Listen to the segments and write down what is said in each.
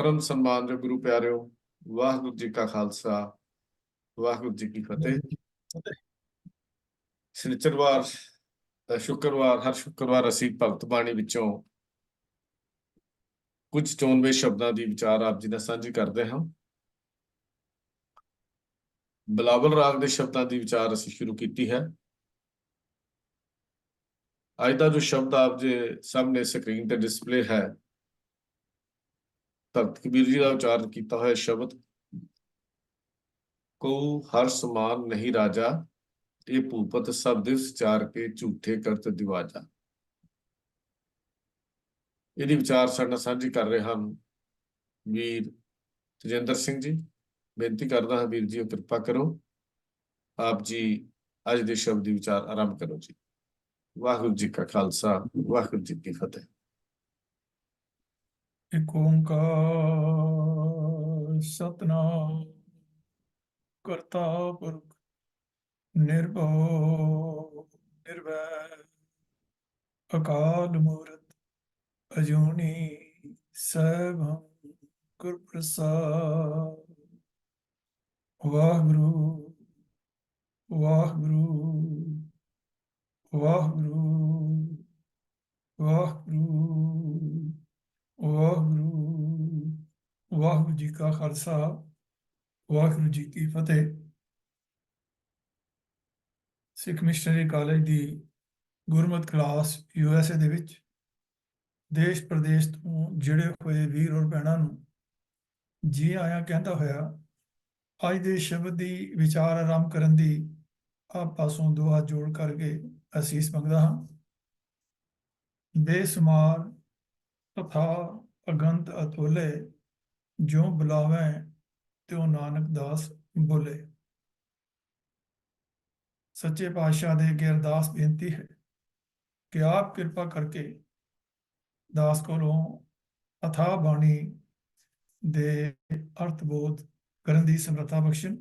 परम सन्मान जो गुरु प्यारिओ, वाहिगुरू जी का खालसा, वाहिगुरू जी की फतेह। शनिचरवार शुक्रवार हर शुक्रवार ਅਸੀਂ ਭਗਤ ਬਾਣੀ ਵਿੱਚੋਂ ਕੁਝ ਚੋਣਵੇਂ ਸ਼ਬਦਾਂ ਦੀ ਵਿਚਾਰ ਆਪ ਜੀ ਨਾਲ ਸਾਂਝੀ ਕਰਦੇ ਹਾਂ। ਬਿਲਾਵਲ ਰਾਗ ਦੇ ਸ਼ਬਦਾਂ ਦੀ ਵਿਚਾਰ ਅਸੀਂ ਸ਼ੁਰੂ ਕੀਤੀ ਹੈ। ਅੱਜ ਦਾ ਜੋ ਸ਼ਬਦ ਆਪ ਦੇ ਸਾਹਮਣੇ ਸਕਰੀਨ ਤੇ ਡਿਸਪਲੇ ਹੈ, ਭਗਤ ਕਬੀਰ ਜੀ ਦਾ ਉਚਾਰਨ ਕੀਤਾ ਹੋਇਆ ਸ਼ਬਦ, ਕੋ ਹਰ ਸਮਾਨ ਨਹੀਂ ਰਾਜਾ, ਇਹ ਭੂਪਤ ਸਭ ਦਿਵਸ ਚਾਰ ਕੇ ਝੂਠੇ ਕਰਤ ਦਿਵਾਜਾ। ਇਹਦੀ ਵਿਚਾਰ ਸਾਡੇ ਨਾਲ ਸਾਂਝੀ ਕਰ ਰਹੇ ਹਨ ਵੀਰ ਤੇਜਿੰਦਰ ਸਿੰਘ ਜੀ। ਬੇਨਤੀ ਕਰਦਾ ਹਾਂ ਵੀਰ ਜੀ, ਕਿਰਪਾ ਕਰੋ, ਆਪ ਜੀ ਅੱਜ ਦੇ ਸ਼ਬਦ ਦੀ ਵਿਚਾਰ ਆਰੰਭ ਕਰੋ ਜੀ। ਵਾਹਿਗੁਰੂ ਜੀ ਕਾ ਖਾਲਸਾ, ਵਾਹਿਗੁਰੂ ਜੀ ਕੀ ਫਤਿਹ। ਇੱਕ ਓੰਕਾਰ ਸਤਿਨਾਮ ਕਰਤਾ ਪੁਰਖ ਨਿਰਭਉ ਨਿਰਵੈਰ ਅਕਾਲ ਮੂਰਤ ਅਜੂਨੀ ਸੈਭੰ ਗੁਰ ਪ੍ਰਸਾਦ। ਵਾਹਿਗੁਰੂ ਵਾਹਿਗੁਰੂ ਵਾਹਿਗੁਰੂ ਵਾਹਿਗੁਰੂ ਵਾਹਿਗੁਰੂ। ਵਾਹਿਗੁਰੂ ਜੀ ਕਾ ਖਾਲਸਾ, ਵਾਹਿਗੁਰੂ ਜੀ ਕੀ ਫਤਿਹ। ਸਿੱਖ ਮਿਸ਼ਨਰੀ ਕਾਲਜ ਦੀ ਗੁਰਮਤਿ ਕਲਾਸ USA ਦੇ ਵਿੱਚ ਦੇਸ਼ ਪ੍ਰਦੇਸ਼ ਤੋਂ ਜਿਹੜੇ ਹੋਏ ਵੀਰ ਔਰ ਭੈਣਾਂ ਨੂੰ ਜੀ ਆਇਆਂ ਕਹਿੰਦਾ ਹੋਇਆ ਅੱਜ ਦੇ ਸ਼ਬਦ ਦੀ ਵਿਚਾਰ ਆਰੰਭ ਕਰਨ ਦੀ ਆਪ ਪਾਸੋਂ ਦੁਆ ਜੋੜ ਕਰਕੇ ਅਸੀਸ ਮੰਗਦਾ ਹਾਂ। ਬੇਸੁਮਾਰ ਤਥਾ ਅਗੰਤ ਅਤੁਲੇ, ਜੋ ਬੁਲਾਵੇਂ ਤਿਉ ਨਾਨਕ ਦਾਸ ਬੋਲੇ। ਸੱਚੇ ਪਾਤਸ਼ਾਹ ਦੇ ਅੱਗੇ ਅਰਦਾਸ ਬੇਨਤੀ ਹੈ ਕਿ ਆਪ ਕਿਰਪਾ ਕਰਕੇ ਦਾਸ ਕੋਲੋਂ ਅਥਾਹ ਬਾਣੀ ਦੇ ਅਰਥ ਬੋਧ ਕਰਨ ਦੀ ਸਮਰੱਥਾ ਬਖਸ਼ਣ,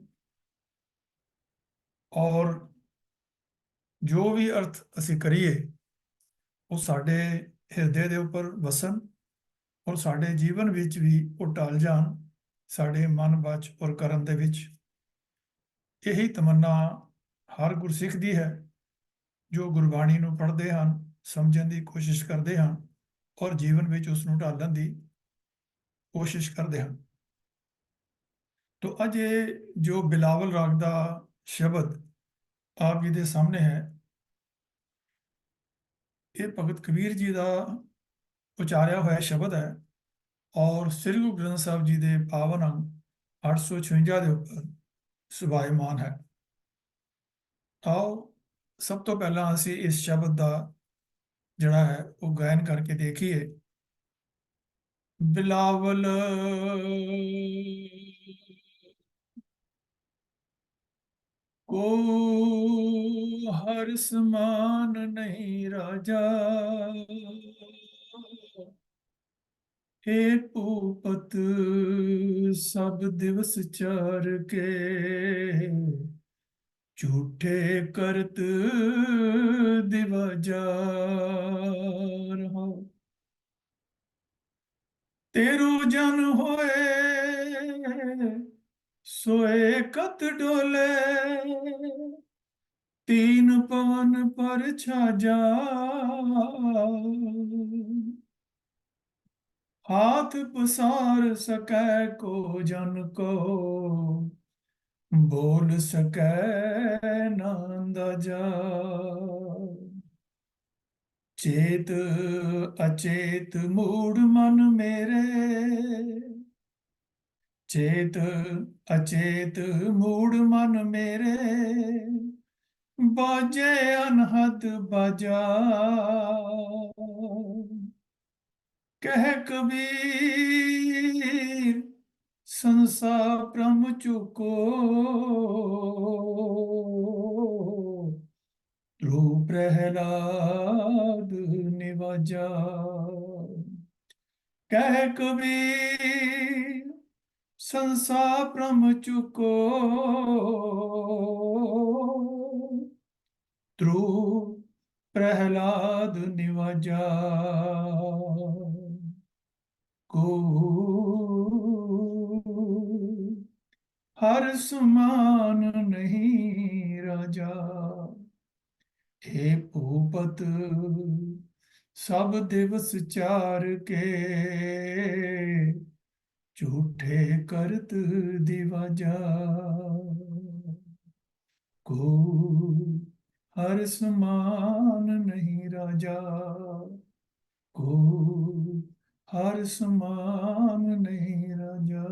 ਔਰ ਜੋ ਵੀ ਅਰਥ ਅਸੀਂ ਕਰੀਏ ਉਹ ਸਾਡੇ ਹਿਰਦੇ ਦੇ ਉੱਪਰ ਵਸਣ ਔਰ ਸਾਡੇ ਜੀਵਨ ਵਿੱਚ ਵੀ ਉਹ ਢਲ ਜਾਣ, ਸਾਡੇ ਮਨ ਬਚ ਔਰ ਕਰਨ ਦੇ ਵਿੱਚ। ਇਹੀ ਤਮੰਨਾ ਹਰ ਗੁਰਸਿੱਖ ਦੀ ਹੈ ਜੋ ਗੁਰਬਾਣੀ ਨੂੰ ਪੜ੍ਹਦੇ ਹਨ, ਸਮਝਣ ਦੀ ਕੋਸ਼ਿਸ਼ ਕਰਦੇ ਹਨ ਔਰ ਜੀਵਨ ਵਿੱਚ ਉਸ ਨੂੰ ਢਾਲਣ ਦੀ ਕੋਸ਼ਿਸ਼ ਕਰਦੇ ਹਨ। ਤੋ ਅੱਜ ਇਹ ਜੋ ਬਿਲਾਵਲ ਰਾਗ ਦਾ ਸ਼ਬਦ ਆਪ ਜੀ ਦੇ ਸਾਹਮਣੇ ਹੈ, ਇਹ ਭਗਤ ਕਬੀਰ ਜੀ ਦਾ ਉਚਾਰਿਆ ਹੋਇਆ ਸ਼ਬਦ ਹੈ ਔਰ ਸ੍ਰੀ ਗੁਰੂ ਗ੍ਰੰਥ ਸਾਹਿਬ ਜੀ ਦੇ ਪਾਵਨ ਅੰਗ 856 ਦੇ ਉੱਪਰ ਸੁਭਾਇਮਾਨ ਹੈ। ਆਓ ਸਭ ਤੋਂ ਪਹਿਲਾਂ ਅਸੀਂ ਇਸ ਸ਼ਬਦ ਦਾ ਜਿਹੜਾ ਹੈ ਉਹ ਗਾਇਨ ਕਰਕੇ ਦੇਖੀਏ। ਬਿਲਾਵਲ को हर समान नहीं राजा, हे भूपत सब दिवस चार के झूठे करत दिवाजार। हो तेरो जन होए सोए कत डोले, तीन पवन पर छाजा। हाथ पसार सकै को जन को, बोल सकै ना अंदाजा। चेत अचेत मूड मन मेरे, चेत अचेत मूड मन मेरे, बाजे अनहद बाजा। कह कबीर संसा प्रम चुको, ध्रुव प्रहलाद निवाजा। कह कबीर संसा प्रम चुको, ध्रुव प्रहलाद निवाजा। को ਹਰ ਸਮਾਨ ਨਹੀਂ ਰਾਜਾ, हे ਭੂਪਤ ਸਭ ਦਿਵਸ ਚਾਰ ਕੇ, ਝੂਠੇ ਕਰਤ ਦਿਵਾਜਾ। को हर समान नहीं राजा, को हर समान नहीं राजा।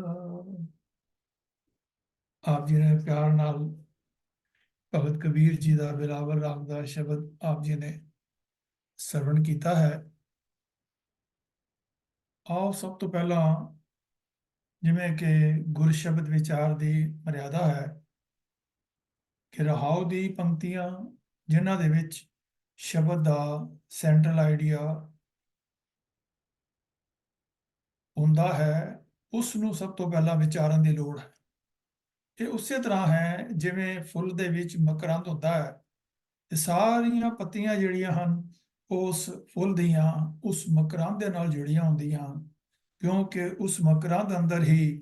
आप जी ने प्यार नाल भगत कबीर जी का बिलावल राग का शब्द आप जी ने सरवण किया है। आओ सब तो पहला जिमें कि गुर शब्द विचार की मर्यादा है कि रहाओ दी पंक्तियां जिन्हां दे विच शब्द का सेंट्रल आइडिया ਹੁੰਦਾ है, ਉਸ ਨੂੰ ਸਭ ਤੋਂ ਪਹਿਲਾਂ ਵਿਚਾਰਨ ਦੀ ਲੋੜ ਹੈ। ਇਹ ਉਸੇ ਤਰ੍ਹਾਂ ਹੈ ਜਿਵੇਂ ਫੁੱਲ ਦੇ ਵਿੱਚ ਮਕਰੰਦ ਹੁੰਦਾ ਹੈ ਤੇ ਸਾਰੀਆਂ ਪੱਤੀਆਂ ਜਿਹੜੀਆਂ ਹਨ ਉਸ ਫੁੱਲ ਦੀਆਂ ਉਸ ਮਕਰੰਦ ਦੇ ਨਾਲ ਜੁੜੀਆਂ ਹੁੰਦੀਆਂ ਹਨ, ਕਿਉਂਕਿ ਉਸ ਮਕਰੰਦ ਅੰਦਰ ਹੀ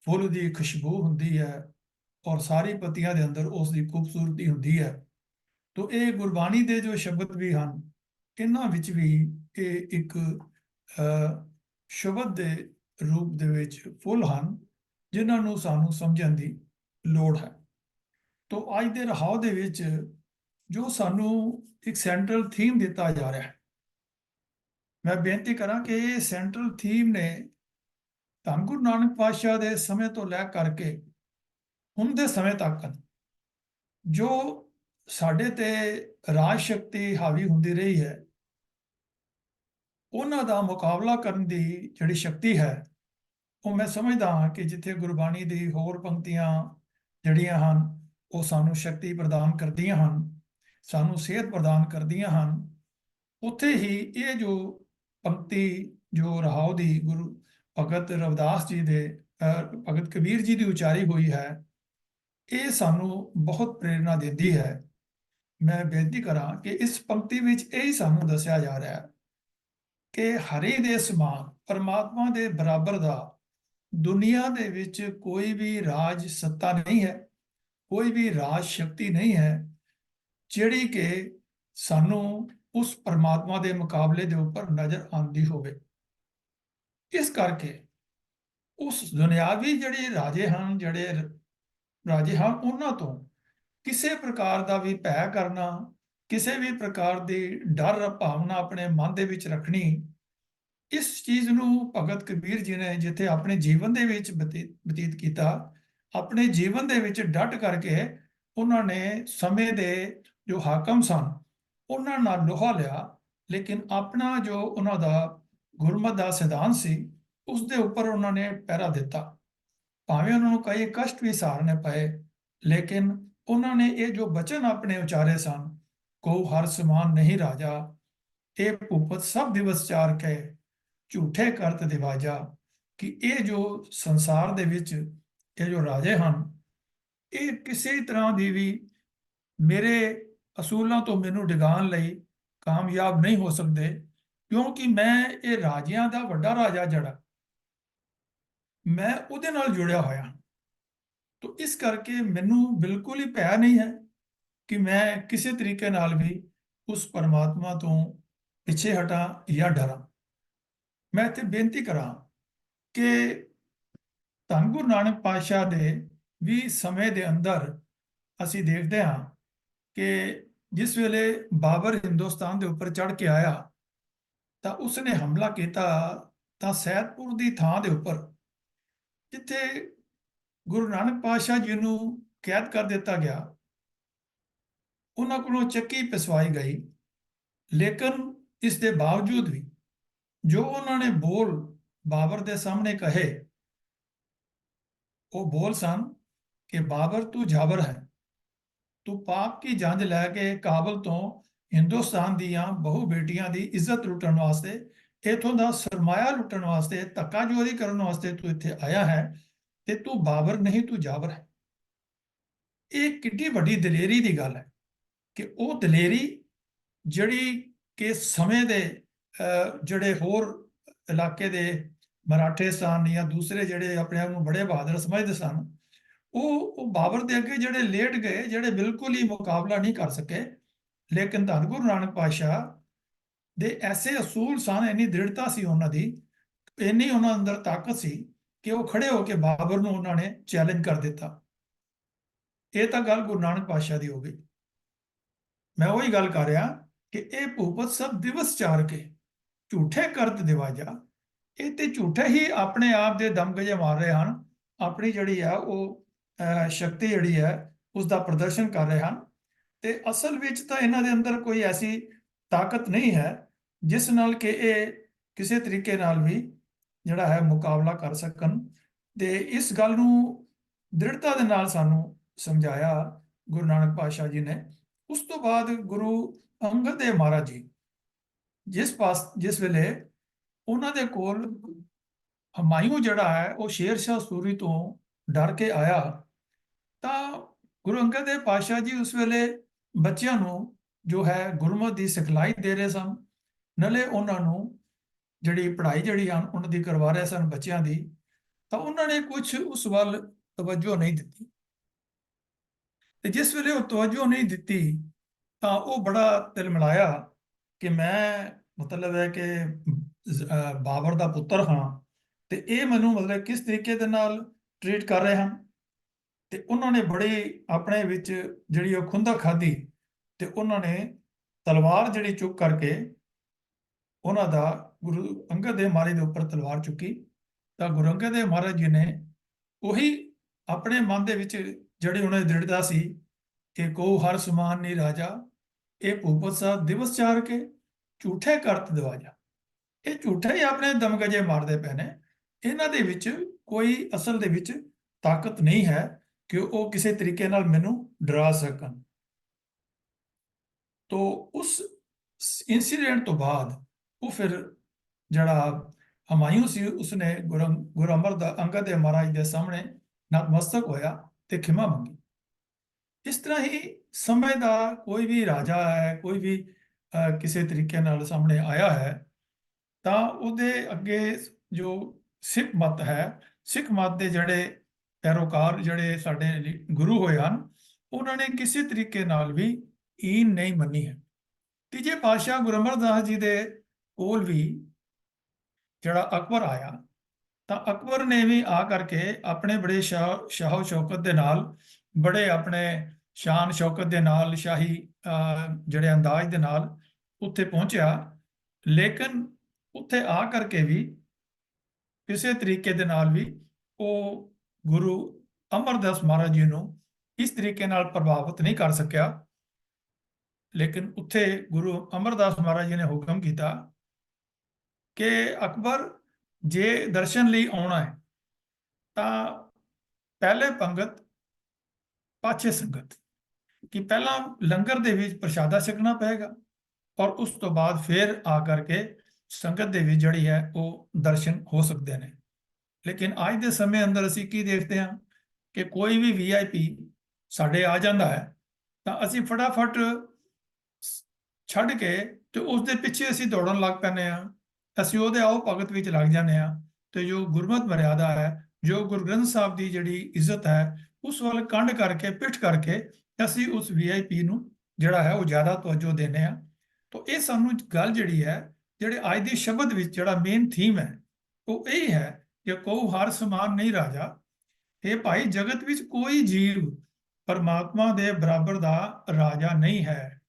ਫੁੱਲ ਦੀ ਖੁਸ਼ਬੂ ਹੁੰਦੀ ਹੈ ਔਰ ਸਾਰੀ ਪੱਤੀਆਂ ਦੇ ਅੰਦਰ ਉਸ ਦੀ ਖੂਬਸੂਰਤੀ ਹੁੰਦੀ ਹੈ। ਤੋ ਇਹ ਗੁਰਬਾਣੀ ਦੇ ਜੋ ਸ਼ਬਦ ਵੀ ਹਨ, ਇਹਨਾਂ ਵਿੱਚ ਵੀ ਇਹ ਇੱਕ ਸ਼ਬਦ ਦੇ ਰੂਪ ਦੇ ਵਿੱਚ ਫੁੱਲ ਹਨ ਜਿਨ੍ਹਾਂ ਨੂੰ ਸਾਨੂੰ ਸਮਝਣ ਦੀ ਲੋੜ ਹੈ। ਤੋ ਅੱਜ ਦੇ ਰਹਾਉ ਦੇ ਵਿੱਚ ਜੋ ਸਾਨੂੰ ਇੱਕ ਸੈਂਟਰਲ ਥੀਮ ਦਿੱਤਾ ਜਾ ਰਿਹਾ ਹੈ, ਮੈਂ ਬੇਨਤੀ ਕਰਾਂ ਕਿ ਇਹ ਸੈਂਟਰਲ ਥੀਮ ਨੇ ਧੰਨ ਗੁਰੂ ਨਾਨਕ ਪਾਤਸ਼ਾਹ ਦੇ ਸਮੇਂ ਤੋਂ ਲੈ ਕਰਕੇ ਹੁਣ ਦੇ ਸਮੇਂ ਤੱਕ ਜੋ ਸਾਡੇ ਤੇ ਰਾਜ ਸ਼ਕਤੀ ਹਾਵੀ ਹੁੰਦੀ ਰਹੀ ਹੈ, ਉਹਨਾਂ ਦਾ ਮੁਕਾਬਲਾ ਕਰਨ ਦੀ ਜਿਹੜੀ ਸ਼ਕਤੀ ਹੈ, ਉਹ ਮੈਂ ਸਮਝਦਾ ਹਾਂ ਕਿ ਜਿੱਥੇ ਗੁਰਬਾਣੀ ਦੀ ਹੋਰ ਪੰਕਤੀਆਂ ਜਿਹੜੀਆਂ ਹਨ ਉਹ ਸਾਨੂੰ ਸ਼ਕਤੀ ਪ੍ਰਦਾਨ ਕਰਦੀਆਂ ਹਨ, ਸਾਨੂੰ ਸੇਧ ਪ੍ਰਦਾਨ ਕਰਦੀਆਂ ਹਨ, ਉੱਥੇ ਹੀ ਇਹ ਜੋ ਪੰਕਤੀ ਜੋ ਰਹਾਉ ਦੀ ਗੁਰੂ ਭਗਤ ਰਵਿਦਾਸ ਜੀ ਦੇ ਭਗਤ ਕਬੀਰ ਜੀ ਦੀ ਉਚਾਰੀ ਹੋਈ ਹੈ, ਇਹ ਸਾਨੂੰ ਬਹੁਤ ਪ੍ਰੇਰਨਾ ਦਿੰਦੀ ਹੈ। ਮੈਂ ਬੇਨਤੀ ਕਰਾਂ ਕਿ ਇਸ ਪੰਕਤੀ ਵਿੱਚ ਇਹ ਹੀ ਸਾਨੂੰ ਦੱਸਿਆ ਜਾ ਰਿਹਾ ਹੈ ਕਿ ਹਰੀ ਦੇ ਸਮਾਨ ਪਰਮਾਤਮਾ ਦੇ ਬਰਾਬਰ ਦਾ ਦੁਨੀਆ ਦੇ ਵਿੱਚ ਕੋਈ ਵੀ ਰਾਜ ਸੱਤਾ ਨਹੀਂ ਹੈ, ਕੋਈ ਵੀ ਰਾਜ ਸ਼ਕਤੀ ਨਹੀਂ ਹੈ ਜਿਹੜੀ ਕਿ ਸਾਨੂੰ ਉਸ ਪਰਮਾਤਮਾ ਦੇ ਮੁਕਾਬਲੇ ਦੇ ਉੱਪਰ ਨਜ਼ਰ ਆਉਂਦੀ ਹੋਵੇ। ਇਸ ਕਰਕੇ ਉਸ ਦੁਨਿਆਵੀ ਜਿਹੜੇ ਰਾਜੇ ਹਨ ਉਹਨਾਂ ਤੋਂ ਕਿਸੇ ਪ੍ਰਕਾਰ ਦਾ ਵੀ ਭੈ ਕਰਨਾ, ਕਿਸੇ ਵੀ ਪ੍ਰਕਾਰ ਦੀ ਡਰ ਭਾਵਨਾ ਆਪਣੇ ਮਨ ਦੇ ਵਿੱਚ ਰੱਖਣੀ, ਇਸ ਚੀਜ਼ ਨੂੰ ਭਗਤ ਕਬੀਰ ਜੀ ਨੇ ਜਿੱਥੇ ਆਪਣੇ ਜੀਵਨ ਦੇ ਵਿੱਚ ਬਤੀਤ ਕੀਤਾ, ਆਪਣੇ ਜੀਵਨ ਦੇ ਵਿੱਚ ਡਟ ਕਰਕੇ ਉਹਨਾਂ ਨੇ ਸਮੇਂ ਦੇ ਜੋ ਹਾਕਮ ਸਨ ਉਹਨਾਂ ਨਾਲ ਲੋਹਾ ਲਿਆ, ਲੇਕਿਨ ਆਪਣਾ ਜੋ ਉਹਨਾਂ ਦਾ ਗੁਰਮਤਿ ਦਾ ਸਿਧਾਂਤ ਸੀ ਉਸ ਦੇ ਉੱਪਰ ਉਹਨਾਂ ਨੇ ਪਹਿਰਾ ਦਿੱਤਾ। ਭਾਵੇਂ ਉਹਨਾਂ ਨੂੰ ਕਈ ਕਸ਼ਟ ਵੀ ਸਹਾਰਨੇ ਪਏ, ਲੇਕਿਨ ਉਹਨਾਂ ਨੇ ਇਹ ਜੋ ਬਚਨ ਆਪਣੇ ਉਚਾਰੇ ਸਨ, ਕੋ ਹਰ ਸਮਾਨ ਨਹੀਂ ਰਾਜਾ, ਇਹ ਭੂਪਤ ਸਭ ਦਿਵਸ ਚਾਰ ਕੇ, ਝੂਠੇ ਕਰਤ ਦਿਵਾਜਾ, ਕਿ ਇਹ ਜੋ ਸੰਸਾਰ ਦੇ ਵਿੱਚ ਇਹ ਜੋ ਰਾਜੇ ਹਨ, ਇਹ ਕਿਸੇ ਤਰ੍ਹਾਂ ਦੀ ਵੀ ਮੇਰੇ ਅਸੂਲਾਂ ਤੋਂ ਮੈਨੂੰ ਡਿਗਾਉਣ ਲਈ ਕਾਮਯਾਬ ਨਹੀਂ ਹੋ ਸਕਦੇ, ਕਿਉਂਕਿ ਮੈਂ ਇਹ ਰਾਜਿਆਂ ਦਾ ਵੱਡਾ ਰਾਜਾ ਜਿਹੜਾ ਮੈਂ ਉਹਦੇ ਨਾਲ ਜੁੜਿਆ ਹੋਇਆ। ਤੋ ਇਸ ਕਰਕੇ ਮੈਨੂੰ ਬਿਲਕੁਲ ਹੀ ਭੈ ਨਹੀਂ ਹੈ ਕਿ ਮੈਂ ਕਿਸੇ ਤਰੀਕੇ ਨਾਲ ਵੀ ਉਸ ਪਰਮਾਤਮਾ ਤੋਂ ਪਿੱਛੇ ਹਟਾਂ ਜਾਂ ਡਰਾਂ। ਮੈਂ ਇੱਥੇ ਬੇਨਤੀ ਕਰਾਂ ਕਿ ਧੰਨ ਗੁਰੂ ਨਾਨਕ ਪਾਤਸ਼ਾਹ ਦੇ ਵੀ ਸਮੇਂ ਦੇ ਅੰਦਰ ਅਸੀਂ ਦੇਖਦੇ ਹਾਂ ਕਿ ਜਿਸ ਵੇਲੇ ਬਾਬਰ ਹਿੰਦੁਸਤਾਨ ਦੇ ਉੱਪਰ ਚੜ੍ਹ ਕੇ ਆਇਆ ਤਾਂ ਉਸਨੇ ਹਮਲਾ ਕੀਤਾ ਤਾਂ ਸੈਦਪੁਰ ਦੀ ਥਾਂ ਦੇ ਉੱਪਰ ਜਿੱਥੇ ਗੁਰੂ ਨਾਨਕ ਪਾਤਸ਼ਾਹ ਜੀ ਨੂੰ ਕੈਦ ਕਰ ਦਿੱਤਾ ਗਿਆ, ਉਹਨਾਂ ਕੋਲੋਂ ਚੱਕੀ ਪਿਸਵਾਈ ਗਈ, ਲੇਕਿਨ ਇਸ ਦੇ ਬਾਵਜੂਦ ਵੀ ਜੋ ਉਹਨਾਂ ਨੇ ਬੋਲ ਬਾਬਰ ਦੇ ਸਾਹਮਣੇ ਕਹੇ, ਉਹ ਬੋਲ ਸਨ ਕਿ ਬਾਬਰ ਤੂੰ ਜਾਬਰ ਹੈ, ਤੂੰ ਪਾਪ ਕੀ ਜੰਜ ਲੈ ਕੇ ਕਾਬਲ ਤੋਂ ਹਿੰਦੁਸਤਾਨ ਦੀਆਂ ਬਹੁ ਬੇਟੀਆਂ ਦੀ ਇੱਜ਼ਤ ਲੁੱਟਣ ਵਾਸਤੇ, ਇਥੋਂ ਦਾ ਸਰਮਾਇਆ ਲੁੱਟਣ ਵਾਸਤੇ, ਧੱਕਾ ਚੋਰੀ ਕਰਨ ਵਾਸਤੇ ਤੂੰ ਇੱਥੇ ਆਇਆ ਹੈ ਤੇ ਤੂੰ ਬਾਬਰ ਨਹੀਂ, ਤੂੰ ਜਾਬਰ ਹੈ। ਇਹ ਕਿੰਨੀ ਵੱਡੀ ਦਲੇਰੀ ਦੀ ਗੱਲ ਹੈ ਕਿ ਉਹ ਦਲੇਰੀ ਜਿਹੜੀ ਕਿ ਸਮੇਂ ਦੇ ਜਿਹੜੇ ਹੋਰ ਇਲਾਕੇ ਦੇ ਮਰਾਠੇ ਸਨ ਜਾਂ ਦੂਸਰੇ ਜਿਹੜੇ ਆਪਣੇ ਆਪ ਨੂੰ ਬੜੇ ਬਹਾਦਰ ਸਮਝਦੇ ਸਨ, ਉਹ ਬਾਬਰ ਦੇ ਅੱਗੇ ਜਿਹੜੇ ਲੇਟ ਗਏ, ਜਿਹੜੇ ਬਿਲਕੁਲ ਹੀ ਮੁਕਾਬਲਾ ਨਹੀਂ ਕਰ ਸਕੇ, ਲੇਕਿਨ ਧੰਨ ਗੁਰੂ ਨਾਨਕ ਪਾਤਸ਼ਾਹ ਦੇ ਐਸੇ ਅਸੂਲ ਸਨ, ਇੰਨੀ ਦ੍ਰਿੜਤਾ ਸੀ ਉਹਨਾਂ ਦੀ, ਇੰਨੀ ਉਹਨਾਂ ਅੰਦਰ ਤਾਕਤ ਸੀ ਕਿ ਉਹ ਖੜੇ ਹੋ ਕੇ ਬਾਬਰ ਨੂੰ ਉਹਨਾਂ ਨੇ ਚੈਲੰਜ ਕਰ ਦਿੱਤਾ। ਇਹ ਤਾਂ ਗੱਲ ਗੁਰੂ ਨਾਨਕ ਪਾਤਸ਼ਾਹ ਦੀ ਹੋ ਗਈ। ਮੈਂ ਉਹੀ ਗੱਲ ਕਰ ਰਿਹਾ ਕਿ ਇਹ ਭੂਪਤ ਸਭ ਦਿਵਸ ਚਾਰ ਕੇ ਝੂਠੇ ਕਰਤ ਦਿਵਾਜਾ, ਇਹ ਤੇ ਝੂਠੇ ਹੀ ਆਪਣੇ ਆਪ ਦੇ ਦਮਗਜੇ ਮਾਰ ਰਹੇ ਹਨ, ਆਪਣੀ ਜਿਹੜੀ ਹੈ ਉਹ ਸ਼ਕਤੀ ਜਿਹੜੀ ਹੈ ਉਸ ਦਾ ਪ੍ਰਦਰਸ਼ਨ ਕਰ ਰਹੇ ਹਨ। ਤੇ ਅਸਲ ਵਿੱਚ ਤਾਂ ਇਹਨਾਂ ਦੇ ਅੰਦਰ ਕੋਈ ਐਸੀ ਤਾਕਤ ਨਹੀਂ ਹੈ ਜਿਸ ਨਾਲ ਕਿ ਇਹ ਕਿਸੇ ਤਰੀਕੇ ਨਾਲ ਵੀ ਜਿਹੜਾ ਹੈ ਮੁਕਾਬਲਾ ਕਰ ਸਕਣ। ਤੇ ਇਸ ਗੱਲ ਨੂੰ ਦ੍ਰਿੜਤਾ ਦੇ ਨਾਲ ਸਾਨੂੰ ਸਮਝਾਇਆ ਗੁਰੂ ਨਾਨਕ ਪਾਤਸ਼ਾਹ ਜੀ ਨੇ। ਉਸ ਤੋਂ ਬਾਅਦ ਗੁਰੂ ਅੰਗਦ ਦੇਵ ਮਹਾਰਾਜ ਜੀ ਜਿਸ ਵੇਲੇ ਉਹਨਾਂ ਦੇ ਕੋਲ ਹਮਾਯੂ ਜਿਹੜਾ ਹੈ ਉਹ ਸ਼ੇਰ ਸ਼ਾਹ ਸੂਰੀ ਤੋਂ ਡਰ ਕੇ ਆਇਆ, ਤਾਂ ਗੁਰੂ ਅੰਗਦ ਦੇਵ ਪਾਤਸ਼ਾਹ ਜੀ ਉਸ ਵੇਲੇ ਬੱਚਿਆਂ ਨੂੰ ਜੋ ਹੈ ਗੁਰਮਤਿ ਦੀ ਸਿਖਲਾਈ ਦੇ ਰਹੇ ਸਨ, ਨਾਲੇ ਉਹਨਾਂ ਨੂੰ ਜਿਹੜੀ ਪੜ੍ਹਾਈ ਜਿਹੜੀ ਹਨ ਉਹਨਾਂ ਦੀ ਕਰਵਾ ਰਹੇ ਸਨ ਬੱਚਿਆਂ ਦੀ। ਤਾਂ ਉਹਨਾਂ ਨੇ ਕੁਝ ਉਸ ਵੱਲ ਤਵੱਜੋ ਨਹੀਂ ਦਿੱਤੀ, ਤੇ ਜਿਸ ਵੇਲੇ ਉਹ ਤਵੱਜੋ ਨਹੀਂ ਦਿੱਤੀ ਤਾਂ ਉਹ ਬੜਾ ਤਿਲਮਿਲਾਇਆ ਕਿ ਮੈਂ ਮਤਲਬ ਹੈ ਕਿ ਬਾਬਰ ਦਾ ਪੁੱਤਰ ਹਾਂ, ਤੇ ਇਹ ਮੈਨੂੰ ਮਤਲਬ ਕਿਸ ਤਰੀਕੇ ਦੇ ਨਾਲ ਟ੍ਰੀਟ ਕਰ ਰਹੇ ਹਨ। ਤੇ ਉਹਨਾਂ ਨੇ ਬੜੀ ਆਪਣੇ ਵਿੱਚ ਜਿਹੜੀ ਉਹ ਖੁੰਦਕ ਖਾਧੀ, ਤੇ ਉਹਨਾਂ ਨੇ ਤਲਵਾਰ ਜਿਹੜੀ ਚੁੱਕ ਕਰਕੇ ਉਹਨਾਂ ਦਾ ਗੁਰੂ ਅੰਗਦ ਦੇਵ ਮਹਾਰਾਜ ਦੇ ਉੱਪਰ ਤਲਵਾਰ ਚੁੱਕੀ। ਤਾਂ ਗੁਰੂ ਅੰਗਦ ਦੇਵ ਮਹਾਰਾਜ ਜੀ ਨੇ ਉਹੀ ਆਪਣੇ ਮਨ ਦੇ ਵਿੱਚ ਜਿਹੜੀ ਉਹਨਾਂ ਦੀ ਦ੍ਰਿੜਤਾ ਸੀ ਕਿ ਕੋ ਹਰ ਸਮਾਨ ਨਹੀਂ ਰਾਜਾ, ਇਹ ਭੂਪਤ ਸਾਹਿਬ ਦਿਵਸ ਚਾਰ ਕੇ ਝੂਠੇ ਕਰਤ ਦਿਵਾਜਾ। ਇਹ ਝੂਠੇ ਹੀ ਆਪਣੇ ਦਮਗਜੇ ਮਾਰਦੇ ਪਏ ਨੇ, ਇਹਨਾਂ ਦੇ ਵਿੱਚ ਕੋਈ ਅਸਲ ਦੇ ਵਿੱਚ ਤਾਕਤ ਨਹੀਂ ਹੈ ਕਿ ਉਹ ਕਿਸੇ ਤਰੀਕੇ ਨਾਲ ਮੈਨੂੰ ਡਰਾ ਸਕਣ। ਤੋ ਉਸ ਇਨਸੀਡੈਂਟ ਤੋਂ ਬਾਅਦ ਉਹ ਫਿਰ ਜਿਹੜਾ ਹਮਾਯੂ ਸੀ ਉਸਨੇ ਗੁਰੂ ਅੰਗਦ ਦੇਵ ਮਹਾਰਾਜ ਦੇ ਸਾਹਮਣੇ ਨਤਮਸਤਕ ਹੋਇਆ ਤੇ ਖਿਮਾ ਮੰਗੀ। ਇਸ ਤਰ੍ਹਾਂ ਹੀ ਸਮੇਂ ਦਾ ਕੋਈ ਵੀ ਰਾਜਾ ਹੈ, ਕੋਈ ਵੀ ਕਿਸੇ ਤਰੀਕੇ ਨਾਲ ਸਾਹਮਣੇ ਆਇਆ ਹੈ, ਤਾਂ ਉਹਦੇ ਅੱਗੇ ਜੋ ਸਿੱਖ ਮਤ ਹੈ, ਸਿੱਖ ਮਤ ਦੇ ਜਿਹੜੇ ਪੈਰੋਕਾਰ ਜਿਹੜੇ ਸਾਡੇ ਗੁਰੂ ਹੋਏ ਹਨ, ਉਹਨਾਂ ਨੇ ਕਿਸੇ ਤਰੀਕੇ ਨਾਲ ਵੀ ਈਨ ਨਹੀਂ ਮੰਨੀ ਹੈ। ਤੀਜੇ ਪਾਤਸ਼ਾਹ ਗੁਰੂ ਅਮਰਦਾਸ ਜੀ ਦੇ ਕੋਲ ਵੀ ਜਿਹੜਾ ਅਕਬਰ ਆਇਆ, ਤਾਂ ਅਕਬਰ ਨੇ ਵੀ ਆ ਕਰਕੇ ਆਪਣੇ ਬੜੇ ਸ਼ਾਹੋ ਸ਼ੌਕਤ ਦੇ ਨਾਲ, ਬੜੇ ਆਪਣੇ ਸ਼ਾਨ ਸ਼ੌਕਤ ਦੇ ਨਾਲ, ਸ਼ਾਹੀ ਜਿਹੜੇ ਅੰਦਾਜ਼ ਦੇ ਨਾਲ ਉੱਥੇ ਪਹੁੰਚਿਆ, ਲੇਕਿਨ ਉੱਥੇ ਆ ਕਰਕੇ ਵੀ ਕਿਸੇ ਤਰੀਕੇ ਦੇ ਨਾਲ ਵੀ ਉਹ ਗੁਰੂ ਅਮਰਦਾਸ ਮਹਾਰਾਜ ਜੀ ਨੂੰ ਇਸ ਤਰੀਕੇ ਨਾਲ ਪ੍ਰਭਾਵਿਤ ਨਹੀਂ ਕਰ ਸਕਿਆ। ਲੇਕਿਨ ਉੱਥੇ ਗੁਰੂ ਅਮਰਦਾਸ ਮਹਾਰਾਜ ਜੀ ਨੇ ਹੁਕਮ ਕੀਤਾ ਕਿ ਅਕਬਰ ਜੇ ਦਰਸ਼ਨ ਲਈ ਆਉਣਾ ਹੈ ਤਾਂ ਪਹਿਲੇ ਪੰਗਤ ਪਾਛੇ ਸੰਗਤ, ਕਿ ਪਹਿਲਾਂ ਲੰਗਰ ਦੇ ਵਿੱਚ ਪ੍ਰਸ਼ਾਦਾ ਛਕਣਾ ਪਏਗਾ ਔਰ ਉਸ ਤੋਂ ਬਾਅਦ ਫਿਰ ਆ ਕਰਕੇ ਸੰਗਤ ਦੇ ਵਿੱਚ ਜਿਹੜੀ ਹੈ ਉਹ ਦਰਸ਼ਨ ਹੋ ਸਕਦੇ ਨੇ। ਲੇਕਿਨ ਅੱਜ ਦੇ ਸਮੇਂ ਅੰਦਰ ਅਸੀਂ ਕੀ ਦੇਖਦੇ ਹਾਂ ਕਿ ਕੋਈ ਵੀ VIP ਸਾਡੇ ਆ ਜਾਂਦਾ ਹੈ ਤਾਂ ਅਸੀਂ ਫਟਾਫਟ ਛੱਡ ਕੇ ਤੇ ਉਸ ਦੇ ਪਿੱਛੇ ਅਸੀਂ ਦੌੜਨ ਲੱਗ ਪੈਂਦੇ ਹਾਂ, ਅਸੀਂ ਉਹਦੇ ਆਓ ਭਗਤ ਵਿੱਚ ਲੱਗ ਜਾਂਦੇ ਹਾਂ, ਤੇ ਜੋ ਗੁਰਮਤਿ ਮਰਿਆਦਾ ਹੈ, ਜੋ ਗੁਰੂ ਗ੍ਰੰਥ ਸਾਹਿਬ ਦੀ ਜਿਹੜੀ ਇੱਜ਼ਤ ਹੈ, ਉਸ ਵੱਲ ਕੰਡ ਕਰਕੇ ਪਿੱਠ ਕਰਕੇ ਅਸੀਂ ਉਸ VIP ਨੂੰ ਜਿਹੜਾ ਹੈ ਉਹ ਜ਼ਿਆਦਾ ਤਵੱਜੋ ਦਿੰਦੇ ਹਾਂ। ਤਾਂ ਇਹ ਸਾਨੂੰ ਗੱਲ ਜਿਹੜੀ ਹੈ, ਜਿਹੜੇ ਅੱਜ ਦੇ ਸ਼ਬਦ ਵਿੱਚ ਜਿਹੜਾ ਮੇਨ ਥੀਮ ਹੈ ਉਹ ਇਹ ਹੈ ਕਿ ਕਉ ਹਰ ਸਮਾਨ ਨਹੀਂ ਰਾਜਾ। ਇਹ ਭਾਈ ਜਗਤ ਵਿੱਚ ਕੋਈ ਜੀਵ ਪਰਮਾਤਮਾ ਦੇ ਬਰਾਬਰ ਦਾ ਰਾਜਾ ਨਹੀਂ ਹੈ।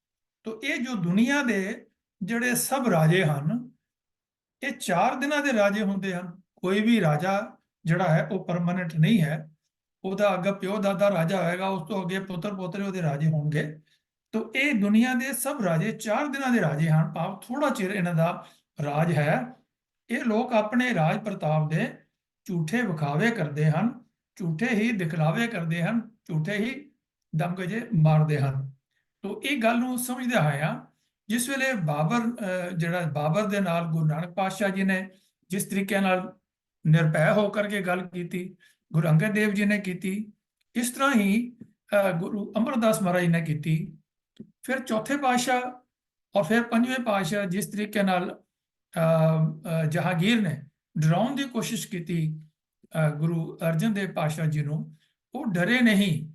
ਤਾਂ ਇਹ ਜੋ ਦੁਨੀਆ ਦੇ ਜਿਹੜੇ ਸਭ ਰਾਜੇ ਹਨ, ਇਹ 4 ਦਿਨਾਂ ਦੇ ਰਾਜੇ ਹੁੰਦੇ ਹਨ। ਕੋਈ ਵੀ ਰਾਜਾ ਜਿਹੜਾ ਹੈ ਉਹ ਪਰਮਾਨੈਂਟ ਨਹੀਂ ਹੈ। ਉਹਦਾ ਅੱਗੇ ਪਿਓ ਦਾਦਾ ਰਾਜਾ ਹੋਏਗਾ, ਉਸ ਤੋਂ ਅੱਗੇ ਪੁੱਤਰ ਪੋਤਰੇ ਉਹਦੇ ਰਾਜੇ ਹੋਣਗੇ। ਤਾਂ ਇਹ ਦੁਨੀਆ ਦੇ ਸਭ ਰਾਜੇ 4 ਦਿਨਾਂ ਦੇ ਰਾਜੇ ਹਨ, ਭਾਵ ਥੋੜਾ ਚਿਰ ਇਹਨਾਂ ਦਾ ਰਾਜ ਹੈ। ਇਹ ਲੋਕ ਆਪਣੇ ਰਾਜ ਪ੍ਰਤਾਪ ਦੇ ਝੂਠੇ ਵਿਖਾਵੇ ਕਰਦੇ ਹਨ, ਝੂਠੇ ਹੀ ਦਿਖਲਾਵੇ ਕਰਦੇ ਹਨ, ਝੂਠੇ ਹੀ ਦਮਗਜੇ ਮਾਰਦੇ ਹਨ। ਤਾਂ ਇਹ ਗੱਲ ਨੂੰ ਸਮਝਦੇ ਹੋਇਆ ਜਿਸ ਵੇਲੇ ਬਾਬਰ ਦੇ ਨਾਲ ਗੁਰੂ ਨਾਨਕ ਪਾਤਸ਼ਾਹ ਜੀ ਨੇ ਜਿਸ ਤਰੀਕੇ ਨਾਲ ਨਿਰਭੈ ਹੋ ਕਰਕੇ ਗੱਲ ਕੀਤੀ, ਗੁਰੂ ਅੰਗਦ ਦੇਵ ਜੀ ਨੇ ਕੀਤੀ, ਇਸ ਤਰ੍ਹਾਂ ਹੀ ਗੁਰੂ ਅਮਰਦਾਸ ਮਹਾਰਾਜ ਨੇ ਕੀਤੀ। ਫਿਰ ਚੌਥੇ ਪਾਤਸ਼ਾਹ ਔਰ ਫਿਰ ਪੰਜਵੇਂ ਪਾਤਸ਼ਾਹ ਜਿਸ ਤਰੀਕੇ ਨਾਲ ਜਹਾਂਗੀਰ ਨੇ ਡਰਾਉਣ ਦੀ ਕੋਸ਼ਿਸ਼ ਕੀਤੀ ਗੁਰੂ ਅਰਜਨ ਦੇਵ ਪਾਤਸ਼ਾਹ ਜੀ ਨੂੰ, ਉਹ ਡਰੇ ਨਹੀਂ,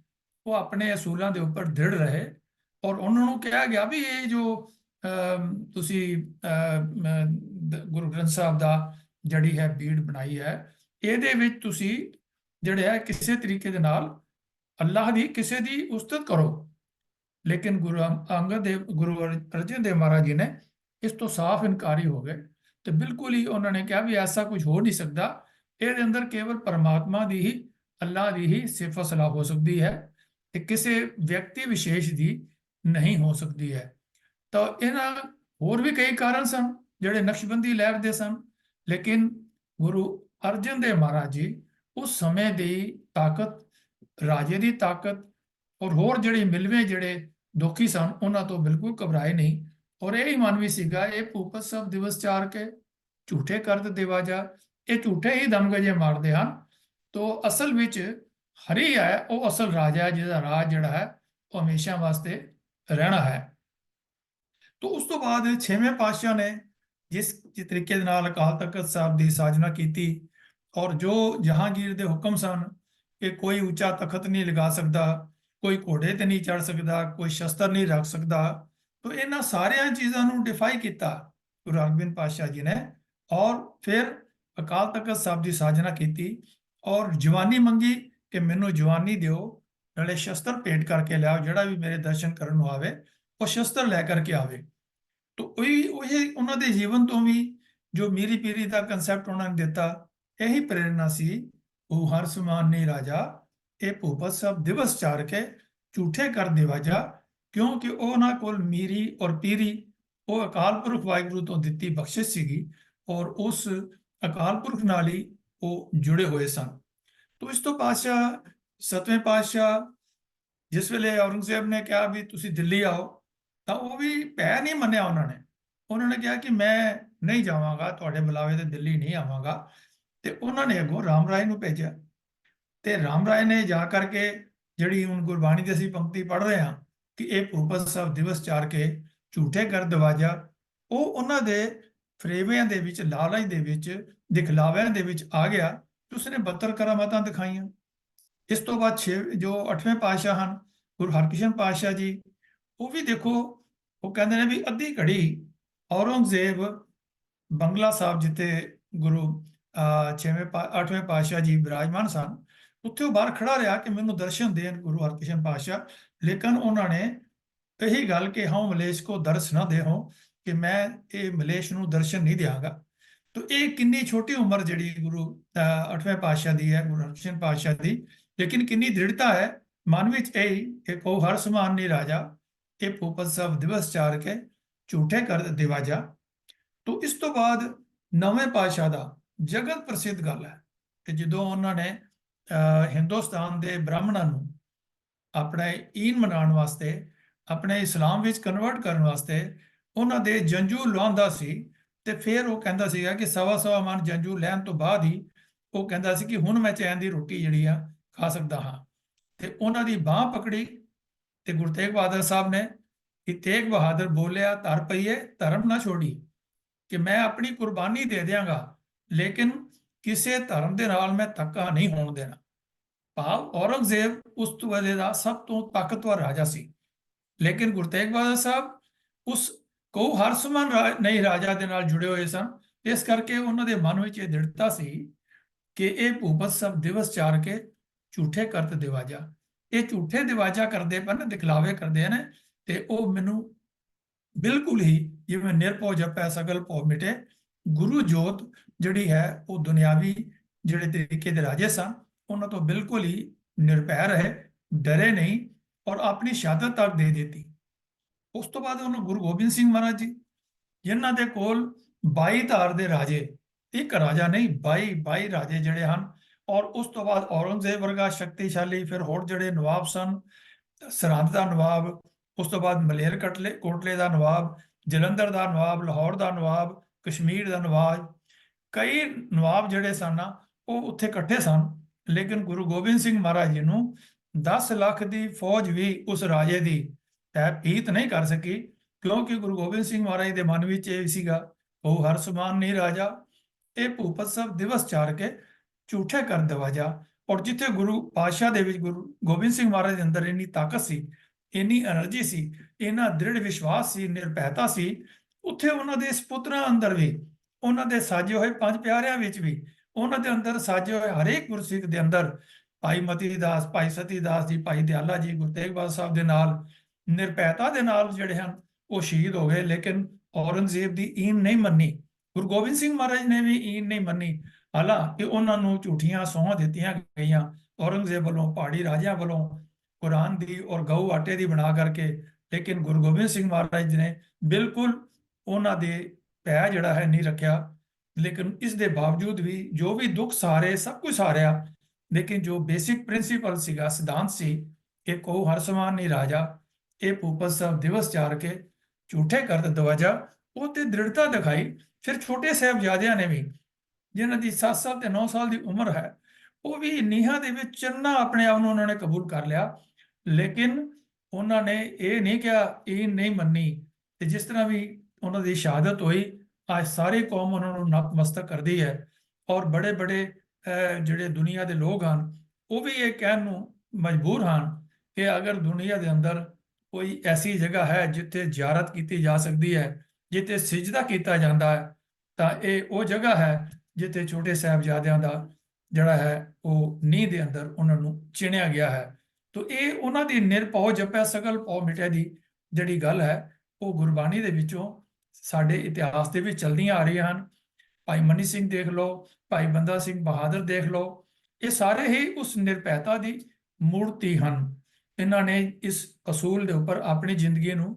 ਉਹ ਆਪਣੇ ਅਸੂਲਾਂ ਦੇ ਉੱਪਰ ਦ੍ਰਿੜ ਰਹੇ। ਔਰ ਉਹਨਾਂ ਨੂੰ ਕਿਹਾ ਗਿਆ ਵੀ ਇਹ ਜੋ ਤੁਸੀਂ ਗੁਰੂ ਗ੍ਰੰਥ ਸਾਹਿਬ ਦਾ ਜਿਹੜੀ ਹੈ ਬੀੜ ਬਣਾਈ ਹੈ, ਇਹਦੇ ਵਿੱਚ ਤੁਸੀਂ ਜਿਹੜੇ ਹੈ ਕਿਸੇ ਤਰੀਕੇ ਦੇ ਨਾਲ ਅੱਲਾਹ ਦੀ ਕਿਸੇ ਦੀ ਉਸਤਤ ਕਰੋ। ਲੇਕਿਨ ਗੁਰੂ ਅਰਜਨ ਦੇਵ ਮਹਾਰਾਜ ਜੀ ਨੇ ਇਸ ਤੋਂ ਸਾਫ਼ ਇਨਕਾਰੀ ਹੋ ਗਏ ਤੇ ਬਿਲਕੁਲ ਹੀ ਉਹਨਾਂ ਨੇ ਕਿਹਾ ਵੀ ਐਸਾ ਕੁਝ ਹੋ ਨਹੀਂ ਸਕਦਾ, ਇਹਦੇ ਅੰਦਰ ਕੇਵਲ ਪਰਮਾਤਮਾ ਦੀ ਹੀ, ਅੱਲਾਹ ਦੀ ਹੀ ਸਿਫਤ ਸਲਾਹ ਹੋ ਸਕਦੀ ਹੈ ਤੇ ਕਿਸੇ ਵਿਅਕਤੀ ਵਿਸ਼ੇਸ਼ ਦੀ ਨਹੀਂ ਹੋ ਸਕਦੀ ਹੈ। ਤਾਂ ਇਹਨਾਂ ਹੋਰ ਵੀ ਕਈ ਕਾਰਨ ਸਨ ਜਿਹੜੇ ਨਕਸ਼ਬੰਦੀ ਲਹਿਰ ਦੇ ਸਨ, ਲੇਕਿਨ ਗੁਰੂ ਅਰਜਨ ਦੇਵ ਮਹਾਰਾਜ ਜੀ ਉਸ ਸਮੇਂ ਦੀ ਤਾਕਤ, ਰਾਜੇ ਦੀ ਤਾਕਤ ਔਰ ਹੋਰ ਜਿਹੜੇ ਮਿਲਵੇਂ ਜਿਹੜੇ ਦੁਖੀ ਸਨ ਉਹਨਾਂ ਤੋਂ ਬਿਲਕੁਲ ਘਬਰਾਏ ਨਹੀਂ। ਔਰ ਇਹ ਹੀ ਮਨ ਵੀ ਸੀਗਾ, ਇਹ ਭੂਪਤ ਸਭ ਦਿਵਸ ਚਾਰ ਕੇ ਝੂਠੇ ਕਰਤ ਦੇਵਾਜਾ, ਇਹ ਝੂਠੇ ਹੀ ਦਮਗਜੇ ਮਾਰਦੇ ਹਨ। ਤੋਂ ਅਸਲ ਵਿੱਚ ਹਰੀ ਹੈ ਉਹ ਅਸਲ ਰਾਜਾ ਹੈ, ਜਿਹਦਾ ਰਾਜ ਜਿਹੜਾ ਹੈ ਉਹ ਹਮੇਸ਼ਾ ਵਾਸਤੇ ਰਹਿਣਾ ਹੈ। ਤੋਂ ਉਸ ਤੋਂ ਬਾਅਦ 6ਵੇਂ ਪਾਤਸ਼ਾਹ ਨੇ ਜਿਸ ਤਰੀਕੇ ਦੇ ਨਾਲ ਅਕਾਲ ਤਖਤ ਸਾਹਿਬ ਦੀ ਸਾਜਨਾ ਕੀਤੀ ਔਰ ਜੋ ਜਹਾਂਗੀਰ ਦੇ ਹੁਕਮ ਸਨ ਕਿ ਕੋਈ ਉੱਚਾ ਤਖਤ ਨਹੀਂ ਲਗਾ ਸਕਦਾ, ਕੋਈ ਘੋੜੇ ਤੇ ਨਹੀਂ ਚੜ ਸਕਦਾ, ਕੋਈ ਸ਼ਸਤਰ ਨਹੀਂ ਰੱਖ ਸਕਦਾ, ਤਾਂ ਇਹਨਾਂ ਸਾਰੀਆਂ ਚੀਜ਼ਾਂ ਨੂੰ ਡਿਫਾਈ ਕੀਤਾ ਗੁਰੂ ਹਰਗੋਬਿੰਦ ਪਾਤਸ਼ਾਹ ਜੀ ਨੇ। ਔਰ ਫਿਰ ਅਕਾਲ ਤਖਤ ਸਾਹਿਬ ਦੀ ਸਾਜਨਾ ਕੀਤੀ ਔਰ ਜਵਾਨੀ ਮੰਗੀ ਕਿ ਮੈਨੂੰ ਜਵਾਨੀ ਦਿਓ, ਨਾਲੇ ਸ਼ਸਤਰ ਭੇਟ ਕਰਕੇ ਲਿਆਓ, ਜਿਹੜਾ ਵੀ ਮੇਰੇ ਦਰਸ਼ਨ ਕਰਨ ਨੂੰ ਆਵੇ ਉਹ ਸ਼ਸਤਰ ਲੈ ਕਰਕੇ ਆਵੇ। ਤਾਂ ਉਹੀ ਉਹਨਾਂ ਦੇ ਜੀਵਨ ਤੋਂ ਵੀ ਜੋ ਮੀਰੀ ਪੀਰੀ ਦਾ ਕਨਸੈਪਟ ਉਹਨਾਂ ਨੇ ਦਿੱਤਾ, ਇਹੀ ਪ੍ਰੇਰਣਾ ਸੀ, ਉਹ ਹਰ ਸਮਾਨ ਨਹੀਂ ਰਾਜਾ, ਇਹ ਭੂਪਤ ਸਭ ਦਿਵਸ ਚਾਰ ਕੇ ਝੂਠੇ ਕਰ ਦੇਵਾਜਾ। ਕਿਉਂਕਿ ਉਹਨਾਂ ਕੋਲ ਮੀਰੀ ਔਰ ਪੀਰੀ ਉਹ ਅਕਾਲ ਪੁਰਖ ਵਾਹਿਗੁਰੂ ਤੋਂ ਦਿੱਤੀ ਬਖਸ਼ਿਸ਼ ਸੀਗੀ ਔਰ ਉਸ ਅਕਾਲ ਪੁਰਖ ਨਾਲ ਹੀ ਉਹ ਜੁੜੇ ਹੋਏ ਸਨ। ਤੋਂ ਇਸ ਤੋਂ ਪਾਤਸ਼ਾਹ 7ਵੇਂ ਪਾਤਸ਼ਾਹ ਜਿਸ ਵੇਲੇ ਔਰੰਗਜ਼ੇਬ ਨੇ ਕਿਹਾ ਵੀ ਤੁਸੀਂ ਦਿੱਲੀ ਆਓ, ਤਾਂ ਉਹ ਵੀ ਭੈ ਨਹੀਂ ਮੰਨਿਆ ਉਹਨਾਂ ਨੇ ਕਿਹਾ ਕਿ ਮੈਂ ਨਹੀਂ ਜਾਵਾਂਗਾ, ਤੁਹਾਡੇ ਬੁਲਾਵੇ ਤੇ ਦਿੱਲੀ ਨਹੀਂ ਆਵਾਂਗਾ। ਤੇ ਉਹਨਾਂ ਨੇ ਅੱਗੋਂ ਰਾਮ ਰਾਏ ਨੂੰ ਭੇਜਿਆ ਤੇ ਰਾਮ ਰਾਏ ਨੇ ਜਾ ਕਰਕੇ ਜਿਹੜੀ ਹੁਣ ਗੁਰਬਾਣੀ ਦੀ ਅਸੀਂ ਪੰਕਤੀ ਪੜ੍ਹ ਰਹੇ ਹਾਂ ਕਿ ਇਹ ਭੂਪਤ ਸਭ ਦਿਵਸ ਚਾਰ ਕੇ ਝੂਠੇ ਕਰ ਦਵਾਜਾ, ਉਹ ਉਹਨਾਂ ਦੇ ਫਰੇਵਿਆਂ ਦੇ ਵਿੱਚ, ਲਾਲਚ ਦੇ ਵਿੱਚ, ਦਿਖਲਾਵਿਆਂ ਦੇ ਵਿੱਚ ਆ ਗਿਆ ਤੇ ਉਸਨੇ 72 ਕਰਾਮਾਤਾਂ ਦਿਖਾਈਆਂ। ਇਸ ਤੋਂ ਬਾਅਦ ਜੋ 8ਵੇਂ ਪਾਤਸ਼ਾਹ ਹਨ ਗੁਰੂ ਹਰਕ੍ਰਿਸ਼ਨ ਪਾਤਸ਼ਾਹ ਜੀ, ਉਹ ਵੀ ਦੇਖੋ, ਉਹ ਕਹਿੰਦੇ ਨੇ ਵੀ ਅੱਧੀ ਘੜੀ ਔਰੰਗਜ਼ੇਬ ਬੰਗਲਾ ਸਾਹਿਬ ਜਿੱਥੇ ਗੁਰੂ 8ਵੇਂ ਪਾਤਸ਼ਾਹ ਜੀ ਬਿਰਾਜਮਾਨ ਸਨ, ਉੱਥੇ ਉਹ ਬਾਹਰ ਖੜਾ ਰਿਹਾ ਕਿ ਮੈਨੂੰ ਦਰਸ਼ਨ ਦੇਣ ਗੁਰੂ ਹਰਕ੍ਰਿਸ਼ਨ ਪਾਤਸ਼ਾਹ। ਲੇਕਿਨ ਉਹਨਾਂ ਨੇ ਇਹੀ ਗੱਲ ਕਿ ਹਾਂ ਮਲੇਸ਼ ਕੋ ਦਰਸ ਨਾ ਦੇ ਹੋ, ਕਿ ਮੈਂ ਇਹ ਮਲੇਸ਼ ਨੂੰ ਦਰਸ਼ਨ ਨਹੀਂ ਦਿਆਂਗਾ। ਤਾਂ ਇਹ ਕਿੰਨੀ ਛੋਟੀ ਉਮਰ ਜਿਹੜੀ ਗੁਰੂ 8ਵੇਂ ਪਾਤਸ਼ਾਹ ਦੀ ਹੈ, ਗੁਰੂ ਹਰਕ੍ਰਿਸ਼ਨ ਪਾਤਸ਼ਾਹ ਦੀ, ਲੇਕਿਨ ਕਿੰਨੀ ਦ੍ਰਿੜਤਾ ਹੈ ਮਨ ਵਿੱਚ ਇਹ ਕਿ ਕੋ ਹਰ ਸਮਾਨ ਨਹੀਂ ਰਾਜਾ, ਇਹ ਭੂਪਤ ਸਭ ਦਿਵਸ ਚਾਰ ਕੇ ਝੂਠੇ ਕਰ ਦੇਵਾਜਾ। ਤੋਂ ਇਸ ਤੋਂ ਬਾਅਦ 9ਵੇਂ ਪਾਤਸ਼ਾਹ ਦਾ ਜਗਤ ਪ੍ਰਸਿੱਧ ਗੱਲ ਹੈ ਕਿ ਜਦੋਂ ਉਹਨਾਂ ਨੇ ਹਿੰਦੁਸਤਾਨ ਦੇ ਬ੍ਰਾਹਮਣਾਂ ਨੂੰ ਆਪਣੇ ਈਨ ਮਨਾਉਣ ਵਾਸਤੇ, ਆਪਣੇ ਇਸਲਾਮ ਵਿੱਚ ਕਨਵਰਟ ਕਰਨ ਵਾਸਤੇ ਉਹਨਾਂ ਦੇ ਜੰਜੂ ਲਾਉਂਦਾ ਸੀ, ਤੇ ਫਿਰ ਉਹ ਕਹਿੰਦਾ ਸੀਗਾ ਕਿ 1.25 ਮਣ ਜੰਜੂ ਲੈਣ ਤੋਂ ਬਾਅਦ ਹੀ ਉਹ ਕਹਿੰਦਾ ਸੀ ਕਿ ਹੁਣ ਮੈਂ ਚੈਨ ਦੀ ਰੋਟੀ ਜਿਹੜੀ ਆ ਖਾ ਸਕਦਾ ਹਾਂ। ਤੇ ਉਹਨਾਂ ਦੀ ਬਾਹ ਪਕੜੀ ਤੇ ਗੁਰੂ ਤੇਗ ਬਹਾਦਰ ਸਾਹਿਬ ਨੇ ਕਿ ਤੇਗ ਬਹਾਦਰ ਬੋਲਿਆ, ਧਰ ਪਈਏ ਧਰਮ ਨਾ ਛੋੜੀ, ਕਿ ਮੈਂ ਆਪਣੀ ਕੁਰਬਾਨੀ ਦੇ ਦਿਆਂਗਾ ਲੇਕਿਨ ਕਿਸੇ ਧਰਮ ਦੇ ਨਾਲ ਮੈਂ ਧੱਕਾ ਨਹੀਂ ਹੋਣ ਦੇਣਾ। ਭਾਵ ਔਰੰਗਜ਼ੇਬ ਉਸ ਵੇਲੇ ਦਾ ਸਭ ਤੋਂ ਤਾਕਤਵਰ ਰਾਜਾ ਸੀ, ਲੇਕਿਨ ਗੁਰੂ ਤੇਗ ਬਹਾਦਰ ਸਾਹਿਬ ਉਸ ਕੋ ਹਰ ਸਮਾਨ ਨਹੀਂ ਰਾਜਾ ਦੇ ਨਾਲ ਜੁੜੇ ਹੋਏ ਸਨ। ਇਸ ਕਰਕੇ ਉਹਨਾਂ ਦੇ ਮਨ ਵਿੱਚ ਇਹ ਦ੍ਰਿੜਤਾ ਸੀ ਕਿ ਇਹ ਭੂਪਤ ਸਭ ਦਿਵਸ ਚਾਰ ਕੇ ਝੂਠੇ ਕਰਤ ਦਿਵਾਜਾ, ਇਹ ਝੂਠੇ ਦਿਵਾਜਾ ਕਰਦੇ ਪਨ, ਦਿਖਲਾਵੇ ਕਰਦੇ ਨੇ, ਤੇ ਉਹ ਮੈਨੂੰ ਬਿਲਕੁਲ ਹੀ ਜਿਵੇਂ ਨਿਰਭਉ ਜਪੈ ਸਗਲ ਭਉ ਮਿਟੇ, ਗੁਰੂ ਜੋਤ ਜਿਹੜੀ ਹੈ ਉਹ ਦੁਨਿਆਵੀ ਜਿਹੜੇ ਤਰੀਕੇ ਦੇ ਰਾਜੇ ਸਨ ਉਹਨਾਂ ਤੋਂ ਬਿਲਕੁਲ ਹੀ ਨਿਰਭੈ ਰਹੇ, ਡਰੇ ਨਹੀਂ ਔਰ ਆਪਣੀ ਸ਼ਹਾਦਤ ਤੱਕ ਦੇ ਦਿੱਤੀ। ਉਸ ਤੋਂ ਬਾਅਦ ਉਹਨੂੰ ਗੁਰੂ ਗੋਬਿੰਦ ਸਿੰਘ ਮਹਾਰਾਜ ਜੀ, ਜਿਨ੍ਹਾਂ ਦੇ ਕੋਲ 22 ਧਾਰ ਦੇ ਰਾਜੇ, ਇੱਕ ਰਾਜਾ ਨਹੀਂ 22 ਰਾਜੇ ਜਿਹੜੇ ਹਨ, ਔਰ ਉਸ ਤੋਂ ਬਾਅਦ ਔਰੰਗਜ਼ੇਬ ਵਰਗਾ ਸ਼ਕਤੀਸ਼ਾਲੀ, ਫਿਰ ਹੋਰ ਜਿਹੜੇ ਨਵਾਬ ਸਨ, ਸਰਹੰਦ ਦਾ ਨਵਾਬ, ਉਸ ਤੋਂ ਬਾਅਦ ਮਲੇਰ ਕੋਟਲੇ ਦਾ ਨਵਾਬ, ਜਲੰਧਰ ਦਾ ਨਵਾਬ, ਲਾਹੌਰ ਦਾ ਨਵਾਬ, ਕਸ਼ਮੀਰ ਦਾ ਨਵਾਬ, ਕਈ ਨਵਾਬ ਜਿਹੜੇ ਸਨ ਉਹ ਉੱਥੇ ਇਕੱਠੇ ਸਨ। ਲੇਕਿਨ ਗੁਰੂ ਗੋਬਿੰਦ ਸਿੰਘ ਮਹਾਰਾਜ ਜੀ ਨੂੰ 10 ਲੱਖ ਦੀ ਫੌਜ ਵੀ ਉਸ ਰਾਜੇ ਦੀ ਭੀਤ ਨਹੀਂ ਕਰ ਸਕੀ, ਕਿਉਂਕਿ ਗੁਰੂ ਗੋਬਿੰਦ ਸਿੰਘ ਮਹਾਰਾਜ ਦੇ ਮਨ ਵਿੱਚ ਇਹ ਸੀਗਾ, ਉਹ ਹਰ ਸਮਾਨ ਨਹੀਂ ਰਾਜਾ, ਇਹ ਭੂਪਤ ਸਭ ਦਿਵਸ ਚਾਰ ਕੇ ਝੂਠੇ ਕਰ ਦਵਾਜਾ। ਔਰ ਜਿੱਥੇ ਗੁਰੂ ਪਾਤਸ਼ਾਹ ਦੇ ਵਿੱਚ ਗੁਰੂ ਗੋਬਿੰਦ ਸਿੰਘ ਮਹਾਰਾਜ ਦੇ ਅੰਦਰ ਇੰਨੀ ਤਾਕਤ ਸੀ, ਇੰਨੀ એનર્ਜੀ ਸੀ, ਇੰਨਾ ਦ੍ਰਿੜ ਵਿਸ਼ਵਾਸ ਸੀ, ਨਿਰਭੈਤਾ ਸੀ, ਉੱਥੇ ਉਹਨਾਂ ਦੇ ਸਪੁੱਤਰਾਂ ਅੰਦਰ ਵੀ, ਉਹਨਾਂ ਦੇ ਸਾਜੇ ਹੋਏ ਪੰਜ ਪਿਆਰਿਆਂ ਵਿੱਚ ਵੀ, ਉਹਨਾਂ ਦੇ ਅੰਦਰ ਸਾਜੇ ਹੋਏ ਹਰੇਕ ਗੁਰਸਿੱਖ ਦੇ ਅੰਦਰ, ਭਾਈ ਮਤੀ ਦਾਸ, ਭਾਈ ਸਤੀ ਦਾਸ ਜੀ, ਭਾਈ ਦਿਆਲਾ ਜੀ, ਗੁਰੂ ਤੇਗ ਬਹਾਦਰ ਸਾਹਿਬ ਦੇ ਨਾਲ ਨਿਰਭੈਤਾ ਦੇ ਨਾਲ ਜਿਹੜੇ ਹਨ ਉਹ ਸ਼ਹੀਦ ਹੋ ਗਏ। ਲੇਕਿਨ ਔਰੰਗਜ਼ੇਬ ਦੀ ਈਨ ਨਹੀਂ ਮੰਨੀ, ਗੁਰੂ ਗੋਬਿੰਦ ਸਿੰਘ ਮਹਾਰਾਜ ਨੇ ਵੀ ਈਨ ਨਹੀਂ ਮੰਨੀ। ਹਾਲਾਂਕਿ ਉਹਨਾਂ ਨੂੰ ਝੂਠੀਆਂ ਸਹੁੰਆਂ ਦਿੱਤੀਆਂ ਗਈਆਂ ਔਰੰਗਜ਼ੇਬ ਵੱਲੋਂ, ਪਹਾੜੀ ਰਾਜਿਆਂ ਵੱਲੋਂ, ਕੁਰਾਨ ਦੀ ਔਰ ਗਊ ਆਟੇ ਦੀ ਬਣਾ ਕਰਕੇ, ਲੇਕਿਨ ਗੁਰੂ ਗੋਬਿੰਦ ਸਿੰਘ ਮਹਾਰਾਜ ਨੇ ਬਿਲਕੁਲ ਉਹਨਾਂ ਦੇ ਪੈ ਜਿਹੜਾ ਹੈ ਨਹੀਂ ਰੱਖਿਆ। ਲੇਕਿਨ ਇਸ ਦੇ ਬਾਵਜੂਦ ਵੀ ਜੋ ਵੀ ਦੁੱਖ ਸਹਾਰੇ, ਸਭ ਕੁਝ ਸਹਾਰਿਆ, ਲੇਕਿਨ ਜੋ ਬੇਸਿਕ ਪ੍ਰਿੰਸੀਪਲ ਸੀਗਾ, ਸਿਧਾਂਤ ਸੀ ਕਿ ਕੋ ਹਰ ਸਮਾਨ ਨਹੀਂ ਰਾਜਾ, ਇਹ ਭੂਪਤ ਸਭ ਦਿਵਸ ਚਾਰ ਕੇ ਝੂਠੇ ਕਰਤ ਦਵਾਜਾ, ਉਹ ਤੇ ਦ੍ਰਿੜਤਾ ਦਿਖਾਈ। ਫਿਰ ਛੋਟੇ ਸਾਹਿਬਜ਼ਾਦਿਆਂ ਨੇ ਵੀ, ਜਿਨ੍ਹਾਂ ਦੀ 7 ਸਾਲ ਤੇ 9 ਸਾਲ ਦੀ ਉਮਰ ਹੈ, ਉਹ ਵੀ ਨੀਹਾਂ ਦੇ ਵਿੱਚ ਚੰਨਾ ਆਪਣੇ ਆਪ ਨੂੰ ਉਹਨਾਂ ਨੇ ਕਬੂਲ ਕਰ ਲਿਆ। ਲੇਕਿਨ ਉਹਨਾਂ ਨੇ ਇਹ ਨਹੀਂ ਕਿਹਾ, ਇਹ ਨਹੀਂ ਮੰਨੀ। ਤੇ ਜਿਸ ਤਰ੍ਹਾਂ ਵੀ ਉਹਨਾਂ ਦੀ ਸ਼ਹਾਦਤ ਹੋਈ, ਅੱਜ ਸਾਰੀ ਕੌਮ ਉਹਨਾਂ ਨੂੰ ਨਤਮਸਤਕ ਕਰਦੀ ਹੈ। ਔਰ ਬੜੇ ਬੜੇ ਜਿਹੜੇ ਦੁਨੀਆ ਦੇ ਲੋਕ ਹਨ, ਉਹ ਵੀ ਇਹ ਕਹਿਣ ਨੂੰ ਮਜਬੂਰ ਹਨ ਕਿ ਅਗਰ ਦੁਨੀਆ ਦੇ ਅੰਦਰ ਕੋਈ ਐਸੀ ਜਗ੍ਹਾ ਹੈ ਜਿੱਥੇ ਜ਼ਿਆਰਤ ਕੀਤੀ ਜਾ ਸਕਦੀ ਹੈ, ਜਿੱਥੇ ਸਿਜਦਾ ਕੀਤਾ ਜਾਂਦਾ ਹੈ, ਤਾਂ ਇਹ ਉਹ ਜਗ੍ਹਾ ਹੈ ਜਿੱਥੇ ਛੋਟੇ ਸਾਹਿਬਜ਼ਾਦਿਆਂ ਦਾ ਜਿਹੜਾ ਹੈ ਉਹ ਨੀਂਹ ਦੇ ਅੰਦਰ ਉਹਨਾਂ ਨੂੰ ਚਿਣਿਆ ਗਿਆ ਹੈ। ਤੋ ਇਹ ਉਹਨਾਂ ਦੀ ਨਿਰਭਉ ਜਪੈ ਸਗਲ ਭਉ ਮਿਟੈ ਦੀ ਜਿਹੜੀ ਗੱਲ ਹੈ, ਉਹ ਗੁਰਬਾਣੀ ਦੇ ਵਿੱਚੋਂ ਸਾਡੇ ਇਤਿਹਾਸ ਦੇ ਵਿੱਚ ਚਲਦੀਆਂ ਆ ਰਹੀਆਂ ਹਨ। ਭਾਈ ਮਨੀ ਸਿੰਘ ਦੇਖ ਲਓ, ਭਾਈ ਬੰਦਾ ਸਿੰਘ ਬਹਾਦਰ ਦੇਖ ਲਓ, ਇਹ ਸਾਰੇ ਹੀ ਉਸ ਨਿਰਭੈਤਾ ਦੀ ਮੂਰਤੀ ਹਨ। ਇਹਨਾਂ ਨੇ ਇਸ ਅਸੂਲ ਦੇ ਉੱਪਰ ਆਪਣੀ ਜ਼ਿੰਦਗੀ ਨੂੰ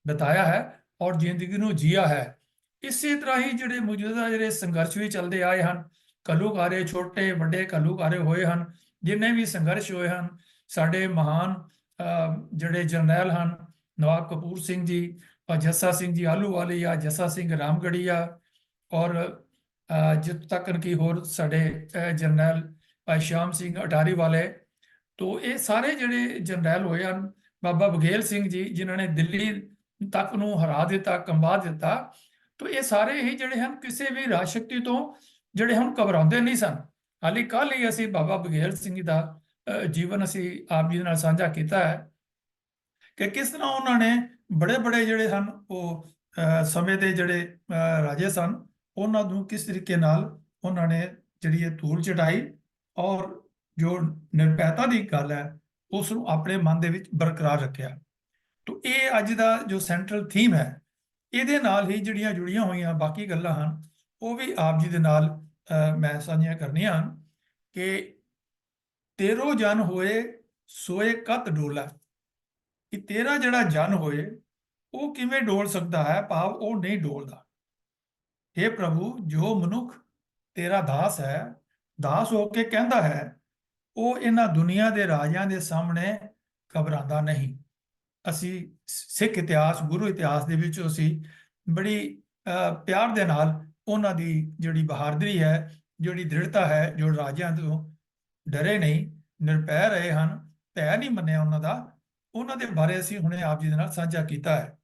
ਬਿਤਾਇਆ ਹੈ ਔਰ ਜ਼ਿੰਦਗੀ ਨੂੰ ਜੀਆ ਹੈ। ਇਸੇ ਤਰ੍ਹਾਂ ਹੀ ਜਿਹੜੇ ਮੌਜੂਦਾ ਜਿਹੜੇ ਸੰਘਰਸ਼ ਵੀ ਚੱਲਦੇ ਆਏ ਹਨ, ਘੱਲੂਘਾਰੇ, ਛੋਟੇ ਵੱਡੇ ਘੱਲੂਘਾਰੇ ਹੋਏ ਹਨ, ਜਿੰਨੇ ਵੀ ਸੰਘਰਸ਼ ਹੋਏ ਹਨ, ਸਾਡੇ ਮਹਾਨ ਜਿਹੜੇ ਜਰਨੈਲ ਹਨ, ਨਵਾਬ ਕਪੂਰ ਸਿੰਘ ਜੀ, ਜੱਸਾ ਸਿੰਘ ਜੀ ਆਹਲੂਵਾਲੀਆ, ਜੱਸਾ ਸਿੰਘ ਰਾਮਗੜੀਆ, ਔਰ ਜਿੱਥੋਂ ਤੱਕ ਕਿ ਹੋਰ ਸਾਡੇ ਜਰਨੈਲ ਭਾਈ ਸ਼ਾਮ ਸਿੰਘ ਅਟਾਰੀ ਵਾਲੇ, ਤੋ ਇਹ ਸਾਰੇ ਜਿਹੜੇ ਜਰਨੈਲ ਹੋਏ ਹਨ, ਬਾਬਾ ਬਘੇਲ ਸਿੰਘ ਜੀ ਜਿਨ੍ਹਾਂ ਨੇ ਦਿੱਲੀ ਤੱਕ ਨੂੰ ਹਰਾ ਦਿੱਤਾ, ਕੰਬਾ ਦਿੱਤਾ, ਤੋ ਇਹ ਸਾਰੇ ਹੀ ਜਿਹੜੇ ਹਨ ਕਿਸੇ ਵੀ ਰਾਜ ਸ਼ਕਤੀ ਤੋਂ ਜਿਹੜੇ ਹੁਣ ਘਬਰਾਉਂਦੇ ਨਹੀਂ ਸਨ। ਹਾਲੇ ਕੱਲ੍ਹ ਹੀ ਅਸੀਂ ਬਾਬਾ ਬਘੇਲ ਸਿੰਘ ਜੀ ਦਾ ਜੀਵਨ ਅਸੀਂ ਆਪ ਜੀ ਦੇ ਨਾਲ ਸਾਂਝਾ ਕੀਤਾ ਹੈ ਕਿ ਕਿਸ ਤਰ੍ਹਾਂ ਉਹਨਾਂ ਨੇ ਬੜੇ ਬੜੇ ਜਿਹੜੇ ਹਨ ਉਹ ਸਮੇਂ ਦੇ ਜਿਹੜੇ ਰਾਜੇ ਸਨ, ਉਹਨਾਂ ਨੂੰ ਕਿਸ ਤਰੀਕੇ ਨਾਲ ਉਹਨਾਂ ਨੇ ਜਿਹੜੀ ਇਹ ਧੂਲ ਚਟਾਈ ਔਰ ਜੋ ਨਿਰਭੈਤਾ ਦੀ ਗੱਲ ਹੈ ਉਸ ਨੂੰ ਆਪਣੇ ਮਨ ਦੇ ਵਿੱਚ ਬਰਕਰਾਰ ਰੱਖਿਆ। ਤੋ ਇਹ ਅੱਜ ਦਾ ਜੋ ਸੈਂਟਰਲ ਥੀਮ ਹੈ, ਇਹਦੇ ਨਾਲ ਹੀ ਜਿਹੜੀਆਂ ਜੁੜੀਆਂ ਹੋਈਆਂ ਬਾਕੀ ਗੱਲਾਂ ਹਨ, ਉਹ ਵੀ ਆਪ ਜੀ ਦੇ ਨਾਲ ਮੈਂ ਸਾਂਝੀਆਂ ਕਰਨੀਆਂ ਹਨ ਕਿ ਤੇਰੋ ਜਨ ਹੋਏ ਸੋਏ ਕਤ ਡੋਲਾ, ਕਿ ਤੇਰਾ ਜਿਹੜਾ ਜਨ ਹੋਏ ਉਹ ਕਿਵੇਂ ਡੋਲ ਸਕਦਾ ਹੈ, ਭਾਵ ਉਹ ਨਹੀਂ ਡੋਲਦਾ। हे ਪ੍ਰਭੂ, ਜੋ ਮਨੁੱਖ ਤੇਰਾ ਦਾਸ ਹੈ, ਦਾਸ ਹੋ ਕੇ ਕਹਿੰਦਾ ਹੈ, ਉਹ ਇਹਨਾਂ ਦੁਨੀਆ ਦੇ ਰਾਜਿਆਂ ਦੇ ਸਾਹਮਣੇ ਘਬਰਾਉਂਦਾ ਨਹੀਂ। ਅਸੀਂ ਸਿੱਖ ਇਤਿਹਾਸ, ਗੁਰੂ ਇਤਿਹਾਸ ਦੇ ਵਿੱਚ ਅਸੀਂ ਬੜੀ ਪਿਆਰ ਦੇ ਨਾਲ ਉਹਨਾਂ ਦੀ ਜਿਹੜੀ ਬਹਾਦਰੀ ਹੈ, ਜਿਹੜੀ ਦ੍ਰਿੜਤਾ ਹੈ, ਜੋ ਰਾਜਿਆਂ ਤੋਂ ਡਰੇ ਨਹੀਂ, ਨਿਰਭੈ ਰਹੇ ਹਨ, ਭੈ ਨਹੀਂ ਮੰਨਿਆ ਉਹਨਾਂ ਦਾ, ਉਹਨਾਂ ਦੇ ਬਾਰੇ ਅਸੀਂ ਹੁਣੇ ਆਪ ਜੀ ਦੇ ਨਾਲ ਸਾਂਝਾ ਕੀਤਾ ਹੈ।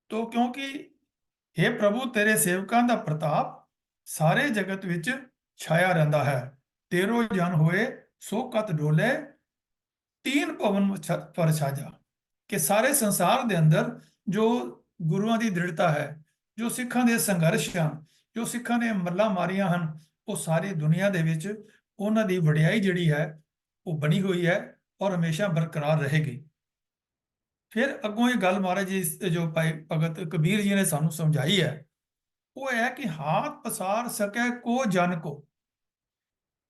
ਤੋ ਕਿਉਂਕਿ हे ਪ੍ਰਭੂ, ਤੇਰੇ ਸੇਵਕਾਂ ਦਾ ਪ੍ਰਤਾਪ ਸਾਰੇ ਜਗਤ ਵਿੱਚ ਛਾਇਆ ਰਹਿੰਦਾ ਹੈ। ਤੇਰੋ ਜਨ ਹੋਏ ਸੋ ਕਤ ਡੋਲੇ, ਤੀਨ ਭਵਨ ਪਰ ਛਾਜਾ, ਕਿ ਸਾਰੇ ਸੰਸਾਰ ਦੇ ਅੰਦਰ ਜੋ ਗੁਰੂਆਂ ਦੀ ਦ੍ਰਿੜਤਾ ਹੈ, ਜੋ ਸਿੱਖਾਂ ਦੇ ਸੰਘਰਸ਼ ਹਨ, ਜੋ ਸਿੱਖਾਂ ਨੇ ਮੱਲਾਂ ਮਾਰੀਆਂ ਹਨ, ਉਹ ਸਾਰੀ ਦੁਨੀਆ ਦੇ ਵਿੱਚ ਉਹਨਾਂ ਦੀ ਵਡਿਆਈ ਜਿਹੜੀ ਹੈ ਉਹ ਬਣੀ ਹੋਈ ਹੈ ਔਰ ਹਮੇਸ਼ਾ ਬਰਕਰਾਰ ਰਹੇਗੀ। ਫਿਰ ਅੱਗੋਂ ਇਹ ਗੱਲ ਮਹਾਰਾਜ ਜੀ ਜੋ ਭਾਈ ਭਗਤ ਕਬੀਰ ਜੀ ਨੇ ਸਾਨੂੰ ਸਮਝਾਈ ਹੈ, ਉਹ ਹੈ ਕਿ ਹਾਥ ਪਸਾਰ ਸਕੈ ਕੋ ਜਨ ਕੋ,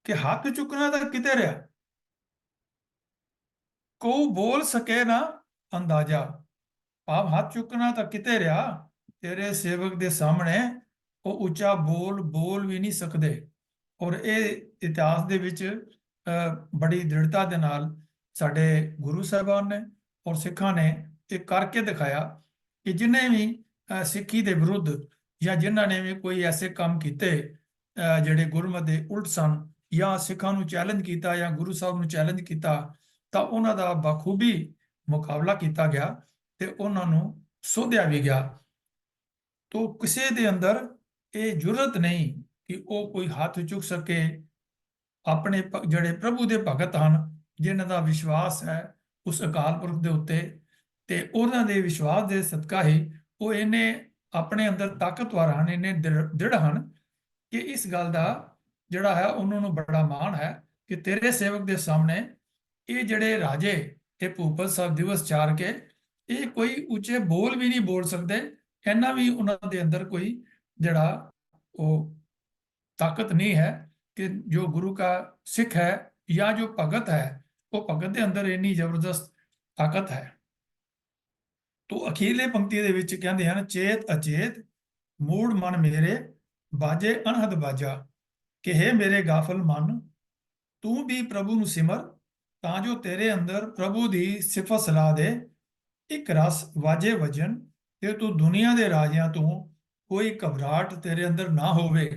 ਕਿ ਹੱਥ ਚੁੱਕਣਾ ਤਾਂ ਕਿਤੇ ਰਿਹਾ, ਕੋ ਬੋਲ ਸਕੇ ਨਾ ਅੰਦਾਜ਼ਾ, ਭਾਵ ਹੱਥ ਚੁੱਕਣਾ ਤਾਂ ਕਿਤੇ ਰਿਹਾ, ਤੇਰੇ ਸੇਵਕ ਦੇ ਸਾਹਮਣੇ ਉਹ ਉੱਚਾ ਬੋਲ ਵੀ ਨਹੀਂ ਸਕਦੇ। ਔਰ ਇਹ ਇਤਿਹਾਸ ਦੇ ਵਿੱਚ ਬੜੀ ਦ੍ਰਿੜਤਾ ਦੇ ਨਾਲ ਸਾਡੇ ਗੁਰੂ ਸਾਹਿਬਾਨ ਨੇ ਔਰ ਸਿੱਖਾਂ ਨੇ ਇਹ ਕਰਕੇ ਦਿਖਾਇਆ ਕਿ ਜਿੰਨੇ ਵੀ ਸਿੱਖੀ ਦੇ ਵਿਰੁੱਧ ਜਾਂ ਜਿਨ੍ਹਾਂ ਨੇ ਵੀ ਕੋਈ ਐਸੇ ਕੰਮ ਕੀਤੇ ਜਿਹੜੇ ਗੁਰਮਤਿ ਦੇ ਉਲਟ ਸਨ, ਜਾਂ ਸਿੱਖਾਂ ਨੂੰ ਚੈਲੰਜ ਕੀਤਾ ਜਾਂ ਗੁਰੂ ਸਾਹਿਬ ਨੂੰ ਚੈਲੰਜ ਕੀਤਾ, ਤਾਂ ਉਹਨਾਂ ਦਾ ਬਖੂਬੀ ਮੁਕਾਬਲਾ ਕੀਤਾ ਗਿਆ ਤੇ ਉਹਨਾਂ ਨੂੰ ਸੋਧਿਆ ਵੀ ਗਿਆ। ਤੋ ਕਿਸੇ ਦੇ ਅੰਦਰ ਇਹ ਜੁਰਤ ਨਹੀਂ ਕਿ ਉਹ ਕੋਈ ਹੱਥ ਚੁੱਕ ਸਕੇ ਆਪਣੇ ਜਿਹੜੇ ਪ੍ਰਭੂ ਦੇ ਭਗਤ ਹਨ, ਜਿਨ੍ਹਾਂ ਦਾ ਵਿਸ਼ਵਾਸ ਹੈ ਉਸ ਅਕਾਲ ਪੁਰਖ ਦੇ ਉੱਤੇ, ਤੇ ਉਹਨਾਂ ਦੇ ਵਿਸ਼ਵਾਸ ਦੇ ਸਦਕਾ ਹੀ ਉਹ ਇਹਨੇ ਆਪਣੇ ਅੰਦਰ ਤਾਕਤਵਰ ਹਨ, ਇਹਨੇ ਦ੍ਰਿੜ ਹਨ ਕਿ ਇਸ ਗੱਲ ਦਾ ਜਿਹੜਾ ਹੈ ਉਹਨਾਂ ਨੂੰ ਬੜਾ ਮਾਣ ਹੈ ਕਿ ਤੇਰੇ ਸੇਵਕ ਦੇ ਸਾਹਮਣੇ ਇਹ ਜਿਹੜੇ ਰਾਜੇ ਇਹ ਭੂਪਤ ਸਾਹਿਬ ਦਿਵਸ ਚਾਰ ਕੇ ਇਹ ਕੋਈ ਉੱਚੇ ਬੋਲ ਵੀ ਨਹੀਂ ਬੋਲ ਸਕਦੇ, ਇੰਨਾ ਵੀ ਉਹਨਾਂ ਦੇ ਅੰਦਰ ਕੋਈ ਜਿਹੜਾ ਉਹ ਤਾਕਤ ਨਹੀਂ ਹੈ कि जो गुरु का सिख है या जो भगत है वो भगत के अंदर इन्नी जबरदस्त ताकत है। तो अखीरले पंक्ति दे विच कहंदे हन, चेत अचेत मूड मन मेरे बाजे अनहद बाजा, कि हे मेरे गाफल मन तू भी प्रभु ਨੂੰ सिमर, ਤਾਂ ਜੋ ਤੇਰੇ ਅੰਦਰ ਪ੍ਰਭੂ ਦੀ ਸਿਫਤ ਸਲਾਹ ਦੇ ਇੱਕ ਰਸ ਵਾਜੇ ਵਜਨ, ਤੇ ਤੂੰ ਦੁਨੀਆ ਦੇ ਰਾਜਿਆਂ ਤੋਂ ਕੋਈ ਘਬਰਾਹਟ ਤੇਰੇ ਅੰਦਰ ਨਾ ਹੋਵੇ।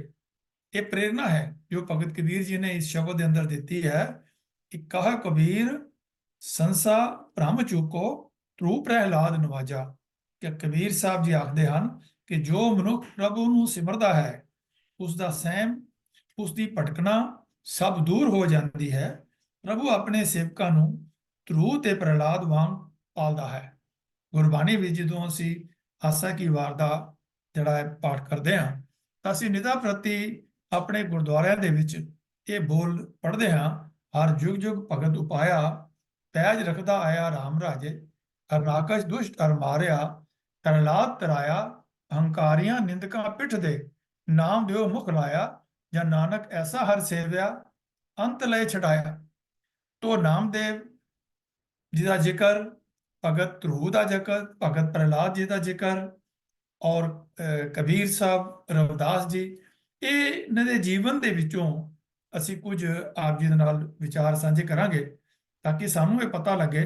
ਇਹ ਪ੍ਰੇਰਨਾ ਹੈ ਜੋ ਭਗਤ ਕਬੀਰ ਜੀ ਨੇ ਇਸ ਸ਼ਬਦ ਦੇ ਅੰਦਰ ਦਿੱਤੀ ਹੈ ਕਿ ਕਹ ਕਬੀਰ ਸੰਸਾ ਭ੍ਰਮ ਚੁਕੋ ਧਰੂ ਪ੍ਰਹਿਲਾਦ ਨਵਾਜਾ, ਕਿ ਕਬੀਰ ਸਾਹਿਬ ਜੀ ਆਖਦੇ ਹਨ ਕਿ ਜੋ ਮਨੁੱਖ ਪ੍ਰਭੂ ਨੂੰ ਸਿਮਰਦਾ ਹੈ ਉਸ ਦਾ ਸਹਿਮ, ਉਸ ਦੀ ਭਟਕਣਾ ਸਭ ਦੂਰ ਹੋ ਜਾਂਦੀ ਹੈ। ਪ੍ਰਭੂ ਆਪਣੇ ਸੇਵਕਾਂ ਨੂੰ ਧਰੂ ਤੇ ਪ੍ਰਹਿਲਾਦ ਵਾਂਗ ਪਾਲਦਾ ਹੈ। ਗੁਰਬਾਣੀ ਵਿੱਚ ਜਦੋਂ ਅਸੀਂ ਆਸਾ ਕੀ ਵਾਰ ਦਾ ਜਿਹੜਾ ਹੈ ਪਾਠ ਕਰਦੇ ਹਾਂ ਤਾਂ ਅਸੀਂ ਨਿਦਾ ਪ੍ਰਤੀ ਆਪਣੇ ਗੁਰਦੁਆਰਿਆਂ ਦੇ ਵਿੱਚ ਇਹ ਬੋਲ ਪੜ੍ਹਦੇ ਹਾਂ, ਹਰ ਜੁਗ ਜੁਗ ਭਗਤ ਉਪਾਇਆ, ਪੈਜ ਰੱਖਦਾ ਆਇਆ ਰਾਮ ਰਾਜੇ, ਰਾਕਸ਼ ਦੁਸ਼ਟ ਅਰ ਮਾਰਿਆ, ਪ੍ਰਹਿਲਾਦ ਤਰਾਇਆ, ਹੰਕਾਰੀਆਂ ਨਿੰਦਕਾਂ ਪਿੱਠ ਦੇ, ਨਾਮ ਦਿਓ ਮੁਖ ਲਾਇਆ, ਜਾਂ ਨਾਨਕ ਐਸਾ ਹਰ ਸੇਵਿਆ, ਅੰਤ ਲੈ ਛਡਾਇਆ। ਤੋ ਨਾਮਦੇਵ ਜੀ ਦਾ ਜ਼ਿਕਰ, ਭਗਤ ਧਰੂ ਦਾ ਜ਼ਿਕਰ, ਭਗਤ ਪ੍ਰਹਿਲਾਦ ਜੀ ਦਾ ਜ਼ਿਕਰ, ਔਰ ਕਬੀਰ ਸਾਹਿਬ, ਰਵਿਦਾਸ ਜੀ, ਇਹਨਾਂ ਦੇ ਜੀਵਨ ਦੇ ਵਿੱਚੋਂ ਅਸੀਂ ਕੁਝ ਆਪ ਜੀ ਦੇ ਨਾਲ ਵਿਚਾਰ ਸਾਂਝੇ ਕਰਾਂਗੇ ਤਾਂ ਕਿ ਸਾਨੂੰ ਇਹ ਪਤਾ ਲੱਗੇ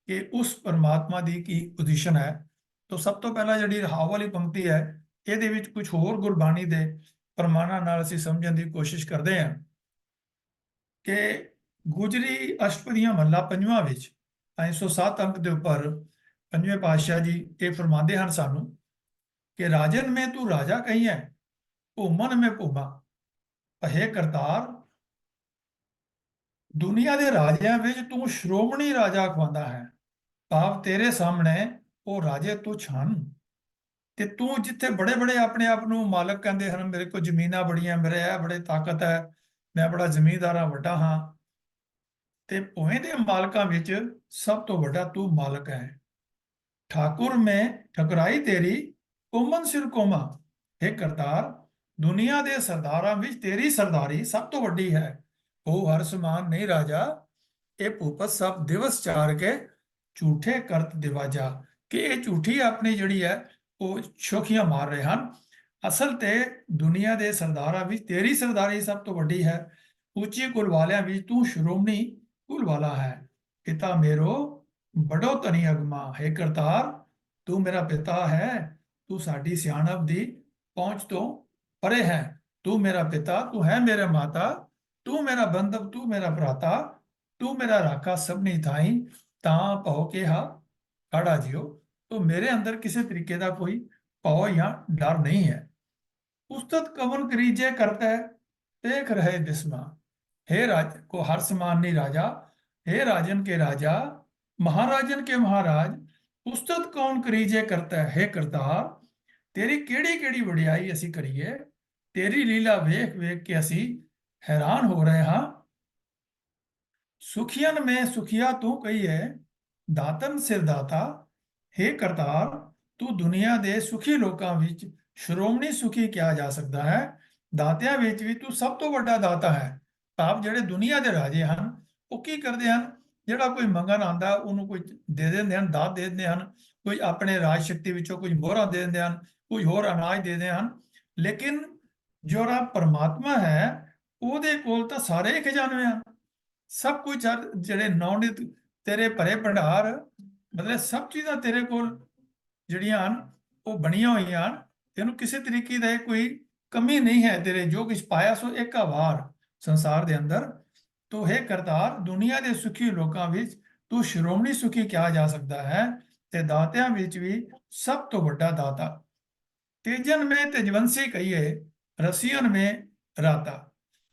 ਕਿ ਉਸ ਪਰਮਾਤਮਾ ਦੀ ਕੀ ਪੋਜੀਸ਼ਨ ਹੈ। ਤਾਂ ਸਭ ਤੋਂ ਪਹਿਲਾਂ ਜਿਹੜੀ ਰਹਾਉ ਵਾਲੀ ਪੰਕਤੀ ਹੈ ਇਹਦੇ ਵਿੱਚ ਕੁਝ ਹੋਰ ਗੁਰਬਾਣੀ ਦੇ ਪ੍ਰਮਾਣਾਂ ਨਾਲ ਅਸੀਂ ਸਮਝਣ ਦੀ ਕੋਸ਼ਿਸ਼ ਕਰਦੇ ਹਾਂ ਕਿ ਗੁਜਰੀ ਅਸ਼ਟਪਦੀਆਂ ਮਹੱਲਾ ਪੰਜਵਾਂ ਵਿੱਚ 507 ਅੰਕ ਦੇ ਉੱਪਰ ਪੰਜਵੇਂ ਪਾਤਸ਼ਾਹ ਜੀ ਇਹ ਫਰਮਾਉਂਦੇ ਹਨ ਸਾਨੂੰ ਕਿ ਰਾਜਨ ਮੈਂ ਤੂੰ ਰਾਜਾ ਕਹੀ ਹੈ, ਭੂਮਨ ਮੈਂ ਭੂਮਾ, ਅਹੇ ਕਰਤਾਰ ਦੁਨੀਆ ਦੇ ਰਾਜਿਆਂ ਵਿੱਚ ਤੂੰ ਸ਼੍ਰੋਮਣੀ ਰਾਜਾ ਖਵਾਉਂਦਾ ਹੈ। ਭਾਵ ਤੇਰੇ ਸਾਹਮਣੇ ਉਹ ਰਾਜੇ ਤੁੱਛ ਹਨ ਤੇ ਤੂੰ ਜਿੱਥੇ ਬੜੇ ਬੜੇ ਆਪਣੇ ਆਪ ਨੂੰ ਮਾਲਕ ਕਹਿੰਦੇ ਹਨ, ਮੇਰੇ ਕੋਲ ਜ਼ਮੀਨਾਂ ਬੜੀਆਂ, ਮੇਰੇ ਇਹ ਬੜੇ ਤਾਕਤ ਹੈ, ਮੈਂ ਬੜਾ ਜ਼ਮੀਂਦਾਰ ਹਾਂ, ਵੱਡਾ ਹਾਂ, ਤੇ ਭੋਏ ਦੇ ਮਾਲਕਾਂ ਵਿੱਚ ਸਭ ਤੋਂ ਵੱਡਾ ਤੂੰ ਮਾਲਕ ਹੈ। ਠਾਕੁਰ ਮੈਂ ਠਕਰਾਈ ਤੇਰੀ ਕੋਮਨ ਸਿਰ ਕੋਮਾ, हे ਕਰਤਾਰ ਦੁਨੀਆ ਦੇ ਸਰਦਾਰਾਂ ਵਿੱਚ ਤੇਰੀ ਸਰਦਾਰੀ ਸਭ ਤੋਂ ਵੱਡੀ ਹੈ। ਉਹ ਹਰ ਸਮਾਨ ਨਹੀਂ ਰਾਜਾ, ਇਹ ਭੂਪਤ ਸਭ ਦਿਵਸ ਚਾਰ ਕੇ ਝੂਠੇ ਕਰਤ ਦਿਵਾਜਾ, ਕਿ ਇਹ ਝੂਠੀ ਆਪਣੀ ਜਿਹੜੀ ਹੈ ਉਹ ਸ਼ੋਖੀਆਂ ਮਾਰ ਰਹੇ ਹਨ। ਅਸਲ ਤੇ ਦੁਨੀਆ ਦੇ ਸਰਦਾਰਾਂ ਵਿੱਚ ਤੇਰੀ ਸਰਦਾਰੀ ਸਭ ਤੋਂ ਵੱਡੀ ਹੈ। ਉੱਚੀ ਕੁਲ ਵਾਲਿਆਂ ਵਿੱਚ ਤੂੰ ਸ਼੍ਰੋਮਣੀ ਕੁਲ ਵਾਲਾ ਹੈ। ਪਿਤਾ ਮੇਰੋ ਬੜੋ ਧਨੀ ਅਗਮਾ, ਹੈ ਕਰਤਾਰ ਤੂੰ ਮੇਰਾ ਪਿਤਾ ਹੈ, ਤੂੰ ਸਾਡੀ ਸਿਆਣਪ ਦੀ ਪਹੁੰਚ ਤੋਂ ਪਰੇ ਹੈ। ਤੂੰ ਮੇਰਾ ਪਿਤਾ, ਤੂੰ ਹੈ ਮੇਰੇ ਮਾਤਾ, ਤੂੰ ਮੇਰਾ ਬੰਧਵ, ਤੂੰ ਮੇਰਾ ਭਰਾਤਾ, ਤੂੰ ਮੇਰਾ ਰਾਖਾ ਸਭਨੀ ਥਾਈ, ਤਾਂ ਭਉ ਕਿਹਾ ਖੜਾ ਜਿਓ। तो मेरे अंदर किसी तरीके का कोई भौ या डर नहीं है। उस्तत कवन करीजे करता है देख रहे दिस्मा, हे राज को हर समान नहीं राजा, हे राजन के राजा, महाराजन के महाराज, उस्तत कौन करीजे करता है, हे करतार तेरी केड़ी केड़ी वडियाई असी करिए, तेरी लीला वेख वेख के असी हैरान हो रहे हाँ। सुखियन में सुखिया तू कही है, दातन सिर दाता, हे करतार तू दुनिया दे सुखी लोकां विच श्रोमणी सुखी किया जा सकता है, दातियां विच भी तू सब तो वड्डा दाता है। भाव ਜਿਹੜੇ ਦੁਨੀਆ ਦੇ ਰਾਜੇ ਹਨ ਉਹ ਕੀ ਕਰਦੇ ਹਨ, ਜਿਹੜਾ ਕੋਈ ਮੰਗਣ ਆਂਦਾ ਉਹਨੂੰ ਕੋਈ ਦੇ ਦਿੰਦੇ ਹਨ, ਦਾਤ ਦੇ ਦਿੰਦੇ ਹਨ, ਕੋਈ ਆਪਣੇ ਰਾਜ ਸ਼ਕਤੀ ਵਿੱਚੋਂ ਕੁਝ ਮੋਹਰਾਂ ਦੇ ਦਿੰਦੇ ਹਨ, ਕੁਝ ਹੋਰ ਅਨਾਜ ਦੇ ਦਿੰਦੇ ਹਨ। ਲੇਕਿਨ ਜਿਹੜਾ ਪਰਮਾਤਮਾ ਹੈ ਉਹਦੇ ਕੋਲ ਤਾਂ ਸਾਰੇ ਹੀ ਖਜ਼ਾਨੇ ਹਨ, ਸਭ ਕੁਝ ਜਿਹੜੇ ਨੌਨਿਤ ਤੇਰੇ ਭਰੇ ਭੰਡਾਰ, मतलब सब चीज़ां तेरे कोल जड़ियां हन वो बनिया हुई हैं, तेनों किसी तरीके का कोई कमी नहीं है। तेरे जो कुछ पाया सो एक वार संसार दे अंदर। तो हे करतार दुनिया दे सुखी लोकां विच तू श्रोमणी सुखी कहा जा सकता है, ते दातियां विच भी सब तो वड्डा दाता। तेजन में तेजवंशी कहिए, रसियन में राता।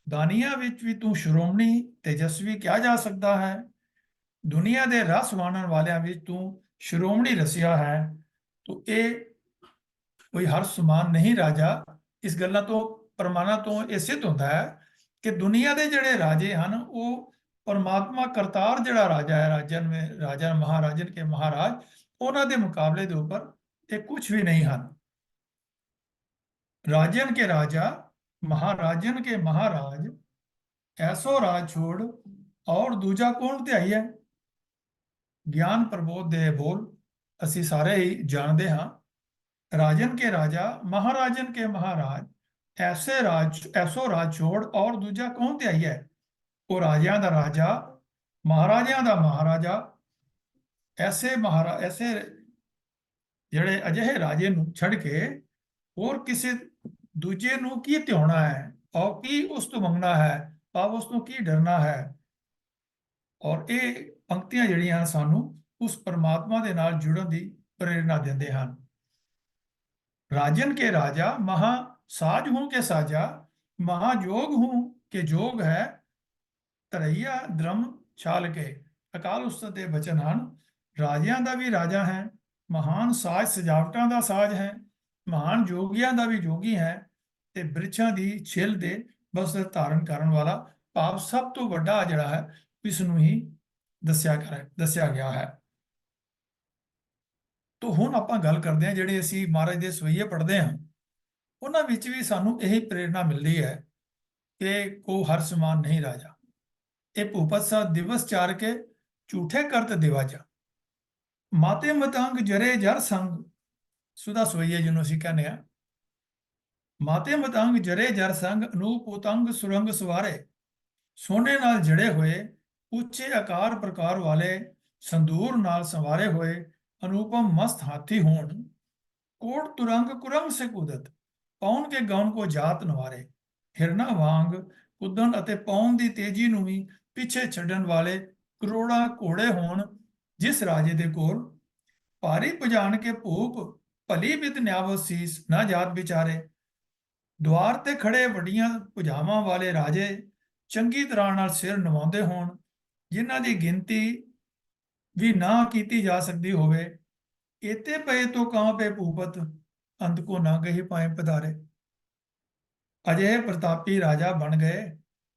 ਦਾਨੀਆਂ ਵਿੱਚ ਵੀ ਤੂੰ ਸ਼੍ਰੋਮਣੀ ਤੇਜਸਵੀ ਕਿਹਾ ਜਾ ਸਕਦਾ ਹੈ। ਦੁਨੀਆ ਦੇ ਰਸ ਵਾਣਨ ਵਾਲਿਆਂ ਵਿੱਚ ਤੂੰ ਸ਼੍ਰੋਮਣੀ ਰਸਿਆ ਹੈ। ਤੋ ਇਹ ਕੋਈ ਹਰ ਸਮਾਨ ਨਹੀਂ ਰਾਜਾ। ਇਸ ਗੱਲਾਂ ਤੋਂ ਪ੍ਰਮਾਣਾਂ ਤੋਂ ਇਹ ਸਿੱਧ ਹੁੰਦਾ ਹੈ ਕਿ ਦੁਨੀਆ ਦੇ ਜਿਹੜੇ ਰਾਜੇ ਹਨ ਉਹ ਪਰਮਾਤਮਾ ਕਰਤਾਰ ਜਿਹੜਾ ਰਾਜਾ ਹੈ, ਰਾਜਾ ਮਹਾਰਾਜਨ ਕੇ ਮਹਾਰਾਜ, ਉਹਨਾਂ ਦੇ ਮੁਕਾਬਲੇ ਦੇ ਉੱਪਰ ਇਹ ਕੁਝ ਵੀ ਨਹੀਂ ਹਨ। राजन के राजा महाराजन के महाराज ऐसो राज छोड़ और दूजा कौन ध्याई है। ਗਿਆਨ ਪ੍ਰਬੋਧ ਦੇ ਬੋਲ ਅਸੀਂ ਸਾਰੇ ਹੀ ਜਾਣਦੇ ਹਾਂ। ਰਾਜਨ ਕੇ ਰਾਜਾ ਮਹਾਰਾਜਨ ਕੇ ਮਹਾਰਾਜ ਐਸੋ ਰਾਜ ਛੋੜ ਔਰ ਦੂਜਾ ਕੌਣ ਧਿਆਈ ਹੈ। ਉਹ ਰਾਜਿਆਂ ਦਾ ਰਾਜਾ, ਮਹਾਰਾਜਿਆਂ ਦਾ ਮਹਾਰਾਜਾ, ਐਸੇ ਜਿਹੜੇ ਅਜਿਹੇ ਰਾਜੇ ਨੂੰ ਛੱਡ ਕੇ ਹੋਰ ਕਿਸੇ ਦੂਜੇ ਨੂੰ ਕੀ ਧਿਆਉਣਾ ਹੈ ਔਰ ਕੀ ਉਸ ਤੋਂ ਮੰਗਣਾ ਹੈ, ਭਾਵ ਉਸ ਤੋਂ ਕੀ ਡਰਨਾ ਹੈ। ਔਰ ਇਹ ਪੰਕਤੀਆਂ ਜਿਹੜੀਆਂ ਸਾਨੂੰ ਉਸ ਪਰਮਾਤਮਾ ਦੇ ਨਾਲ ਜੁੜਨ ਦੀ ਪ੍ਰੇਰਨਾ ਦਿੰਦੇ ਹਨ। ਰਾਜਨ ਕੇ ਰਾਜਾ ਮਹਾ ਸਾਜ ਹੂੰ ਕੇ ਸਾਜਾ, ਮਹਾਜੋਗ ਹੂੰ ਕੇ ਜੋਗ ਹੈ, ਤਰਈਆ ਦ੍ਰਮ ਛਾਲ ਕੇ। ਅਕਾਲ ਉਸਤਤ ਦੇ ਬਚਨ ਹਨ। ਰਾਜਿਆਂ ਦਾ ਵੀ ਰਾਜਾ ਹੈ, ਮਹਾਨ ਸਾਜ ਸਜਾਵਟਾਂ ਦਾ ਸਾਜ ਹੈ, ਮਹਾਨ ਜੋਗੀਆਂ ਦਾ ਵੀ ਜੋਗੀ ਹੈ, ਤੇ ਬ੍ਰਿਛਾਂ ਦੀ ਛਿੱਲ ਦੇ ਬਸਤਰ ਧਾਰਨ ਕਰਨ ਵਾਲਾ, ਭਾਵ ਸਭ ਤੋਂ ਵੱਡਾ ਜਿਹੜਾ ਹੈ ਇਸ ਨੂੰ ਹੀ ਦੱਸਿਆ ਗਿਆ ਹੈ। ਤੋ ਹੁਣ ਆਪਾਂ ਗੱਲ ਕਰਦੇ ਹਾਂ, ਜਿਹੜੇ ਅਸੀਂ ਮਹਾਰਾਜ ਦੇ ਸਵਈਏ ਪੜ੍ਹਦੇ ਹਾਂ ਉਹਨਾਂ ਵਿੱਚ ਵੀ ਸਾਨੂੰ ਇਹੀ ਪ੍ਰੇਰਨਾ ਮਿਲਦੀ ਹੈ ਕਿ ਕੋ ਹਰ ਸਮਾਨ ਨਹੀਂ ਰਾਜਾ। ਇਹ ਭੂਪਤ ਸਾ ਦਿਵਸ ਚਾਰ ਕੇ ਝੂਠੇ ਕਰਤ ਦਿਵਾਜਾ, ਮਾਤੇ ਮਤੰਗ ਜਰੇ ਜਰ ਸੰਗ। ਸੁਦਾ ਸਵਈਏ ਜਿਹਨੂੰ ਅਸੀਂ ਕਹਿੰਦੇ ਆ, ਮਾਤੇ ਮਤੰਗ ਜਰੇ ਜਰ ਸੰਗ, ਅਨੂਪ ਉਤੰਗ ਸੁਰੰਗ ਸਵਾਰੇ। ਸੋਨੇ ਨਾਲ ਜੜੇ ਹੋਏ, ਉੱਚੇ ਆਕਾਰ ਪ੍ਰਕਾਰ ਵਾਲੇ, ਸੰਦੂਰ ਨਾਲ ਸੰਵਾਰੇ ਹੋਏ, ਅਨੂਪਮ ਮਸਤ ਹਾਥੀ ਹੋਣ। ਕੋਟ ਤੁਰੰਗ ਕੁਰੰਗ ਸੇ ਕੁਦਤ, ਪੌਣ ਕੇ ਗਉਣ ਕੋ ਜਾਤ ਨਵਾਰੇ। ਹਿਰਨਾ ਵਾਂਗ ਕੁੱਦਣ ਅਤੇ ਪੌਣ ਦੀ ਤੇਜ਼ੀ ਨੂੰ ਵੀ ਪਿੱਛੇ ਛੱਡਣ ਵਾਲੇ ਕਰੋੜਾਂ ਘੋੜੇ ਹੋਣ ਜਿਸ ਰਾਜੇ ਦੇ ਕੋਲ। ਭਾਰੀ ਪੁਜਾਨ ਕੇ ਭੂਪ ਭਲੀ ਬਿਤ ਨਿਆਵਤ ਸੀਸ ਨਾ ਜਾਤ ਵਿਚਾਰੇ। ਦੁਆਰ ਤੇ ਖੜੇ ਵੱਡੀਆਂ ਭੁਜਾਵਾਂ ਵਾਲੇ ਰਾਜੇ ਚੰਗੀ ਤਰ੍ਹਾਂ ਨਾਲ ਸਿਰ ਨਿਵਾਉਂਦੇ ਹੋਣ, ਜਿਨ੍ਹਾਂ ਦੀ ਗਿਣਤੀ ਵੀ ਨਾ ਕੀਤੀ ਜਾ ਸਕਦੀ ਹੋਵੇ। ਇਤੇ ਪਏ ਤੋਂ ਕਾਂ ਪੇ ਭੂਪਤ, ਅੰਤ ਕੋ ਨਾ ਗਹੀ ਪਾਏ ਪਧਾਰੇ। ਅਜਿਹੇ ਪ੍ਰਤਾਪੀ ਰਾਜਾ ਬਣ ਗਏ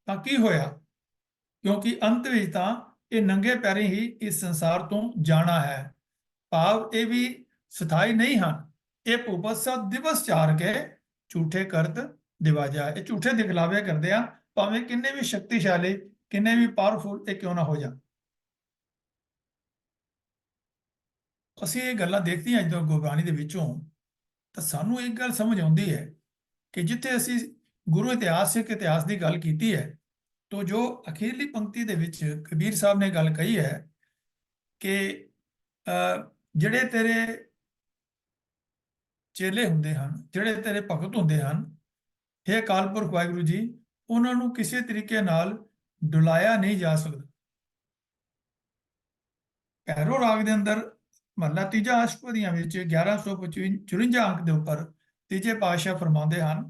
ਤਾਂ ਕੀ ਹੋਇਆ, ਕਿਉਂਕਿ ਅੰਤ ਵਿੱਚ ਤਾਂ ਇਹ ਨੰਗੇ ਪੈਰੀ ਹੀ ਇਸ ਸੰਸਾਰ ਤੋਂ ਜਾਣਾ ਹੈ। ਭਾਵ ਇਹ ਵੀ ਸਥਾਈ ਨਹੀਂ ਹਨ। ਇਹ ਭੂਪਤ ਸਾ ਦਿਵਸ ਚਾਰ ਕੇ ਝੂਠੇ ਕਰਤ ਦਿਵਾਜਾ, ਇਹ ਝੂਠੇ ਦਿਖਲਾਵੇ ਕਰਦੇ ਆ, ਭਾਵੇਂ ਕਿੰਨੇ ਵੀ ਸ਼ਕਤੀਸ਼ਾਲੀ, ਕਿੰਨੇ ਵੀ ਪਾਵਰਫੁਲ ਇਹ ਕਿਉਂ ਨਾ ਹੋ ਜਾਣ। ਅਸੀਂ ਇਹ ਗੱਲਾਂ ਦੇਖਦੇ ਹਾਂ ਜਦੋਂ ਗੁਰਬਾਣੀ ਦੇ ਵਿੱਚੋਂ, ਤਾਂ ਸਾਨੂੰ ਇੱਕ ਗੱਲ ਸਮਝ ਆਉਂਦੀ ਹੈ ਕਿ ਜਿੱਥੇ ਅਸੀਂ ਗੁਰੂ ਇਤਿਹਾਸਿਕ ਇਤਿਹਾਸ ਦੀ ਗੱਲ ਕੀਤੀ ਹੈ, ਤਾਂ ਜੋ ਅਖੀਰਲੀ ਪੰਕਤੀ ਦੇ ਵਿੱਚ ਕਬੀਰ ਸਾਹਿਬ ਨੇ ਗੱਲ ਕਹੀ ਹੈ ਕਿ ਜਿਹੜੇ ਤੇਰੇ ਚੇਲੇ ਹੁੰਦੇ ਹਨ, ਜਿਹੜੇ ਤੇਰੇ ਭਗਤ ਹੁੰਦੇ ਹਨ, ਹੇ ਅਕਾਲ ਪੁਰਖ ਵਾਹਿਗੁਰੂ ਜੀ, ਉਹਨਾਂ ਨੂੰ ਕਿਸੇ ਤਰੀਕੇ ਨਾਲ ਡੁਲਾਇਆ ਨਹੀਂ ਜਾ ਸਕਦਾ। ਭੈਰੋ ਰਾਗ ਦੇ ਅੰਦਰ ਮਹਲਾ ਤੀਜਾ ਅਸ਼ਟਪਦੀਆਂ ਵਿੱਚ 1154 ਅੰਕ ਦੇ ਉੱਪਰ ਤੀਜੇ ਪਾਤਸ਼ਾਹ ਫਰਮਾਉਂਦੇ ਹਨ,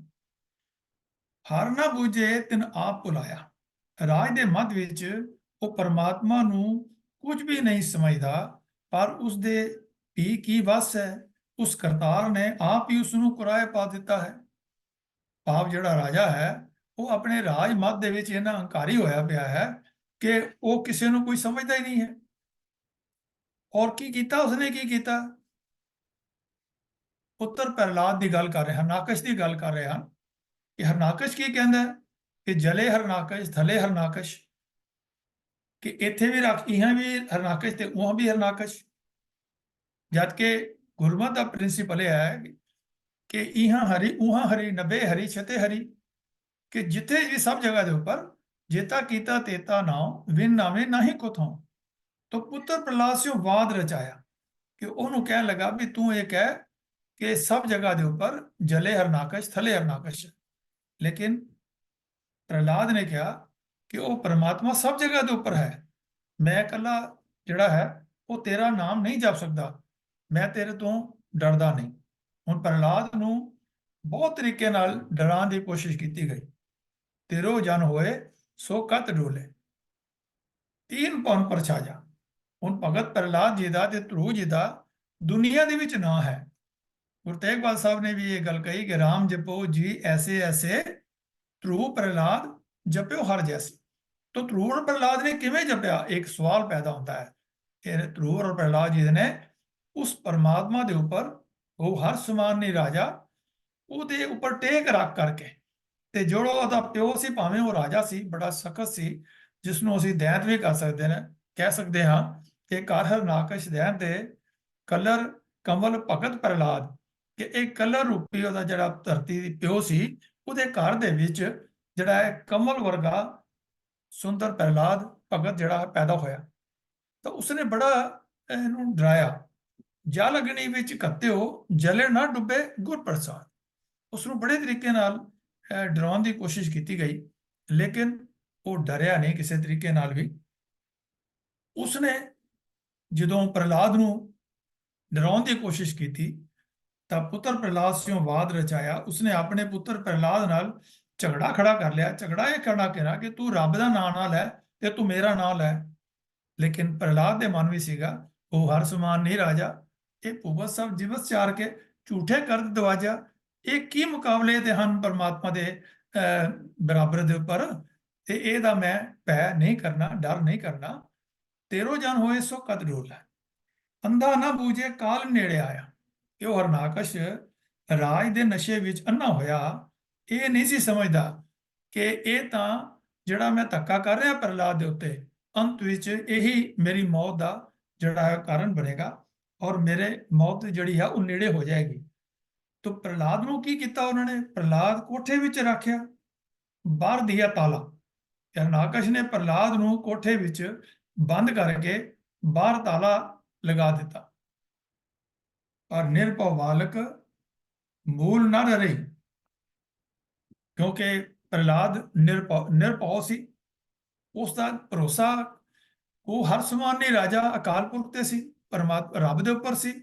ਹਰ ਨਾ ਬੂਝੇ ਤਿਨ ਆਪ ਭੁਲਾਇਆ। ਰਾਜ ਦੇ ਮੱਧ ਵਿੱਚ ਉਹ ਪਰਮਾਤਮਾ ਨੂੰ ਕੁਝ ਵੀ ਨਹੀਂ ਸਮਝਦਾ, ਪਰ ਉਸ ਦੇ ਵੀ ਕੀ ਵਸ ਹੈ, ਉਸ ਕਰਤਾਰ ਨੇ ਆਪ ਹੀ ਉਸ ਨੂੰ ਕੁਰਾਏ ਪਾ ਦਿੱਤਾ ਹੈ। ਭਾਵ ਜਿਹੜਾ ਰਾਜਾ ਹੈ ਉਹ ਆਪਣੇ ਰਾਜ ਮੱਧ ਦੇ ਵਿੱਚ ਇਹਨਾਂ ਹੰਕਾਰੀ ਹੋਇਆ ਪਿਆ ਹੈ ਕਿ ਉਹ ਕਿਸੇ ਨੂੰ ਕੋਈ ਸਮਝਦਾ ਹੀ ਨਹੀਂ ਹੈ। ਔਰ ਕੀ ਕੀਤਾ ਉਸਨੇ, ਕੀ ਕੀਤਾ? ਪੁੱਤਰ ਪ੍ਰਹਿਲਾਦ ਦੀ ਗੱਲ ਕਰ ਰਹੇ ਹਨ, ਹਰਨਾਕਸ਼ ਦੀ ਗੱਲ ਕਰ ਰਹੇ ਹਨ ਕਿ ਹਰਨਾਕਸ਼ ਕੀ ਕਹਿੰਦਾ ਕਿ ਜਲੇ ਹਰਨਾਕਸ਼ ਥਲੇ ਹਰਨਾਕਸ਼, ਕਿ ਇੱਥੇ ਵੀ ਇਹਾਂ ਵੀ ਹਰਨਾਕਸ਼ ਤੇ ਉਹਾਂ ਵੀ ਹਰਨਾਕਸ਼। ਜਦ ਕਿ ਗੁਰਮਤਿ ਦਾ ਪ੍ਰਿੰਸੀਪਲ ਇਹ ਹੈ ਕਿ ਇਹਾਂ ਹਰੀ ਉਹਾਂ ਹਰੀ, ਨਭੇ ਹਰੀ ਛਤੇ ਹਰੀ, ਕਿ ਜਿੱਥੇ ਵੀ ਸਭ ਜਗ੍ਹਾ ਦੇ ਉੱਪਰ ਜੇਤਾ ਕੀਤਾ ਤੇਤਾ ਨਾਉ, ਵਿਨ ਨਾਵੇਂ ਨਾਹੀ ਕੁਥੋਂ। तो पुत्र प्रहलाद से वाद रचाया कि ਉਹਨੂੰ ਕਹਿਣ ਲੱਗਾ ਵੀ ਤੂੰ ਇਹ ਕਹਿ ਕਿ ਸਭ ਜਗ੍ਹਾ ਦੇ ਉੱਪਰ ਜਲੇ ਹਰਨਾਕਸ਼ ਥਲੇ ਹਰਨਾਕਸ਼। ਲੇਕਿਨ ਪ੍ਰਹਲਾਦ ਨੇ ਕਿਹਾ ਕਿ ਉਹ ਪਰਮਾਤਮਾ ਸਭ ਜਗ੍ਹਾ ਦੇ ਉੱਪਰ ਹੈ, ਮੈਂ ਇਕੱਲਾ ਜਿਹੜਾ ਹੈ ਉਹ ਤੇਰਾ ਨਾਮ ਨਹੀਂ ਜਪ ਸਕਦਾ, ਮੈਂ ਤੇਰੇ ਤੋਂ ਡਰਦਾ ਨਹੀਂ। ਹੁਣ ਪ੍ਰਹਲਾਦ ਨੂੰ ਬਹੁਤ ਤਰੀਕੇ ਨਾਲ ਡਰਾਉਣ ਦੀ ਕੋਸ਼ਿਸ਼ ਕੀਤੀ ਗਈ तिरो जन होए सो कत डोले। तीन पौन पर छाजा। ਹੁਣ ਭਗਤ ਪ੍ਰਹਿਲਾਦ ਜੀ ਦਾ ਤੇ ਧਰੂ ਜੀ ਦਾ ਦੁਨੀਆ ਦੇ ਵਿੱਚ ਨਾਂ ਹੈ। ਗੁਰੂ ਤੇਗ ਬਹਾਦਰ ਸਾਹਿਬ ਨੇ ਵੀ ਇਹ ਗੱਲ ਕਹੀ ਕਿ ਰਾਮ ਜਪੋ ਜੀ ਐਸੇ ਐਸੇ, ਧਰੂ ਪ੍ਰਹਿਲਾਦ ਜਪਿਓ ਹਰ ਜੈਸੇ। तो ध्रुव और प्रहलाद ने किमें जपया, एक सवाल पैदा होता है कि ध्रुव और प्रहलाद जी ने उस परमात्मा के ऊपर, वो हर समान नहीं राजा, ਉਹਦੇ ਉੱਪਰ ਟੇਕ ਰੱਖ ਕਰਕੇ, ਤੇ ਜਿਹੜਾ ਉਹਦਾ ਪਿਓ ਸੀ, ਭਾਵੇਂ ਉਹ ਰਾਜਾ ਸੀ, ਬੜਾ ਸਖਤ ਸੀ, ਜਿਸ ਨੂੰ ਅਸੀਂ ਦੈਂਤ ਵੀ ਕਰ ਸਕਦੇ ਨੇ, ਕਹਿ ਸਕਦੇ ਹਾਂ ਕਿ ਕਰ ਹਰਨਾਕਸ਼ ਦੈਂਤ ਦੇ ਕਲਰ ਕਮਲ ਭਗਤ ਪ੍ਰਹਿਲਾਦ, ਕਿ ਇਹ ਕਲਰ ਰੂਪੀ ਉਹਦਾ ਜਿਹੜਾ ਧਰਤੀ ਦੀ ਪਿਓ ਸੀ, ਉਹਦੇ ਘਰ ਦੇ ਵਿੱਚ ਜਿਹੜਾ ਹੈ ਕਮਲ ਵਰਗਾ ਸੁੰਦਰ ਪ੍ਰਹਿਲਾਦ ਭਗਤ ਜਿਹੜਾ ਪੈਦਾ ਹੋਇਆ। ਤਾਂ ਉਸਨੇ ਬੜਾ ਇਹਨੂੰ ਡਰਾਇਆ, ਜਲ ਅਗਨੀ ਵਿੱਚ ਘੱਤਿਓ ਜਲੇ ਨਾ ਡੁੱਬੇ ਗੁਰ ਪ੍ਰਸਾਦ। ਉਸਨੂੰ ਬੜੇ ਤਰੀਕੇ ਨਾਲ ਡਰਾਉਣ ਦੀ ਕੋਸ਼ਿਸ਼ ਕੀਤੀ ਗਈ, ਲੇਕਿਨ ਉਹ ਡਰਿਆ ਨਹੀਂ ਕਿਸੇ ਤਰੀਕੇ ਨਾਲ ਵੀ। ਉਸਨੇ ਜਦੋਂ ਪ੍ਰਹਿਲਾਦ ਨੂੰ ਡਰਾਉਣ ਦੀ ਕੋਸ਼ਿਸ਼ ਕੀਤੀ ਤਾਂ ਪੁੱਤਰ ਪ੍ਰਹਿਲਾਦ ਸਿਓ ਵਾਦ ਰਚਾਇਆ। ਉਸਨੇ ਆਪਣੇ ਪੁੱਤਰ ਪ੍ਰਹਿਲਾਦ ਨਾਲ ਝਗੜਾ ਖੜਾ ਕਰ ਲਿਆ। ਝਗੜਾ ਇਹ ਖੜਾ ਕਿਹਾ ਕਿ ਤੂੰ ਰੱਬ ਦਾ ਨਾਂ ਨਾ ਲੈ ਤੇ ਤੂੰ ਮੇਰਾ ਨਾਂ ਲੈ। ਲੇਕਿਨ ਪ੍ਰਹਿਲਾਦ ਦੇ ਮਨ ਵਿੱਚ ਸੀਗਾ, ਉਹ ਹਰ ਸਮਾਨ ਨਹੀਂ ਰਾਜਾ, ਇਹ ਭੁਵਤ ਸਭ ਜਿਵਤ ਚਾਰ ਕੇ ਝੂਠੇ ਕਰਦ ਦਵਾਜਾ। ਇਹ ਕੀ ਮੁਕਾਬਲੇ ਤੇ ਹਨ ਪਰਮਾਤਮਾ ਦੇ ਬਰਾਬਰ ਦੇ ਉੱਪਰ, ਤੇ ਇਹਦਾ ਮੈਂ ਭੈ ਨਹੀਂ ਕਰਨਾ, ਡਰ ਨਹੀਂ ਕਰਨਾ। ਤੇਰੋ ਜਨ ਹੋਏ ਸੋ ਕਦ ਡੋਲਾ, ਅੰਧਾ ਨਾ ਬੂਝੇ ਕਾਲ ਨੇੜੇ ਆਇਆ। ਕਿ ਉਹ ਹਰਨਾਕਸ਼ ਰਾਜ ਦੇ ਨਸ਼ੇ ਵਿੱਚ ਅੰਨਾ ਹੋਇਆ, ਇਹ ਨਹੀਂ ਸੀ ਸਮਝਦਾ ਕਿ ਇਹ ਤਾਂ ਜਿਹੜਾ ਮੈਂ ਧੱਕਾ ਕਰ ਰਿਹਾ ਪ੍ਰਹਿਲਾਦ ਦੇ ਉੱਤੇ, ਅੰਤ ਵਿੱਚ ਇਹੀ ਮੇਰੀ ਮੌਤ ਦਾ ਜਿਹੜਾ ਹੈ ਕਾਰਨ ਬਣੇਗਾ, ਔਰ ਮੇਰੇ ਮੌਤ ਜਿਹੜੀ ਆ ਉਹ ਨੇੜੇ ਹੋ ਜਾਏਗੀ। ਤਾਂ ਪ੍ਰਹਿਲਾਦ ਨੂੰ ਕੀ ਕੀਤਾ ਉਹਨਾਂ ਨੇ? ਪ੍ਰਹਿਲਾਦ ਕੋਠੇ ਵਿੱਚ ਰੱਖਿਆ, ਬਾਹਰ ਦਿਆ ਤਾਲਾ। ਹਰਨਾਕਸ਼ ਨੇ ਪ੍ਰਹਿਲਾਦ ਨੂੰ ਕੋਠੇ ਵਿੱਚ ਬੰਦ ਕਰਕੇ ਬਾਹਰ ਤਾਲਾ ਲਗਾ ਦਿੱਤਾ। ਪਰ ਨਿਰਭਉ ਬਾਲਕ ਮੂਲ ਨਾ ਡਰੇ, ਕਿਉਂਕਿ ਪ੍ਰਹਿਲਾਦ ਨਿਰਭਉ ਸੀ, ਉਸ ਦਾ ਭਰੋਸਾ ਉਹ ਹਰ ਸਮਾਨ ਨਹੀਂ ਰਾਜਾ ਅਕਾਲ ਪੁਰਖ ਤੇ ਸੀ, ਪਰਮਾਤਮਾ ਰੱਬ ਦੇ ਉੱਪਰ ਸੀ।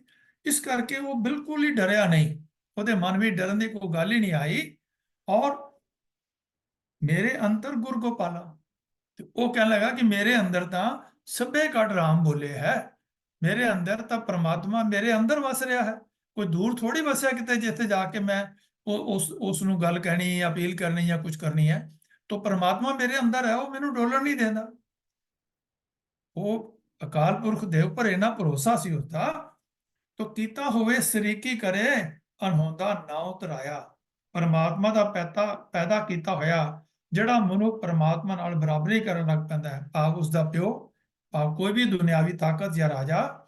ਇਸ ਕਰਕੇ ਉਹ ਬਿਲਕੁਲ ਹੀ ਡਰਿਆ ਨਹੀਂ, ਉਹਦੇ ਮਨ ਵਿੱਚ ਡਰਨ ਦੀ ਕੋਈ ਗੱਲ ਹੀ ਨਹੀਂ ਆਈ। ਔਰ ਮੇਰੇ ਅੰਦਰ ਗੁਰ ਗੋਪਾਲਾ, ਤੇ ਉਹ ਕਹਿਣ ਲੱਗਾ ਕਿ ਮੇਰੇ ਅੰਦਰ ਤਾਂ ਸਭੇ ਘਟ ਰਾਮ ਬੋਲੇ ਹੈ, ਮੇਰੇ ਅੰਦਰ ਤਾਂ ਪਰਮਾਤਮਾ ਮੇਰੇ ਅੰਦਰ ਵਸ ਰਿਹਾ ਹੈ, ਕੋਈ ਦੂਰ ਥੋੜੀ ਵਸਿਆ ਕਿਤੇ ਜਿੱਥੇ ਜਾ ਕੇ ਮੈਂ ਉਸ ਨੂੰ ਗੱਲ ਕਹਿਣੀ, ਅਪੀਲ ਕਰਨੀ ਜਾਂ ਕੁਝ ਕਰਨੀ ਹੈ। ਤਾਂ ਪਰਮਾਤਮਾ ਮੇਰੇ ਅੰਦਰ ਹੈ, ਉਹ ਮੈਨੂੰ ਡੋਲਣ ਨਹੀਂ ਦਿੰਦਾ। ਉਹ ਅਕਾਲ ਪੁਰਖ ਦੇ ਉੱਪਰ ਇੰਨਾ ਭਰੋਸਾ ਸੀ ਉਸਦਾ। ਤਾਂ ਕੀਤਾ ਹੋਵੇ ਸਰੀਕੀ ਕਰੇ ਅਨਹੋਂਦਾ ਨਾਉ ਧਰਾਇਆ। ਪਰਮਾਤਮਾ ਦਾ ਪੈਦਾ ਕੀਤਾ ਹੋਇਆ ਜਿਹੜਾ ਮਨੁੱਖ ਪਰਮਾਤਮਾ ਨਾਲ ਬਰਾਬਰੀ ਕਰਨ ਲੱਗ ਪੈਂਦਾ ਹੈ, ਭਾਵ ਉਸਦਾ ਪਿਓ, ਭਾਵ ਕੋਈ ਵੀ ਦੁਨਿਆਵੀ ਤਾਕਤ ਜਾਂ ਰਾਜਾ,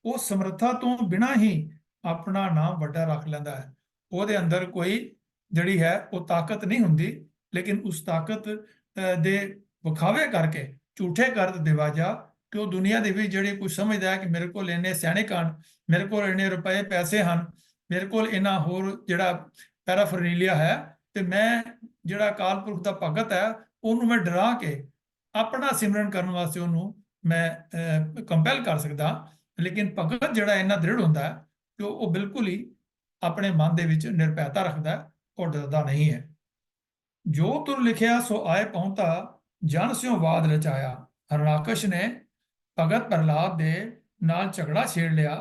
ਉਹ ਸਮਰੱਥਾ ਤੋਂ ਬਿਨਾਂ ਹੀ ਆਪਣਾ ਨਾਮ ਵੱਡਾ ਰੱਖ ਲੈਂਦਾ ਹੈ। ਉਹਦੇ ਅੰਦਰ ਕੋਈ ਜਿਹੜੀ ਹੈ ਉਹ ਤਾਕਤ ਨਹੀਂ ਹੁੰਦੀ, ਲੇਕਿਨ ਉਸ ਤਾਕਤ ਦੇ ਵਿਖਾਵੇ ਕਰਕੇ ਝੂਠੇ ਕਰਦ ਦਿਵਾਜਾ, ਕਿ ਉਹ ਦੁਨੀਆ ਦੇ ਵਿੱਚ ਜਿਹੜੇ ਕੁਝ ਸਮਝਦਾ ਹੈ ਕਿ ਮੇਰੇ ਕੋਲ ਇੰਨੇ ਸੈਨਿਕ ਹਨ, ਮੇਰੇ ਕੋਲ ਇੰਨੇ ਰੁਪਏ ਪੈਸੇ ਹਨ, ਮੇਰੇ ਕੋਲ ਇੰਨਾ ਹੋਰ ਜਿਹੜਾ ਪੈਰਾਫਰਨੀਲੀਆ ਹੈ, ਤੇ ਮੈਂ ਜਿਹੜਾ ਅਕਾਲ ਪੁਰਖ ਦਾ ਭਗਤ ਹੈ ਉਹਨੂੰ ਮੈਂ ਡਰਾ ਕੇ ਆਪਣਾ ਸਿਮਰਨ ਕਰਨ ਵਾਸਤੇ ਉਹਨੂੰ ਮੈਂ ਕੰਪੈਲ ਕਰ ਸਕਦਾ। ਲੇਕਿਨ ਭਗਤ ਜਿਹੜਾ ਇੰਨਾ ਦ੍ਰਿੜ ਹੁੰਦਾ ਹੈ ਕਿ ਉਹ ਬਿਲਕੁਲ ਹੀ ਆਪਣੇ ਮਨ ਦੇ ਵਿੱਚ ਨਿਰਭੈਤਾ ਰੱਖਦਾ ਹੈ, ਉਹ ਡਰਦਾ ਨਹੀਂ ਹੈ। ਜੋ ਤੁਰ ਲਿਖਿਆ ਸੋ ਆਏ ਪਹੁੰਚਾ, ਜਨ ਸਿਓ ਵਾਦ ਰਚਾਇਆ। ਹਰਨਾਕਸ਼ ਨੇ ਭਗਤ ਪ੍ਰਹਿਲਾਦ ਦੇ ਨਾਲ ਝਗੜਾ ਛੇੜ ਲਿਆ।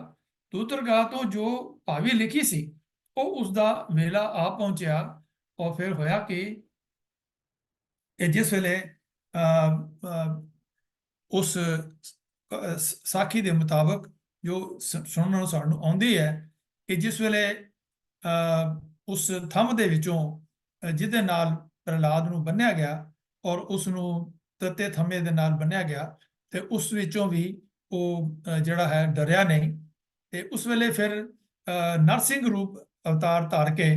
ਦੂਤਰਗਾਹ ਤੋਂ ਜੋ ਭਾਵੀ ਲਿਖੀ ਸੀ ਉਹ ਉਸਦਾ ਵੇਲਾ ਆ ਪਹੁੰਚਿਆ। ਔਰ ਫਿਰ ਹੋਇਆ ਕਿ ਇਹ ਜਿਸ ਵੇਲੇ ਉਸ ਸਾਖੀ ਦੇ ਮੁਤਾਬਕ ਜੋ ਸੁਣਨ ਨੂੰ ਸਾਨੂੰ ਆਉਂਦੀ ਹੈ ਕਿ ਜਿਸ ਵੇਲੇ ਉਸ ਥੰਮ ਦੇ ਵਿੱਚੋਂ ਜਿਹਦੇ ਨਾਲ ਪ੍ਰਹਿਲਾਦ ਨੂੰ ਬੰਨਿਆ ਗਿਆ ਔਰ ਉਸ ਨੂੰ ਤੱਤੇ ਥੰਮੇ ਦੇ ਨਾਲ ਬੰਨਿਆ ਗਿਆ, ਤੇ ਉਸ ਵਿੱਚੋਂ ਵੀ ਉਹ ਜਿਹੜਾ ਹੈ ਡਰਿਆ ਨਹੀਂ। ਤੇ ਉਸ ਵੇਲੇ ਫਿਰ ਨਰਸਿੰਘ ਰੂਪ ਅਵਤਾਰ ਧਾਰ ਕੇ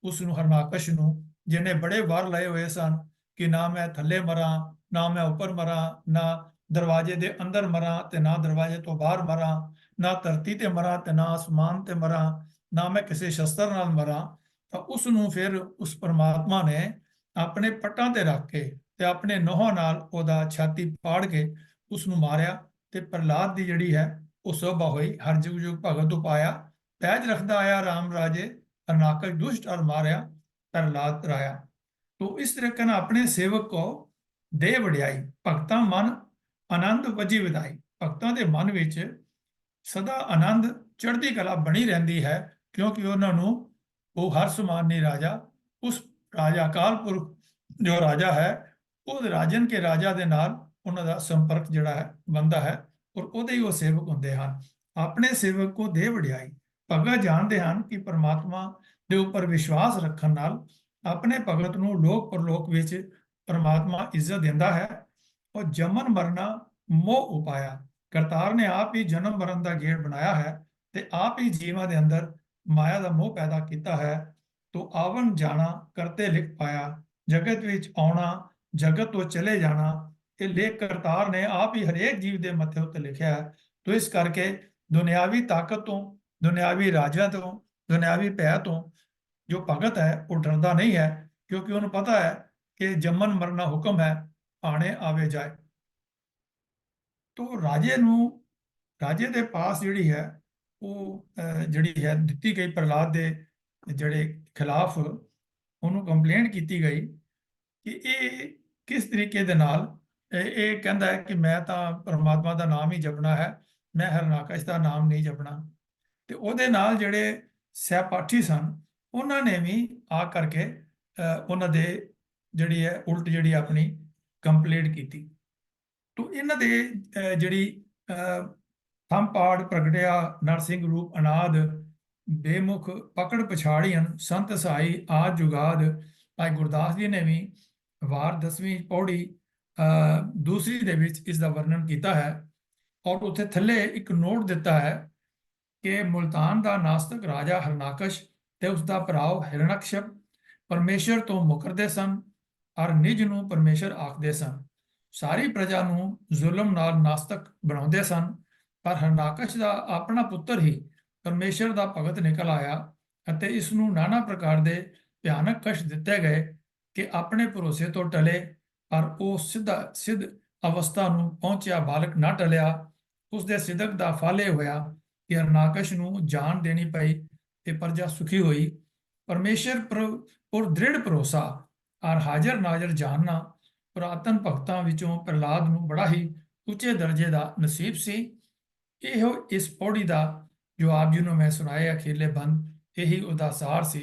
ਉਸ ਨੂੰ ਹਰਨਾਕਸ਼ ਨੂੰ, ਜਿਹਨੇ ਬੜੇ ਵਰ ਲਏ ਹੋਏ ਸਨ ਕਿ ਨਾ ਮੈਂ ਥੱਲੇ ਮਰਾਂ, ਨਾ ਮੈਂ ਉੱਪਰ ਮਰਾਂ, ਨਾ ਦਰਵਾਜ਼ੇ ਦੇ ਅੰਦਰ ਮਰਾਂ ਤੇ ਨਾ ਦਰਵਾਜ਼ੇ ਤੋਂ ਬਾਹਰ ਮਰਾਂ, ਨਾ ਧਰਤੀ ਤੇ ਮਰਾਂ ਤੇ ਨਾ ਅਸਮਾਨ ਤੇ ਮਰਾਂ, ਨਾ ਮੈਂ ਕਿਸੇ ਸ਼ਸਤਰ ਨਾਲ ਮਰਾਂ। ਤਾਂ ਉਸ ਨੂੰ ਫਿਰ ਉਸ ਪਰਮਾਤਮਾ ਨੇ ਆਪਣੇ ਪੱਟਾਂ ਤੇ ਰੱਖ ਕੇ ਤੇ ਆਪਣੇ ਨੋਹਾਂ ਨਾਲ ਉਹਦਾ ਛਾਤੀ ਪਾੜ ਕੇ ਉਸ ਨੂੰ ਮਾਰਿਆ। ਤੇ ਪ੍ਰਹਿਲਾਦ ਦੀ ਜਿਹੜੀ ਹੈ ਉਹ ਸੋਭਾ ਹੋਈ, ਹਰ ਜੁਗ ਜੁਗ ਭਗਤ ਉਪਾਇਆ, ਪੈਜ ਰੱਖਦਾ ਆਇਆ ਰਾਮ ਰਾਜੇ, ਹਰਨਾਕਸ਼ ਦੁਸ਼ਟ ਅਰ ਮਾਰਿਆ, ਪ੍ਰਹਿਲਾਦ ਰਾਇਆ। तो इस तरीके ਨਾਲ ਆਪਣੇ ਸੇਵਕ ਕੋ ਦੇ ਵਡਿਆਈ, ਭਗਤਾਂ ਮਨ ਆਨੰਦ ਵਜੀ ਵਿਦਾਈ। ਭਗਤਾਂ ਦੇ ਮਨ ਵਿੱਚ ਸਦਾ ਆਨੰਦ ਚੜ੍ਹਦੀ ਕਲਾ ਬਣੀ ਰਹਿੰਦੀ ਹੈ, ਕਿਉਂਕਿ ਉਹਨਾਂ ਨੂੰ ਉਹ ਹਰ ਸਮਾਨੀ ਰਾਜਾ, ਉਸ ਰਾਜਾ ਅਕਾਲ ਪੁਰਖ ਜੋ ਰਾਜਾ ਹੈ, ਉਹ ਰਾਜਨ ਕੇ ਰਾਜਾ ਦੇ ਨਾਲ ਉਹਨਾਂ ਦਾ ਸੰਪਰਕ ਜਿਹੜਾ ਹੈ ਬਣਦਾ ਹੈ, ਔਰ ਉਹਦੇ ਹੀ ਉਹ ਸੇਵਕ ਹੁੰਦੇ ਹਨ। ਆਪਣੇ ਸੇਵਕ ਕੋ ਦੇ ਵਡਿਆਈ, ਭਗਤ ਜਾਣਦੇ ਹਨ ਕਿ ਪਰਮਾਤਮਾ ਦੇ ਉੱਪਰ ਵਿਸ਼ਵਾਸ ਰੱਖਣ ਨਾਲ ਆਪਣੇ ਭਗਤ ਨੂੰ ਲੋਕ ਪਰਲੋਕ ਵਿੱਚ ਪਰਮਾਤਮਾ ਇੱਜ਼ਤ ਦਿੰਦਾ ਹੈ। ਉਹ ਜਮਨ ਮਰਨਾ ਮੋਹ ਉਪਾਇਆ, ਕਰਤਾਰ ਨੇ ਆਪ ਹੀ ਜਨਮ ਮਰਨ ਦਾ ਗੇੜ ਬਣਾਇਆ ਹੈ ਤੇ ਆਪ ਹੀ ਜੀਵਾਂ ਦੇ ਅੰਦਰ ਮਾਇਆ ਦਾ ਮੋਹ ਪੈਦਾ ਕੀਤਾ ਹੈ। ਤੋ ਆਵਨ ਜਾਣਾ ਕਰਤੇ ਲਿਖ ਪਾਇਆ, ਜਗਤ ਵਿੱਚ ਆਉਣਾ ਜਗਤ ਤੋਂ ਚਲੇ ਜਾਣਾ, ਇਹ ਲੇਖ ਕਰਤਾਰ ਨੇ ਆਪ ਹੀ ਹਰੇਕ ਜੀਵ ਦੇ ਮੱਥੇ ਉੱਤੇ ਲਿਖਿਆ ਹੈ। ਤੋ ਇਸ ਕਰਕੇ ਦੁਨਿਆਵੀ ਤਾਕਤ ਤੋਂ, ਦੁਨਿਆਵੀ ਰਾਜਾਂ ਤੋਂ, ਦੁਨਿਆਵੀ ਭੈ ਤੋਂ ਜੋ ਭਗਤ ਹੈ ਉਹ ਡਰਦਾ ਨਹੀਂ ਹੈ, ਕਿਉਂਕਿ ਉਹਨੂੰ ਪਤਾ ਹੈ ਕਿ ਜੰਮਣ ਮਰਨਾ ਹੁਕਮ ਹੈ, ਆਣੇ ਆਵੇ ਜਾਏ। ਤੋ ਰਾਜੇ ਦੇ ਪਾਸ ਜਿਹੜੀ ਹੈ ਉਹ ਜਿਹੜੀ ਹੈ ਦਿੱਤੀ ਗਈ ਪ੍ਰਹਲਾਦ ਦੇ ਜਿਹੜੇ ਖਿਲਾਫ ਉਹਨੂੰ ਕੰਪਲੇਂਟ ਕੀਤੀ ਗਈ ਕਿ ਇਹ ਕਿਸ ਤਰੀਕੇ ਦੇ ਨਾਲ ਇਹ ਕਹਿੰਦਾ ਹੈ ਕਿ ਮੈਂ ਤਾਂ ਪਰਮਾਤਮਾ ਦਾ ਨਾਮ ਹੀ ਜਪਣਾ ਹੈ, ਮੈਂ ਹਰਨਾਕਸ਼ ਦਾ ਨਾਮ ਨਹੀਂ ਜਪਣਾ। ਤੇ ਉਹਦੇ ਨਾਲ ਜਿਹੜੇ ਸਹਿਪਾਠੀ ਸਨ ਉਹਨਾਂ ਨੇ ਵੀ ਆ ਕਰਕੇ ਉਹਨਾਂ ਦੇ ਜਿਹੜੀ ਹੈ ਉਲਟ ਜਿਹੜੀ ਆਪਣੀ ਕੰਪਲੇਂਟ ਕੀਤੀ। ਤੋ ਇਹਨਾਂ ਦੇ ਜਿਹੜੀ ਥੰਪਾੜ ਪ੍ਰਗਟਿਆ ਨਰਸਿੰਘ ਰੂਪ ਅਨਾਦ, ਬੇਮੁਖ ਪਕੜ ਪਛਾੜੀਆਂ ਸੰਤ ਸਹਾਈ ਆਦ ਜੁਗਾਦ। ਭਾਈ ਗੁਰਦਾਸ ਜੀ ਨੇ ਵੀ ਵਾਰ 10ਵੀਂ ਪੌੜੀ ਦੂਸਰੀ ਦੇ ਵਿੱਚ ਇਸ ਦਾ ਵਰਣਨ ਕੀਤਾ ਹੈ, ਔਰ ਉੱਥੇ ਥੱਲੇ ਇੱਕ ਨੋਟ ਦਿੱਤਾ ਹੈ ਕਿ ਮੁਲਤਾਨ ਦਾ ਨਾਸਤਕ ਰਾਜਾ ਹਰਨਾਕਸ਼ ਤੇ ਉਸ ਦਾ ਭਰਾ ਹਿਰਣਕਸ਼ਪ ਪਰਮੇਸ਼ਰ ਤੋਂ ਮੁਕਰਦੇ ਸਨ, ਔਰ ਨਿਜ ਨੂੰ ਪਰਮੇਸ਼ਰ ਆਖਦੇ ਸਨ। ਸਾਰੀ ਪ੍ਰਜਾ ਨੂੰ ਜ਼ੁਲਮ ਨਾਲ ਨਾਸਤਕ ਬਣਾਉਂਦੇ ਸਨ, ਪਰ ਹਰਨਾਕਸ਼ ਦਾ ਆਪਣਾ ਪੁੱਤਰ ਹੀ ਪਰਮੇਸ਼ਰ ਦਾ ਭਗਤ ਨਿਕਲ ਆਇਆ ਅਤੇ ਇਸ ਨੂੰ ਨਾਨਾ ਪ੍ਰਕਾਰ ਦੇ ਭਿਆਨਕ ਕਸ਼ਟ ਦਿੱਤੇ ਗਏ ਕਿ ਆਪਣੇ ਭਰੋਸੇ ਤੋਂ ਟਲੇ, ਪਰ ਉਹ ਸਿੱਧ ਅਵਸਥਾ ਨੂੰ ਪਹੁੰਚਿਆ ਬਾਲਕ ਨਾ ਟਲਿਆ। ਉਸ ਦੇ ਸਿਦਕ ਦਾ ਫਲ ਇਹ ਹੋਇਆ ਕਿ ਹਰਨਾਕਸ਼ ਨੂੰ ਜਾਨ ਦੇਣੀ ਪਈ ਤੇ ਪ੍ਰਜਾ ਸੁਖੀ ਹੋਈ। ਪਰਮੇਸ਼ਰ ਪਰ ਦ੍ਰਿੜ ਭਰੋਸਾ ਔਰ ਹਾਜ਼ਰ ਨਾਜ਼ਰ ਜਾਣਨਾ ਪੁਰਾਤਨ ਭਗਤਾਂ ਵਿੱਚੋਂ ਪ੍ਰਹਲਾਦ ਨੂੰ ਬੜਾ ਹੀ ਉੱਚੇ ਦਰਜੇ ਦਾ ਨਸੀਬ ਸੀ। ਇਹੋ ਇਸ ਪੌੜੀ ਦਾ ਜੋ ਆਪ ਜੀ ਨੂੰ ਮੈਂ ਸੁਣਾਇਆ ਅਖੀਰਲੇ ਬੰਦ, ਇਹੀ ਉਹਦਾ ਸਾਰ ਸੀ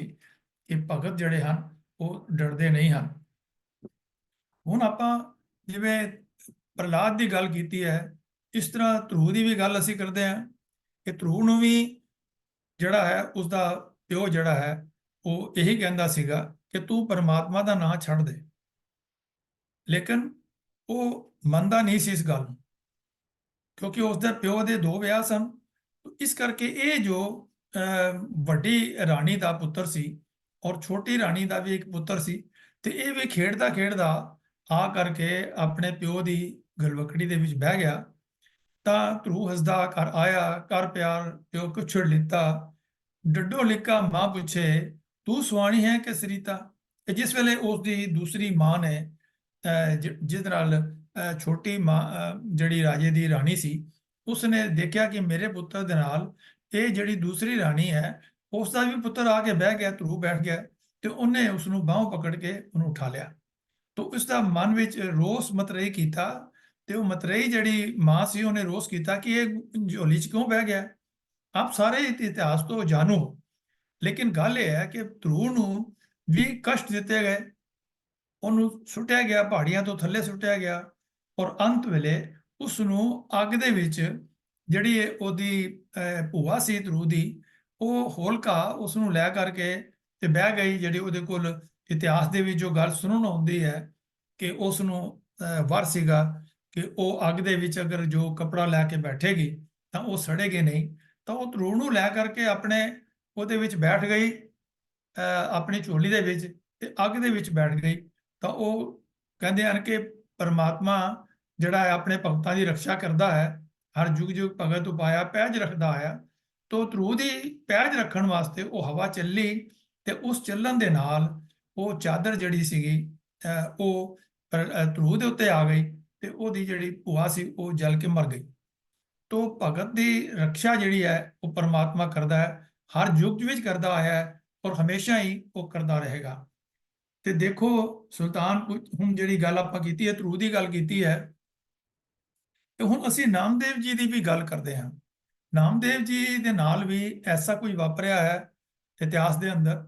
ਕਿ ਭਗਤ ਜਿਹੜੇ ਹਨ ਉਹ ਡਰਦੇ ਨਹੀਂ ਹਨ। ਹੁਣ ਆਪਾਂ ਜਿਵੇਂ ਪ੍ਰਹਲਾਦ ਦੀ ਗੱਲ ਕੀਤੀ ਹੈ, ਇਸ ਤਰ੍ਹਾਂ ਧਰੂ ਦੀ ਵੀ ਗੱਲ ਅਸੀਂ ਕਰਦੇ ਹਾਂ ਕਿ ਧਰੂ ਨੂੰ ਵੀ ਜਿਹੜਾ ਹੈ ਉਸਦਾ ਪਿਓ ਜਿਹੜਾ ਹੈ ਉਹ ਇਹੀ ਕਹਿੰਦਾ ਸੀਗਾ ਕਿ ਤੂੰ ਪਰਮਾਤਮਾ ਦਾ ਨਾਂ ਛੱਡ ਦੇ, ਲੇਕਿਨ ਉਹ ਮੰਨਦਾ ਨਹੀਂ ਸੀ ਇਸ ਗੱਲ ਨੂੰ, ਕਿਉਂਕਿ ਉਸਦੇ ਪਿਓ ਦੇ 2 ਵਿਆਹ ਸਨ। ਇਸ ਕਰਕੇ ਇਹ ਜੋ ਵੱਡੀ ਰਾਣੀ ਦਾ ਪੁੱਤਰ ਸੀ ਔਰ ਛੋਟੀ ਰਾਣੀ ਦਾ ਵੀ ਇੱਕ ਪੁੱਤਰ ਸੀ, ਤੇ ਇਹ ਵੀ ਖੇਡਦਾ ਖੇਡਦਾ ਆ ਕਰਕੇ ਆਪਣੇ ਪਿਓ ਦੀ ਗਲਵਕੜੀ ਦੇ ਵਿੱਚ ਬਹਿ ਗਿਆ। ਤਾਂ ਧਰੂ ਹੱਸਦਾ ਘਰ ਆਇਆ, ਕਰ ਪਿਆਰ ਪਿਓ ਕੁਛੜ ਲਿੱਤਾ, ਡੱਡੋ ਲਿਕਾ ਮਾਂ ਪੁੱਛੇ ਤੂੰ ਸੁਆਣੀ ਹੈ ਕਿ ਸਰੀਤਾ। ਜਿਸ ਵੇਲੇ ਉਸ ਦੀ ਦੂਸਰੀ ਮਾਂ ਨੇ ਜਿਸ ਨਾਲ ਛੋਟੀ ਮਾਂ ਜਿਹੜੀ ਰਾਜੇ ਦੀ ਰਾਣੀ ਸੀ, ਉਸਨੇ ਦੇਖਿਆ ਕਿ ਮੇਰੇ ਪੁੱਤਰ ਦੇ ਨਾਲ ਇਹ ਜਿਹੜੀ ਦੂਸਰੀ ਰਾਣੀ ਹੈ ਉਸ ਦਾ ਵੀ ਪੁੱਤਰ ਆ ਕੇ ਬਹਿ ਗਿਆ, ਧਰੂ ਬੈਠ ਗਿਆ, ਤੇ ਉਹਨੇ ਉਸ ਨੂੰ ਬਾਹੋਂ ਪਕੜ ਕੇ ਉਹਨੂੰ ਉਠਾ ਲਿਆ। ਤੋ ਉਸ ਦਾ ਮਨ ਵਿੱਚ ਰੋਸ ਮਤਰੇਈ ਕੀਤਾ, ਤੇ ਉਹ ਮਤਰੇਈ ਜਿਹੜੀ ਮਾਂ ਸੀ ਉਹਨੇ ਰੋਸ ਕੀਤਾ ਕਿ ਇਹ ਝੋਲੀ 'ਚ ਕਿਉਂ ਬਹਿ ਗਿਆ। ਆਪ ਸਾਰੇ ਇਤਿਹਾਸ ਤੋਂ ਜਾਣੂ, ਲੇਕਿਨ ਗੱਲ ਇਹ ਹੈ ਕਿ ਧਰੂ ਨੂੰ ਵੀ ਕਸ਼ਟ ਦਿੱਤੇ ਗਏ, ਉਹਨੂੰ ਸੁੱਟਿਆ ਗਿਆ, ਪਹਾੜੀਆਂ ਤੋਂ ਥੱਲੇ ਸੁੱਟਿਆ ਗਿਆ, ਔਰ ਅੰਤ ਵੇਲੇ ਉਸ ਨੂੰ ਅੱਗ ਦੇ ਵਿੱਚ ਜਿਹੜੀ ਉਹਦੀ ਭੂਆ ਸੀ ਧਰੂ ਦੀ, ਉਹ ਹੋਲਕਾ ਉਸ ਨੂੰ ਲੈ ਕਰਕੇ ਤੇ ਬਹਿ ਗਈ। ਜਿਹੜੀ ਉਹਦੇ ਕੋਲ ਇਤਿਹਾਸ ਦੇ ਵਿੱਚ ਜੋ ਗੱਲ ਸੁਣਨ ਆਉਂਦੀ ਹੈ ਕਿ ਉਸ ਨੂੰ ਵਰ ਸੀਗਾ ਕਿ ਉਹ ਅੱਗ ਦੇ ਵਿੱਚ ਅਗਰ ਜੋ ਕਪੜਾ ਲੈ ਕੇ ਬੈਠੇਗੀ ਤਾਂ ਉਹ ਸੜੇਗੇ ਨਹੀਂ, ਤਾਂ ਉਹ ਧਰੂ ਨੂੰ ਲੈ ਕਰਕੇ ਆਪਣੇ ਉਹਦੇ ਵਿੱਚ ਬੈਠ ਗਈ, ਆਪਣੀ ਝੋਲੀ ਦੇ ਵਿੱਚ, ਤੇ ਅੱਗ ਦੇ ਵਿੱਚ ਬੈਠ ਗਈ। ਤਾਂ ਉਹ ਕਹਿੰਦੇ ਹਨ ਕਿ ਪਰਮਾਤਮਾ ਜਿਹੜਾ ਹੈ ਆਪਣੇ ਭਗਤਾਂ ਦੀ ਰੱਖਿਆ ਕਰਦਾ ਹੈ, ਹਰ ਯੁਗ ਯੁਗ ਭਗਤ ਉਪਾਇਆ ਪੈਜ ਰੱਖਦਾ ਆਇਆ। ਤੋ ਧਰੂ ਦੀ ਪੈਜ ਰੱਖਣ ਵਾਸਤੇ ਉਹ ਹਵਾ ਚੱਲੀ, ਤੇ ਉਸ ਚੱਲਣ ਦੇ ਨਾਲ ਉਹ ਚਾਦਰ ਜਿਹੜੀ ਸੀਗੀ ਉਹ ਧਰੂ ਦੇ ਉੱਤੇ ਆ ਗਈ, ਤੇ ਉਹਦੀ ਜਿਹੜੀ ਭੂਆ ਸੀ ਉਹ ਜਲ ਕੇ ਮਰ ਗਈ। ਤੋ ਭਗਤ ਦੀ ਰੱਖਿਆ ਜਿਹੜੀ ਹੈ ਉਹ ਪਰਮਾਤਮਾ ਕਰਦਾ ਹੈ, ਹਰ ਯੁੱਗ ਵਿੱਚ ਕਰਦਾ ਆਇਆ ਹੈ, ਔਰ ਹਮੇਸ਼ਾ ਹੀ ਉਹ ਕਰਦਾ ਰਹੇਗਾ। ਤੇ ਦੇਖੋ ਹੁਣ ਜਿਹੜੀ ਗੱਲ ਆਪਾਂ ਕੀਤੀ ਹੈ, ਧਰੂ ਦੀ ਗੱਲ ਕੀਤੀ ਹੈ, ਤੇ ਹੁਣ ਅਸੀਂ ਨਾਮਦੇਵ ਜੀ ਦੀ ਵੀ ਗੱਲ ਕਰਦੇ ਹਾਂ। ਨਾਮਦੇਵ ਜੀ ਦੇ ਨਾਲ ਵੀ ਐਸਾ ਕੁਝ ਵਾਪਰਿਆ ਹੈ ਇਤਿਹਾਸ ਦੇ ਅੰਦਰ।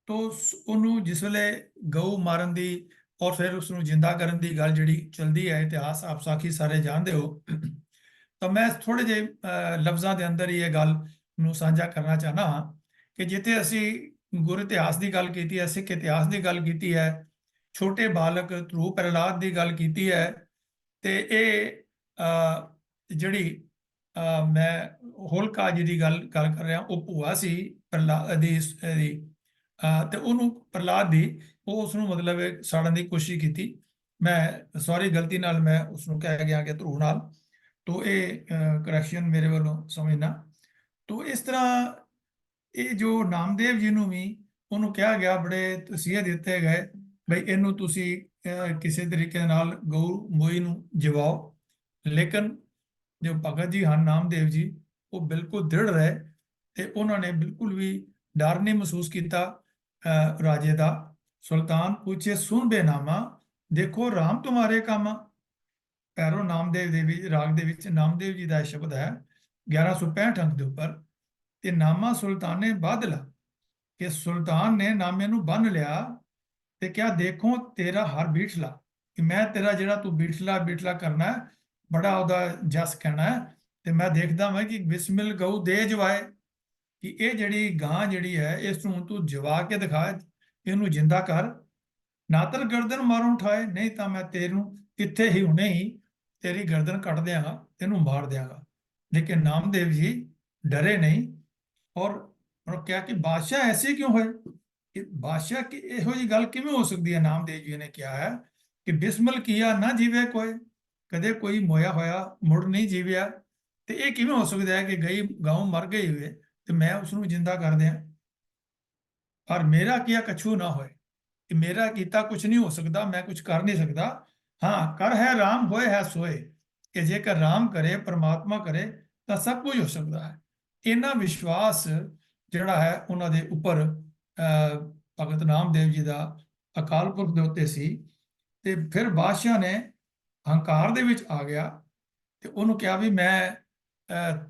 ਤੋਂ ਉਹਨੂੰ ਜਿਸ ਵੇਲੇ ਗਊ ਮਾਰਨ ਦੀ ਔਰ ਫਿਰ ਉਸ ਨੂੰ ਜਿੰਦਾ ਕਰਨ ਦੀ ਗੱਲ ਜਿਹੜੀ ਚਲਦੀ ਹੈ, ਇਤਿਹਾਸ ਆਪ ਸਾਖੀ ਸਾਰੇ ਜਾਣਦੇ ਹੋ, ਤਾਂ ਮੈਂ ਥੋੜੇ ਜਿਹੇ ਲਫ਼ਜ਼ਾਂ ਦੇ ਅੰਦਰ ਹੀ ਇਹ ਗੱਲ ਨੂੰ ਸਾਂਝਾ ਕਰਨਾ ਚਾਹਨਾ ਹਾਂ ਕਿ ਜਿੱਥੇ ਅਸੀਂ ਗੁਰ ਇਤਿਹਾਸ ਦੀ ਗੱਲ ਕੀਤੀ ਹੈ, ਸਿੱਖ ਇਤਿਹਾਸ ਦੀ ਗੱਲ ਕੀਤੀ ਹੈ, ਛੋਟੇ ਬਾਲਕ ਧਰੂ ਪ੍ਰਹਿਲਾਦ ਦੀ ਗੱਲ ਕੀਤੀ ਹੈ, ਤੇ ਇਹ ਜਿਹੜੀ ਮੈਂ ਹੋਲਕਾ ਜੀ ਦੀ ਗੱਲ ਕਰ ਰਿਹਾ, ਉਹ ਭੂਆ ਸੀ ਪ੍ਰਹਿਲਾਦ ਦੀ, ਤੇ ਉਹਨੂੰ ਪ੍ਰਹਿਲਾਦ ਦੀ ਉਹ ਉਸ ਨੂੰ ਮਤਲਬ ਸਾੜਨ ਦੀ ਕੋਸ਼ਿਸ਼ ਕੀਤੀ। ਮੈਂ ਸੌਰੀ, ਗਲਤੀ ਨਾਲ ਮੈਂ ਉਸ ਨੂੰ ਕਹਿ ਗਿਆ ਕਿ ਧਰੂ ਨਾਲ, ਤੋਂ ਇਹ ਕਰੈਕਸ਼ਨ ਮੇਰੇ ਵੱਲੋਂ ਸਮਝਣਾ। ਤੋਂ ਇਸ ਤਰ੍ਹਾਂ ਇਹ ਜੋ ਨਾਮਦੇਵ ਜੀ ਨੂੰ ਵੀ ਉਹਨੂੰ ਕਿਹਾ ਗਿਆ, ਬੜੇ ਤਸੀਹੇ ਦਿੱਤੇ ਗਏ ਬਈ ਇਹਨੂੰ ਤੁਸੀਂ ਕਿਸੇ ਤਰੀਕੇ ਨਾਲ ਗਊ ਮੋਈ ਨੂੰ ਜਿਵਾਓ। ਲੇਕਿਨ ਜੋ ਭਗਤ ਜੀ ਹਨ ਨਾਮਦੇਵ ਜੀ, ਉਹ ਬਿਲਕੁਲ ਦ੍ਰਿੜ ਰਹੇ ਤੇ ਉਹਨਾਂ ਨੇ ਬਿਲਕੁਲ ਵੀ ਡਰ ਨਹੀਂ ਮਹਿਸੂਸ ਕੀਤਾ ਰਾਜੇ ਦਾ। ਸੁਲਤਾਨ ਪੁੱਛੇ ਸੁਣ ਬੇਨਾਮਾ, ਦੇਖੋ ਰਾਮ ਤੁਮਾਰੇ ਕਾਮਾ। ਪੈਰੋ ਨਾਮਦੇਵ ਦੇ ਵਿੱਚ ਰਾਗ ਦੇ ਵਿੱਚ ਨਾਮਦੇਵ ਜੀ ਦਾ ਇਹ ਸ਼ਬਦ ਹੈ 1165 ਅੰਕ ਦੇ ਉੱਪਰ। ਤੇ ਨਾਮਾ ਸੁਲਤਾਨ ਨੇ ਬਾਦਲਾ, ਕਿ ਸੁਲਤਾਨ ਨੇ ਨਾਮੇ ਨੂੰ ਬੰਨ ਲਿਆ ਤੇ ਕਿਹਾ ਦੇਖੋ ਤੇਰਾ ਹਰ ਬੀਠਲਾ, ਕਿ ਮੈਂ ਤੇਰਾ ਜਿਹੜਾ ਤੂੰ ਬੀਠਲਾ ਬੀਠਲਾ ਕਰਨਾ ਹੈ, ਬੜਾ ਉਹਦਾ ਜਸ ਕਹਿਣਾ ਹੈ, ਤੇ ਮੈਂ ਦੇਖਦਾ ਮੈਂ ਕਿ ਬਿਸਮਿਲ ਗਊ ਦੇ ਜਵਾਏ, ਕਿ ਇਹ ਜਿਹੜੀ ਗਾਂ ਜਿਹੜੀ ਹੈ ਇਸ ਨੂੰ ਤੂੰ ਜਵਾ ਕੇ ਦਿਖਾ, ਇਹਨੂੰ ਜਿੰਦਾ ਕਰ, ਨਾਤਰ ਗਰਦਨ ਮਾਰੋਂ ਉਠਾਏ, ਨਹੀਂ ਤਾਂ ਮੈਂ ਤੈਨੂੰ ਇੱਥੇ ਹੀ ਹੁਣੇ ਹੀ ਤੇਰੀ ਗਰਦਨ ਕੱਟ ਦਿਆਂਗਾ, ਤੈਨੂੰ ਮਾਰ ਦਿਆਂਗਾ। ਲੇਕਿਨ ਨਾਮਦੇਵ ਜੀ ਡਰੇ ਨਹੀਂ, ਔਰ ਉਹਨੇ ਕਿਹਾ ਕਿ ਬਾਦਸ਼ਾਹ ਐਸੇ ਕਿਉਂ ਹੋਏ, ਕਿ ਬਾਦਸ਼ਾਹ ਕੀ ਇਹੋ ਜੀ ਗੱਲ ਕਿਵੇਂ ਹੋ ਸਕਦੀ ਹੈ। ਨਾਮਦੇਵ ਜੀ ਨੇ ਕਿਹਾ ਹੈ ਕਿ ਬਿਸਮਲ ਕੀਆ ਨਾ ਜੀਵੇ ਕੋਈ, ਕਦੇ ਕੋਈ ਮੋਇਆ ਹੋਇਆ ਮੁੜ ਨਹੀਂ ਜੀਵਿਆ, ਤੇ ਇਹ ਕਿਵੇਂ ਹੋ ਸਕਦਾ ਹੈ ਕਿ ਗਊ ਮਰ ਗਈ ਹੋਵੇ ਤੇ ਮੈਂ ਉਸ ਨੂੰ ਜਿੰਦਾ ਕਰ ਦਿਆਂ। ਪਰ ਮੇਰਾ ਕੀਆ ਕਛੂ ਨਾ ਹੋਏ, ਕਿ ਮੇਰਾ ਕੀਤਾ ਕੁਝ ਨਹੀਂ ਹੋ ਸਕਦਾ, ਮੈਂ ਕੁਝ ਕਰ ਨਹੀਂ ਸਕਦਾ। ਹਾਂ ਕਰ ਹੈ ਰਾਮ ਹੋਏ ਹੈ ਸੋਏ, ਕਿ ਜੇਕਰ ਰਾਮ ਕਰੇ, ਪਰਮਾਤਮਾ ਕਰੇ, ਤਾਂ ਸਭ ਕੁਝ ਹੋ ਸਕਦਾ ਹੈ। ਇਹਨਾਂ ਵਿਸ਼ਵਾਸ ਜਿਹੜਾ ਹੈ ਉਹਨਾਂ ਦੇ ਉੱਪਰ ਭਗਤ ਨਾਮਦੇਵ ਜੀ ਦਾ ਅਕਾਲ ਪੁਰਖ ਦੇ ਉੱਤੇ ਸੀ। ਤੇ ਫਿਰ ਬਾਦਸ਼ਾਹ ਨੇ ਹੰਕਾਰ ਦੇ ਵਿੱਚ ਆ ਗਿਆ ਤੇ ਉਹਨੂੰ ਕਿਹਾ ਵੀ ਮੈਂ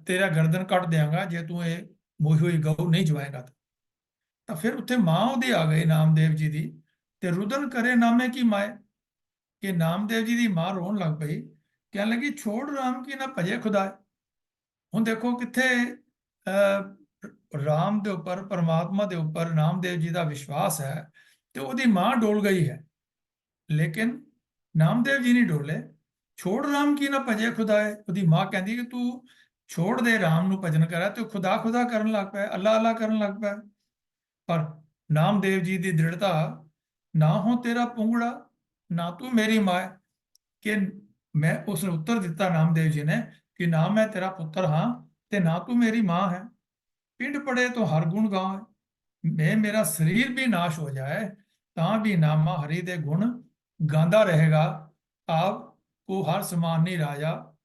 ਤੇਰਾ ਗਰਦਨ ਕੱਟ ਦਿਆਂਗਾ ਜੇ ਤੂੰ ਇਹ ਮੋਹੀ ਹੋਈ ਗਊ ਨਹੀਂ ਜਵਾਏਗਾ। ਤਾਂ ਫਿਰ ਉੱਥੇ ਮਾਂ ਉਹਦੀ ਆ ਗਈ ਨਾਮਦੇਵ ਜੀ ਦੀ, ਤੇ ਰੁਦਨ ਕਰੇ ਨਾਮੇ ਕੀ ਮਾਏ, ਕਿ ਨਾਮਦੇਵ ਜੀ ਦੀ ਮਾਂ ਰੋਣ ਲੱਗ ਪਈ, ਕਹਿਣ ਲੱਗੀ ਛੋੜ ਰਾਮ ਕੀ ਨਾ ਭਜੇ ਖੁਦਾਏ। ਹੁਣ ਦੇਖੋ ਕਿੱਥੇ ਰਾਮ ਦੇ ਉੱਪਰ, ਪਰਮਾਤਮਾ ਦੇ ਉੱਪਰ ਨਾਮਦੇਵ ਜੀ ਦਾ ਵਿਸ਼ਵਾਸ ਹੈ, ਤੇ ਉਹਦੀ ਮਾਂ ਡੋਲ ਗਈ ਹੈ, ਲੇਕਿਨ ਨਾਮਦੇਵ ਜੀ ਨਹੀਂ ਡੋਲੇ। ਛੋੜ ਰਾਮ ਕੀ ਨਾ ਭਜੇ ਖੁਦਾਏ, ਉਹਦੀ ਮਾਂ ਕਹਿੰਦੀ ਕਿ ਤੂੰ ਛੋੜ ਦੇ ਰਾਮ ਨੂੰ ਭਜਨ ਕਰਾ, ਤੇ ਖੁਦਾ ਖੁਦਾ ਕਰਨ ਲੱਗ ਪਿਆ, ਅੱਲਾ ਅੱਲਾ ਕਰਨ ਲੱਗ ਪਿਆ। ਪਰ ਨਾਮਦੇਵ ਜੀ ਦੀ ਦ੍ਰਿੜਤਾ, ਨਾ ਹੋ ਤੇਰਾ ਪੁੰਗੜਾ ਨਾ ਤੂੰ ਮੇਰੀ ਮਾਂ, ਕਿ ਮੈਂ ਉਸ ਨੂੰ ਉੱਤਰ ਦਿੱਤਾ ਨਾਮਦੇਵ ਜੀ ਨੇ ਕਿ ਨਾ ਮੈਂ ਤੇਰਾ ਪੁੱਤਰ ਹਾਂ ਤੇ ਨਾ ਤੂੰ ਮੇਰੀ ਮਾਂ ਹੈ। ਪਿੰਡ ਪੜੇ ਤੋਂ ਹਰ ਗੁਣ ਗਾਵੇ, ਮੈਂ ਮੇਰਾ ਸਰੀਰ ਵੀ ਨਾਸ਼ ਹੋ ਜਾਏ ਤਾਂ ਵੀ ਨਾਮਾ ਹਰੀ ਦੇ ਗੁਣ ਗਾਉਂਦਾ ਰਹੇਗਾ। ਆਪ ਕੋ ਹਰ ਸਮਾਨ ਨਹੀਂ ਰਾਜਾ,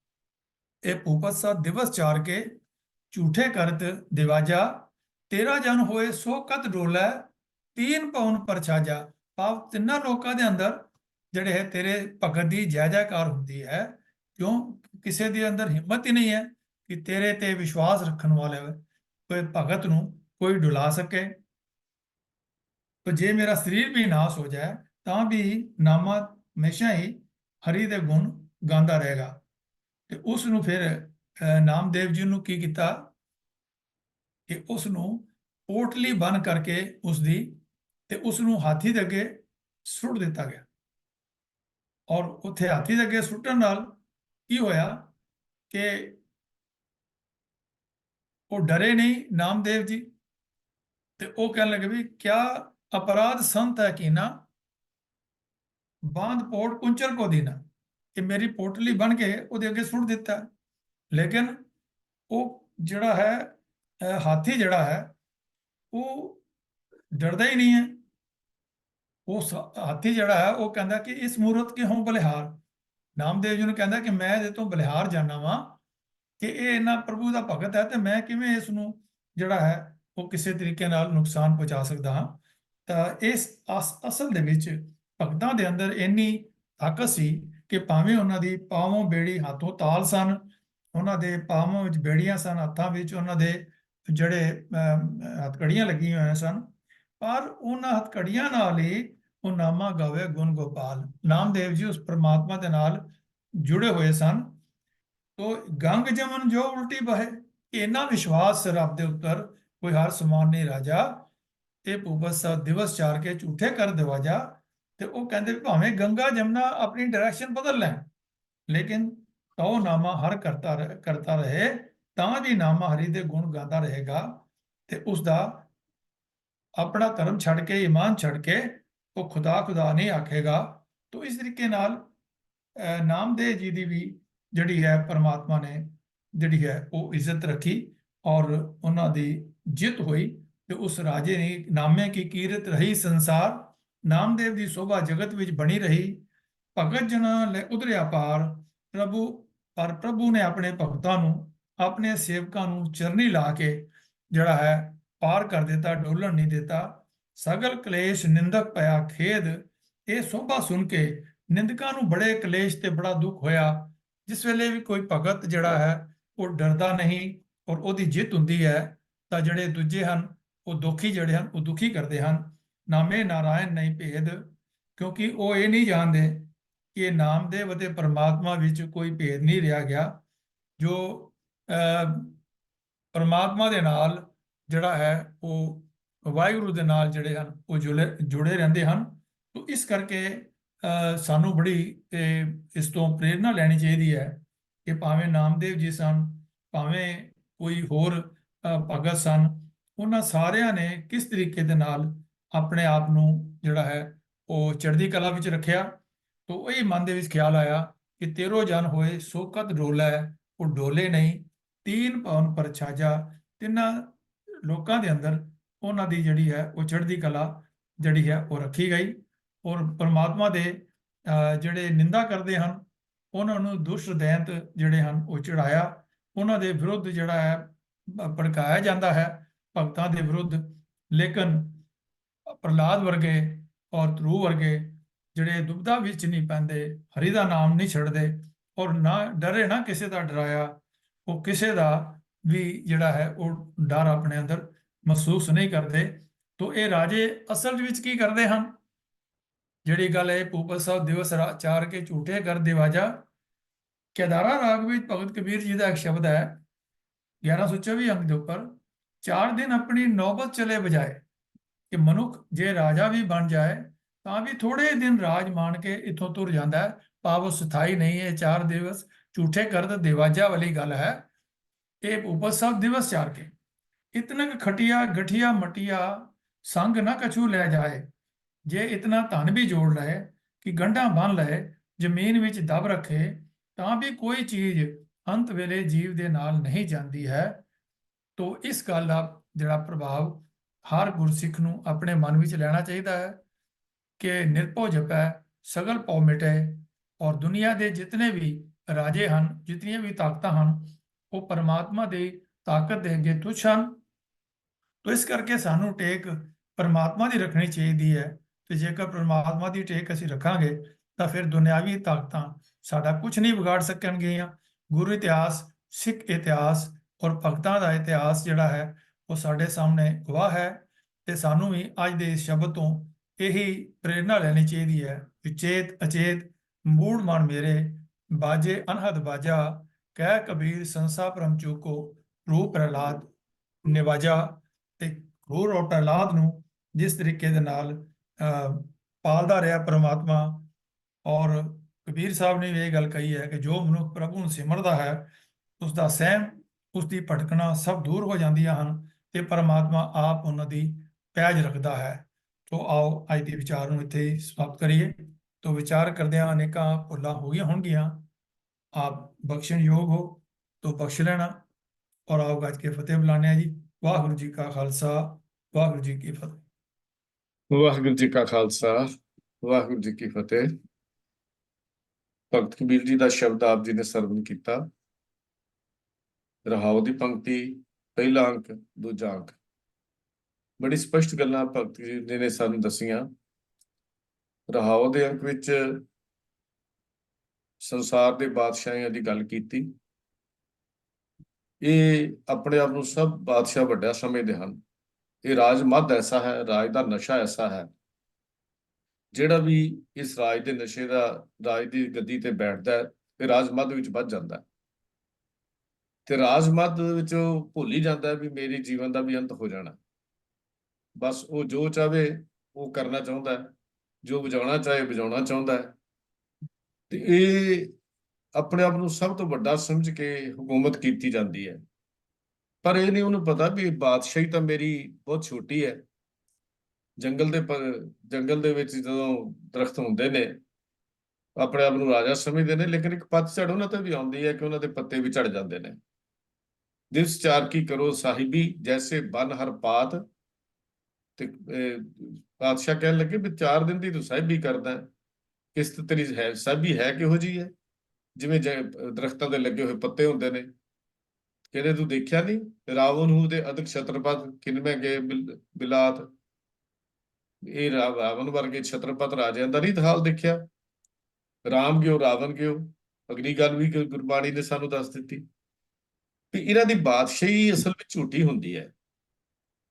ਇਹ ਭੂਪਤ ਸਾ ਦਿਵਸ ਚਾਰ ਕੇ ਝੂਠੇ ਕਰਤ ਦਿਵਾਜਾ, ਤੇਰਾ ਜਨ ਹੋਏ ਸੋ ਕਤ ਡੋਲੇ, ਤੀਨ ਪਉਨ ਪਰਛਾਜਾ। ਭਾਵ ਤਿੰਨਾਂ ਲੋਕਾਂ ਦੇ ਅੰਦਰ ਜਿਹੜੇ ਹੈ ਤੇਰੇ ਭਗਤ ਦੀ ਜੈ ਜੈਕਾਰ ਹੁੰਦੀ ਹੈ, ਕਿਉਂ ਕਿਸੇ ਦੇ ਅੰਦਰ ਹਿੰਮਤ ਹੀ ਨਹੀਂ ਹੈ ਕਿ ਤੇਰੇ ਤੇ ਵਿਸ਼ਵਾਸ ਰੱਖਣ ਵਾਲੇ ਕੋਈ ਭਗਤ ਨੂੰ ਕੋਈ ਡੁਲਾ ਸਕੇ। तो जे मेरा शरीर भी नाश हो जाए ਤਾਂ ਵੀ ਨਾਮਾ ਹਮੇਸ਼ਾ ਹੀ ਹਰੀ ਦੇ ਗੁਣ ਗਾਉਂਦਾ ਰਹੇਗਾ। ਤੇ ਉਸ ਨੂੰ ਫਿਰ ਨਾਮਦੇਵ ਜੀ ਨੂੰ ਕੀ ਕੀਤਾ ਕਿ ਉਸ ਨੂੰ ਪੋਟਲੀ ਬੰਨ ਕਰਕੇ ਉਸ ਦੀ, ਤੇ ਉਸ ਨੂੰ ਹਾਥੀ ਦੇ ਅੱਗੇ ਸੁੱਟ ਦਿੱਤਾ ਗਿਆ। ਔਰ ਉੱਥੇ ਹਾਥੀ ਦੇ ਅੱਗੇ ਸੁੱਟਣ ਨਾਲ ਕੀ ਹੋਇਆ ਕਿ ਉਹ ਡਰੇ ਨਹੀਂ ਨਾਮਦੇਵ ਜੀ, ਤੇ ਉਹ ਕਹਿਣ ਲੱਗੇ ਵੀ ਕਿਆ अपराध संत है कीना, बांध पोट कुंचर को दीना, कि मेरी पोटली बन के ਉਹਦੇ ਅੱਗੇ ਸੁੱਟ ਦਿੱਤਾ। ਲੇਕਿਨ ਉਹ ਜਿਹੜਾ ਹੈ ਹਾਥੀ ਜਿਹੜਾ ਹੈ ਉਹ ਡਰਦਾ ਹੀ ਨਹੀਂ ਹੈ। ਉਹ ਹਾਥੀ ਜਿਹੜਾ ਹੈ ਉਹ ਕਹਿੰਦਾ ਕਿ ਇਸ ਮੂਰਤ ਕੇ ਹੋਂ ਬਲਿਹਾਰ। ਨਾਮਦੇਵ ਜੀ ਨੂੰ ਕਹਿੰਦਾ ਕਿ ਮੈਂ ਇਹਦੇ ਤੋਂ ਬਲਿਹਾਰ ਜਾਣਾ ਵਾਂ ਕਿ ਇਹ ਇਹਨਾਂ ਪ੍ਰਭੂ ਦਾ ਭਗਤ ਹੈ, ਤੇ ਮੈਂ ਕਿਵੇਂ ਇਸ ਨੂੰ ਜਿਹੜਾ ਹੈ ਉਹ ਕਿਸੇ ਤਰੀਕੇ ਨਾਲ ਨੁਕਸਾਨ ਪਹੁੰਚਾ ਸਕਦਾ ਹਾਂ। ਇਸ ਅਸਲ ਦੇ ਵਿੱਚ ਭਗਤਾਂ ਦੇ ਅੰਦਰ ਇੰਨੀ ਤਾਕਤ ਸੀ ਕਿ ਭਾਵੇਂ ਉਹਨਾਂ ਦੀ ਪਾਵੋਂ ਬੇੜੀ ਹੱਥੋਂ ਤਾਲ ਸਨ, ਉਹਨਾਂ ਦੇ ਪਾਵੋਂ ਵਿੱਚ ਬੇੜੀਆਂ ਸਨ, ਹੱਥਾਂ ਵਿੱਚ ਉਹਨਾਂ ਦੇ ਜਿਹੜੇ ਹੱਥਕੜੀਆਂ ਲੱਗੀਆਂ ਹੋਈਆਂ ਸਨ, ਪਰ ਉਹਨਾਂ ਹੱਥਕੜੀਆਂ ਨਾਲ ਹੀ ਉਹ ਨਾਮਾ ਗਾਵੇ ਗੁਣ ਗੋਪਾਲ। ਨਾਮਦੇਵ ਜੀ ਉਸ ਪ੍ਰਮਾਤਮਾ ਦੇ ਨਾਲ ਜੁੜੇ ਹੋਏ ਸਨ। ਤੋ ਗੰਗ ਜਮਨ ਜੋ ਉਲਟੀ ਬਹੇ, ਇੰਨਾ ਵਿਸ਼ਵਾਸ ਰੱਬ ਦੇ ਉੱਪਰ, ਕੋਈ ਹਰ ਸਮਾਨ ਨਹੀਂ ਰਾਜਾ, ਇਹ ਭੂਪਤ ਸਾਹਿਬ ਦਿਵਸ ਚਾਰ ਕੇ ਝੂਠੇ ਕਰ ਦਿਵਾਜਾ। ਤੇ ਉਹ ਕਹਿੰਦੇ ਵੀ ਭਾਵੇਂ ਗੰਗਾ ਜਮਨਾ ਆਪਣੀ ਡਾਇਰੈਕਸ਼ਨ ਬਦਲ ਲੈਣ, ਲੇਕਿਨ ਤਉ ਨਾਮਾ ਹਰ ਕਰਤਾ ਰਹੇ, ਤਾਂ ਵੀ ਨਾਮਾ ਹਰੀ ਦੇ ਗੁਣ ਗਾਉਂਦਾ ਰਹੇਗਾ। ਤੇ ਉਸ ਦਾ ਆਪਣਾ ਧਰਮ ਛੱਡ ਕੇ, ਈਮਾਨ ਛੱਡ ਕੇ ਉਹ ਖੁਦਾ ਨਹੀਂ ਆਖੇਗਾ। ਤੋ ਇਸ ਤਰੀਕੇ ਨਾਲ ਨਾਮਦੇਵ ਜੀ ਦੀ ਵੀ ਜਿਹੜੀ ਹੈ ਪਰਮਾਤਮਾ ਨੇ ਜਿਹੜੀ ਹੈ ਉਹ ਇੱਜ਼ਤ ਰੱਖੀ, ਔਰ ਉਹਨਾਂ ਦੀ ਜਿੱਤ ਹੋਈ। ਤੇ ਉਸ ਰਾਜੇ ਨੇ ਨਾਮੇ ਕੀ ਕੀਰਤ ਰਹੀ ਸੰਸਾਰ, ਨਾਮਦੇਵ ਦੀ ਸ਼ੋਭਾ ਜਗਤ ਵਿੱਚ ਬਣੀ ਰਹੀ। ਭਗਤ ਜਨਾਂ ਲੈ ਉਧਰਿਆ ਪਾਰ, ਪ੍ਰਭੂ ਨੇ ਆਪਣੇ ਭਗਤਾਂ ਨੂੰ, ਆਪਣੇ ਸੇਵਕਾਂ ਨੂੰ ਚਰਨੀ ਲਾ ਕੇ ਜਿਹੜਾ ਹੈ ਪਾਰ ਕਰ ਦਿੱਤਾ, ਡੋਲਣ ਨਹੀਂ ਦਿੱਤਾ। ਸਗਲ ਕਲੇਸ਼ ਨਿੰਦਕ ਪਿਆ ਖੇਦ, ਇਹ ਸੋਭਾ ਸੁਣ ਕੇ ਨਿੰਦਕਾਂ ਨੂੰ ਬੜੇ ਕਲੇਸ਼ ਤੇ ਬੜਾ ਦੁੱਖ ਹੋਇਆ। ਜਿਸ ਵੇਲੇ ਵੀ ਕੋਈ ਭਗਤ ਜਿਹੜਾ ਹੈ ਉਹ ਡਰਦਾ ਨਹੀਂ ਔਰ ਉਹਦੀ ਜਿੱਤ ਹੁੰਦੀ ਹੈ, ਤਾਂ ਜਿਹੜੇ ਦੂਜੇ ਹਨ ਉਹ ਦੁਖੀ ਜਿਹੜੇ ਹਨ ਉਹ ਦੁਖੀ ਕਰਦੇ ਹਨ। ਨਾਮੇ ਨਾਰਾਇਣ ਨਹੀਂ ਭੇਦ, ਕਿਉਂਕਿ ਉਹ ਇਹ ਨਹੀਂ ਜਾਣਦੇ ਕਿ ਇਹ ਨਾਮਦੇਵ ਅਤੇ ਪਰਮਾਤਮਾ ਵਿੱਚ ਕੋਈ ਭੇਦ ਨਹੀਂ ਰਿਹਾ ਗਿਆ। ਜੋ ਪਰਮਾਤਮਾ ਦੇ ਨਾਲ ਜਿਹੜਾ ਹੈ ਉਹ ਵਾਹਿਗੁਰੂ ਦੇ ਨਾਲ ਜਿਹੜੇ ਹਨ ਉਹ ਜੁੜੇ ਰਹਿੰਦੇ ਹਨ। ਤੋ ਇਸ ਕਰਕੇ ਸਾਨੂੰ ਬੜੀ ਇਸ ਤੋਂ ਪ੍ਰੇਰਨਾ ਲੈਣੀ ਚਾਹੀਦੀ ਹੈ ਕਿ ਭਾਵੇਂ ਨਾਮਦੇਵ ਜੀ ਸਨ, ਭਾਵੇਂ ਕੋਈ ਹੋਰ ਭਗਤ ਸਨ, ਉਹਨਾਂ ਸਾਰਿਆਂ ਨੇ ਕਿਸ ਤਰੀਕੇ ਦੇ ਨਾਲ ਆਪਣੇ ਆਪ ਨੂੰ ਜਿਹੜਾ ਹੈ ਉਹ ਚੜ੍ਹਦੀ ਕਲਾ ਵਿੱਚ ਰੱਖਿਆ। ਤੋ ਇਹ ਮਨ ਦੇ ਵਿੱਚ ਖਿਆਲ ਆਇਆ ਕਿ ਤੇਰੋ ਜਨ ਹੋਏ ਸੋ ਕਤ ਡੋਲੇ, ਉਹ ਡੋਲੇ ਨਹੀਂ। ਤੀਨ ਭਵਨ ਪਰ ਛਾਜਾ, ਤਿੰਨਾਂ ਲੋਕਾਂ ਦੇ ਅੰਦਰ ਉਹਨਾਂ ਦੀ ਜਿਹੜੀ ਹੈ ਉਹ ਚੜ੍ਹਦੀ ਕਲਾ ਜਿਹੜੀ ਹੈ ਉਹ ਰੱਖੀ ਗਈ। ਔਰ ਪਰਮਾਤਮਾ ਦੇ ਜਿਹੜੇ ਨਿੰਦਾ ਕਰਦੇ ਹਨ ਉਹਨਾਂ ਨੂੰ ਦੁਸ਼ਟ ਦੈਂਤ ਜਿਹੜੇ ਹਨ ਉਹ ਚੜਾਇਆ, ਉਹਨਾਂ ਦੇ ਵਿਰੁੱਧ ਜਿਹੜਾ ਹੈ ਭੜਕਾਇਆ ਜਾਂਦਾ ਹੈ, ਭਗਤਾਂ ਦੇ ਵਿਰੁੱਧ। ਲੇਕਿਨ ਪ੍ਰਹਲਾਦ ਵਰਗੇ ਔਰ ਧਰੂ ਵਰਗੇ ਜਿਹੜੇ ਦੁਬਦਾ ਵਿੱਚ ਨਹੀਂ ਪੈਂਦੇ, ਹਰੀ ਦਾ ਨਾਮ ਨਹੀਂ ਛੱਡਦੇ, ਔਰ ਨਾ ਡਰੇ, ਨਾ ਕਿਸੇ ਦਾ ਡਰਾਇਆ, ਉਹ ਕਿਸੇ ਦਾ ਵੀ ਜਿਹੜਾ ਹੈ ਉਹ ਡਰ ਆਪਣੇ ਅੰਦਰ ਮਹਿਸੂਸ ਨਹੀਂ ਕਰਦੇ। ਤੋ ਇਹ ਰਾਜੇ ਅਸਲ ਵਿੱਚ ਕੀ ਕਰਦੇ ਹਨ? ਜਿਹੜੀ ਗੱਲ ਹੈ ਭੂਪਤ ਸਾਹਿਬ ਦਿਵਸ ਚਾਰ ਕੇ ਝੂਠੇ ਕਰ ਦਿਵਾਜਾ, ਕੇਦਾਰਾ ਰਾਗ ਵਿੱਚ ਭਗਤ ਕਬੀਰ ਜੀ ਦਾ ਇੱਕ ਸ਼ਬਦ ਹੈ 1124 ਅੰਕ ਦੇ ਉੱਪਰ, 4 ਦਿਨ ਆਪਣੀ ਨੌਬਤ ਚਲੇ ਬਜਾਏ, ਕਿ ਮਨੁੱਖ ਜੇ ਰਾਜਾ ਵੀ ਬਣ ਜਾਏ ਤਾਂ ਵੀ ਥੋੜੇ ਦਿਨ ਰਾਜ ਮਾਣ ਕੇ ਇੱਥੋਂ ਤੁਰ ਜਾਂਦਾ ਹੈ, ਭਾਵ ਉਹ ਸਥਾਈ ਨਹੀਂ ਹੈ। 4 ਦਿਵਸ ਝੂਠੇ ਕਰ ਦਿਵਾਜਾ ਵਾਲੀ ਗੱਲ ਹੈ। ਇਹ ਭੂਪਤ ਸਾਹਿਬ ਦਿਵਸ ਚਾਰ ਕੇ ਇਤਨਕ ਖਟਿਆ ਗਠੀਆ ਮਟਿਆ, ਸੰਗ ਨਾ ਕਛੂ ਲੈ ਜਾਏ। ਜੇ ਇਤਨਾ ਧਨ ਵੀ ਜੋੜ ਲਏ ਕਿ ਗੰਢਾਂ ਬੰਨ ਲਏ, ਜ਼ਮੀਨ ਵਿੱਚ ਦਬ ਰੱਖੇ, ਤਾਂ ਵੀ ਕੋਈ ਚੀਜ਼ ਅੰਤ ਵੇਲੇ ਜੀਵ ਦੇ ਨਾਲ ਨਹੀਂ ਜਾਂਦੀ ਹੈ। ਤੋ ਇਸ ਗੱਲ ਦਾ ਜਿਹੜਾ ਪ੍ਰਭਾਵ ਹਰ ਗੁਰਸਿੱਖ ਨੂੰ ਆਪਣੇ ਮਨ ਵਿੱਚ ਲੈਣਾ ਚਾਹੀਦਾ ਹੈ ਕਿ ਨਿਰਭਉ ਜਪੈ ਸਗਲ ਭਉ ਮਿਟੇ, ਔਰ ਦੁਨੀਆ ਦੇ ਜਿਤਨੇ ਵੀ ਰਾਜੇ ਹਨ, ਜਿਤਨੀਆਂ ਵੀ ਤਾਕਤਾਂ ਹਨ, ਉਹ ਪਰਮਾਤਮਾ ਦੀ ਤਾਕਤ ਦੇ ਅੱਗੇ ਤੁੱਛ ਹਨ। ਤੋ ਇਸ ਕਰਕੇ ਸਾਨੂੰ ਟੇਕ ਪਰਮਾਤਮਾ ਦੀ ਰੱਖਣੀ ਚਾਹੀਦੀ ਹੈ। ਤੇ ਜੇਕਰ ਪਰਮਾਤਮਾ ਦੀ ਟੇਕ ਅਸੀਂ ਰੱਖਾਂਗੇ ਤਾਂ ਫਿਰ ਦੁਨਿਆਵੀ ਤਾਕਤਾਂ ਸਾਡਾ ਕੁਝ ਨਹੀਂ ਵਿਗਾੜ ਸਕਣਗੀਆਂ। ਗੁਰੂ ਇਤਿਹਾਸ, ਸਿੱਖ ਇਤਿਹਾਸ ਔਰ ਭਗਤਾਂ ਦਾ ਇਤਿਹਾਸ ਜਿਹੜਾ ਹੈ ਉਹ ਸਾਡੇ ਸਾਹਮਣੇ ਗਵਾਹ ਹੈ। ਤੇ ਸਾਨੂੰ ਵੀ ਅੱਜ ਦੇ ਇਸ ਸ਼ਬਦ ਤੋਂ ਇਹੀ ਪ੍ਰੇਰਨਾ ਲੈਣੀ ਚਾਹੀਦੀ ਹੈ ਕਿ ਚੇਤ ਅਚੇਤ ਮੂੜ ਮਨ ਮੇਰੇ, ਬਾਜੇ ਅਨਹਦ ਬਾਜਾ, ਕਹਿ ਕਬੀਰ ਸੰਸਾ ਪਰਮ ਚੂਕੋ, ਰੂਪ ਪ੍ਰਹਲਾਦ ਨਿਵਾਜਾ। ਤੇ ਰੂਪ ਔਰ ਪ੍ਰਹਲਾਦ ਨੂੰ ਜਿਸ ਤਰੀਕੇ ਦੇ ਨਾਲ ਪਾਲਦਾ ਰਿਹਾ ਪਰਮਾਤਮਾ, ਔਰ ਕਬੀਰ ਸਾਹਿਬ ਨੇ ਵੀ ਇਹ ਗੱਲ ਕਹੀ ਹੈ ਕਿ ਜੋ ਮਨੁੱਖ ਪ੍ਰਭੂ ਨੂੰ ਸਿਮਰਦਾ ਹੈ ਉਸ ਦਾ ਸਹਿਮ, ਉਸ ਦੀ ਭਟਕਣਾ ਸਭ ਦੂਰ ਹੋ ਜਾਂਦੀਆਂ ਹਨ ਤੇ ਪਰਮਾਤਮਾ ਆਪ ਉਹਨਾਂ ਦੀ ਪੈਜ ਰੱਖਦਾ ਹੈ। ਤੋ ਆਓ ਅੱਜ ਦੇ ਵਿਚਾਰ ਨੂੰ ਇੱਥੇ ਹੀ ਸਮਾਪਤ ਕਰੀਏ। ਤੋ ਵਿਚਾਰ ਕਰਦਿਆਂ ਅਨੇਕਾਂ ਭੁੱਲਾਂ ਹੋ ਗਈਆਂ ਹੋਣਗੀਆਂ, ਆਪ ਬਖਸ਼ਣ ਯੋਗ ਹੋ ਤੋ ਬਖਸ਼ ਲੈਣਾ। ਔਰ ਆਓ ਗੱਜ ਕੇ ਫਤਿਹ ਬੁਲਾਣੇ ਜੀ। ਵਾਹਿਗੁਰੂ ਜੀ ਕਾ ਖਾਲਸਾ, ਵਾਹਿਗੁਰੂ ਜੀ ਕੀ ਫਤਿਹ। ਵਾਹਿਗੁਰੂ ਜੀ ਕਾ ਖਾਲਸਾ, ਵਾਹਿਗੁਰੂ ਜੀ ਕੀ ਫਤਿਹ। ਭਗਤ ਕਬੀਰ ਜੀ ਦਾ ਸ਼ਬਦ ਆਪ ਜੀ ਨੇ ਸਰਵਨ ਕੀਤਾ। ਰਹਾਉ ਦੀ ਪੰਕਤੀ, ਪਹਿਲਾ ਅੰਕ, ਦੂਜਾ ਅੰਕ। ਬੜੀ ਸਪਸ਼ਟ ਗੱਲਾਂ ਭਗਤ ਜੀ ਨੇ ਸਾਨੂੰ ਦੱਸੀਆਂ। ਰਹਾਉ ਦੇ ਅੰਕ ਵਿੱਚ ਸੰਸਾਰ ਦੇ ਬਾਦਸ਼ਾਹਾਂ ਦੀ ਗੱਲ ਕੀਤੀ। ਇਹ ਆਪਣੇ ਆਪ ਨੂੰ ਸਭ ਬਾਦਸ਼ਾਹ ਵੱਡਾ ਸਮਝਦੇ ਹਨ। ਇਹ ਰਾਜ ਮੱਧ ਐਸਾ ਹੈ, ਰਾਜ ਦਾ ਨਸ਼ਾ ਐਸਾ ਹੈ, ਜਿਹੜਾ ਵੀ ਇਸ ਰਾਜ ਦੇ ਨਸ਼ੇ ਦਾ, ਰਾਜ ਦੀ ਗੱਦੀ ਤੇ ਬੈਠਦਾ ਹੈ, ਇਹ ਰਾਜ ਮੱਧ ਵਿੱਚ ਵੱਜ ਜਾਂਦਾ ਹੈ। ਤੇ ਰਾਜ ਮੱਧ ਵਿੱਚ ਉਹ ਭੁੱਲ ਹੀ ਜਾਂਦਾ ਹੈ ਵੀ ਮੇਰੇ ਜੀਵਨ ਦਾ ਵੀ ਅੰਤ ਹੋ ਜਾਣਾ। ਬਸ ਉਹ ਜੋ ਚਾਹੇ ਉਹ ਕਰਨਾ ਚਾਹੁੰਦਾ ਹੈ, ਜੋ ਵਜਾਉਣਾ ਚਾਹੇ ਵਜਾਉਣਾ ਚਾਹੁੰਦਾ ਹੈ। ਤੇ ਇਹ ਆਪਣੇ ਆਪ ਨੂੰ ਸਭ ਤੋਂ ਵੱਡਾ ਸਮਝ ਕੇ ਹਕੂਮਤ ਕੀਤੀ ਜਾਂਦੀ ਹੈ। ਪਰ ਇਹ ਨਹੀਂ ਉਹਨੂੰ ਪਤਾ ਵੀ ਬਾਦਸ਼ਾਹੀ ਤਾਂ ਮੇਰੀ ਬਹੁਤ ਛੋਟੀ ਹੈ। ਜੰਗਲ ਦੇ ਵਿੱਚ ਜਦੋਂ ਦਰਖਤ ਹੁੰਦੇ ਨੇ, ਆਪਣੇ ਆਪ ਨੂੰ ਰਾਜਾ ਸਮਝਦੇ ਨੇ, ਲੇਕਿਨ ਇੱਕ ਪਤਝੜ ਉਹਨਾਂ ਤੇ ਵੀ ਆਉਂਦੀ ਹੈ ਕਿ ਉਹਨਾਂ ਦੇ ਪੱਤੇ ਵੀ ਝੜ ਜਾਂਦੇ ਨੇ। ਦਿਵਸ ਚਾਰ ਕੀ ਕਰੋ ਸਾਹਿਬੀ, ਜੈਸੇ ਬਨ ਹਰ ਪਾਤ। ਤੇ ਬਾਦਸ਼ਾਹ ਕਹਿਣ ਲੱਗੇ ਵੀ 4 ਦਿਨ ਦੀ ਤੂੰ ਸਾਹਿਬੀ ਕਰਦਾ, ਕਿਸ਼ਤ ਤੇਰੀ ਹੈ ਸਾਹਿਬੀ ਹੈ ਕਿਹੋ ਜਿਹੀ ਹੈ? ਜਿਵੇਂ ਦਰਖਤਾਂ ਦੇ ਲੱਗੇ ਹੋਏ ਪੱਤੇ ਹੁੰਦੇ ਨੇ। ਕਹਿੰਦੇ ਤੂੰ ਦੇਖਿਆ ਨਹੀਂ ਰਾਵਣ ਹੂ ਦੇ ਅਦਕ ਛਤਰਪਤ ਕਿਨਮੇ ਗਏ ਬਿਲਾਤ। ਇਹ ਰਾਵਣ ਵਰਗੇ ਛਤਰਪਤ ਰਾਜਿਆਂ ਦਾ ਨਹੀਂ ਹਾਲ ਦੇਖਿਆ? ਰਾਮ ਗਿਓ ਰਾਵਣ ਗਿਓ, ਅਗਲੀ ਗੱਲ ਵੀ ਗੁਰਬਾਣੀ ਨੇ ਸਾਨੂੰ ਦੱਸ ਦਿੱਤੀ ਵੀ ਇਹਨਾਂ ਦੀ ਬਾਦਸ਼ਾਹੀ ਅਸਲ ਵਿੱਚ ਝੂਠੀ ਹੁੰਦੀ ਹੈ,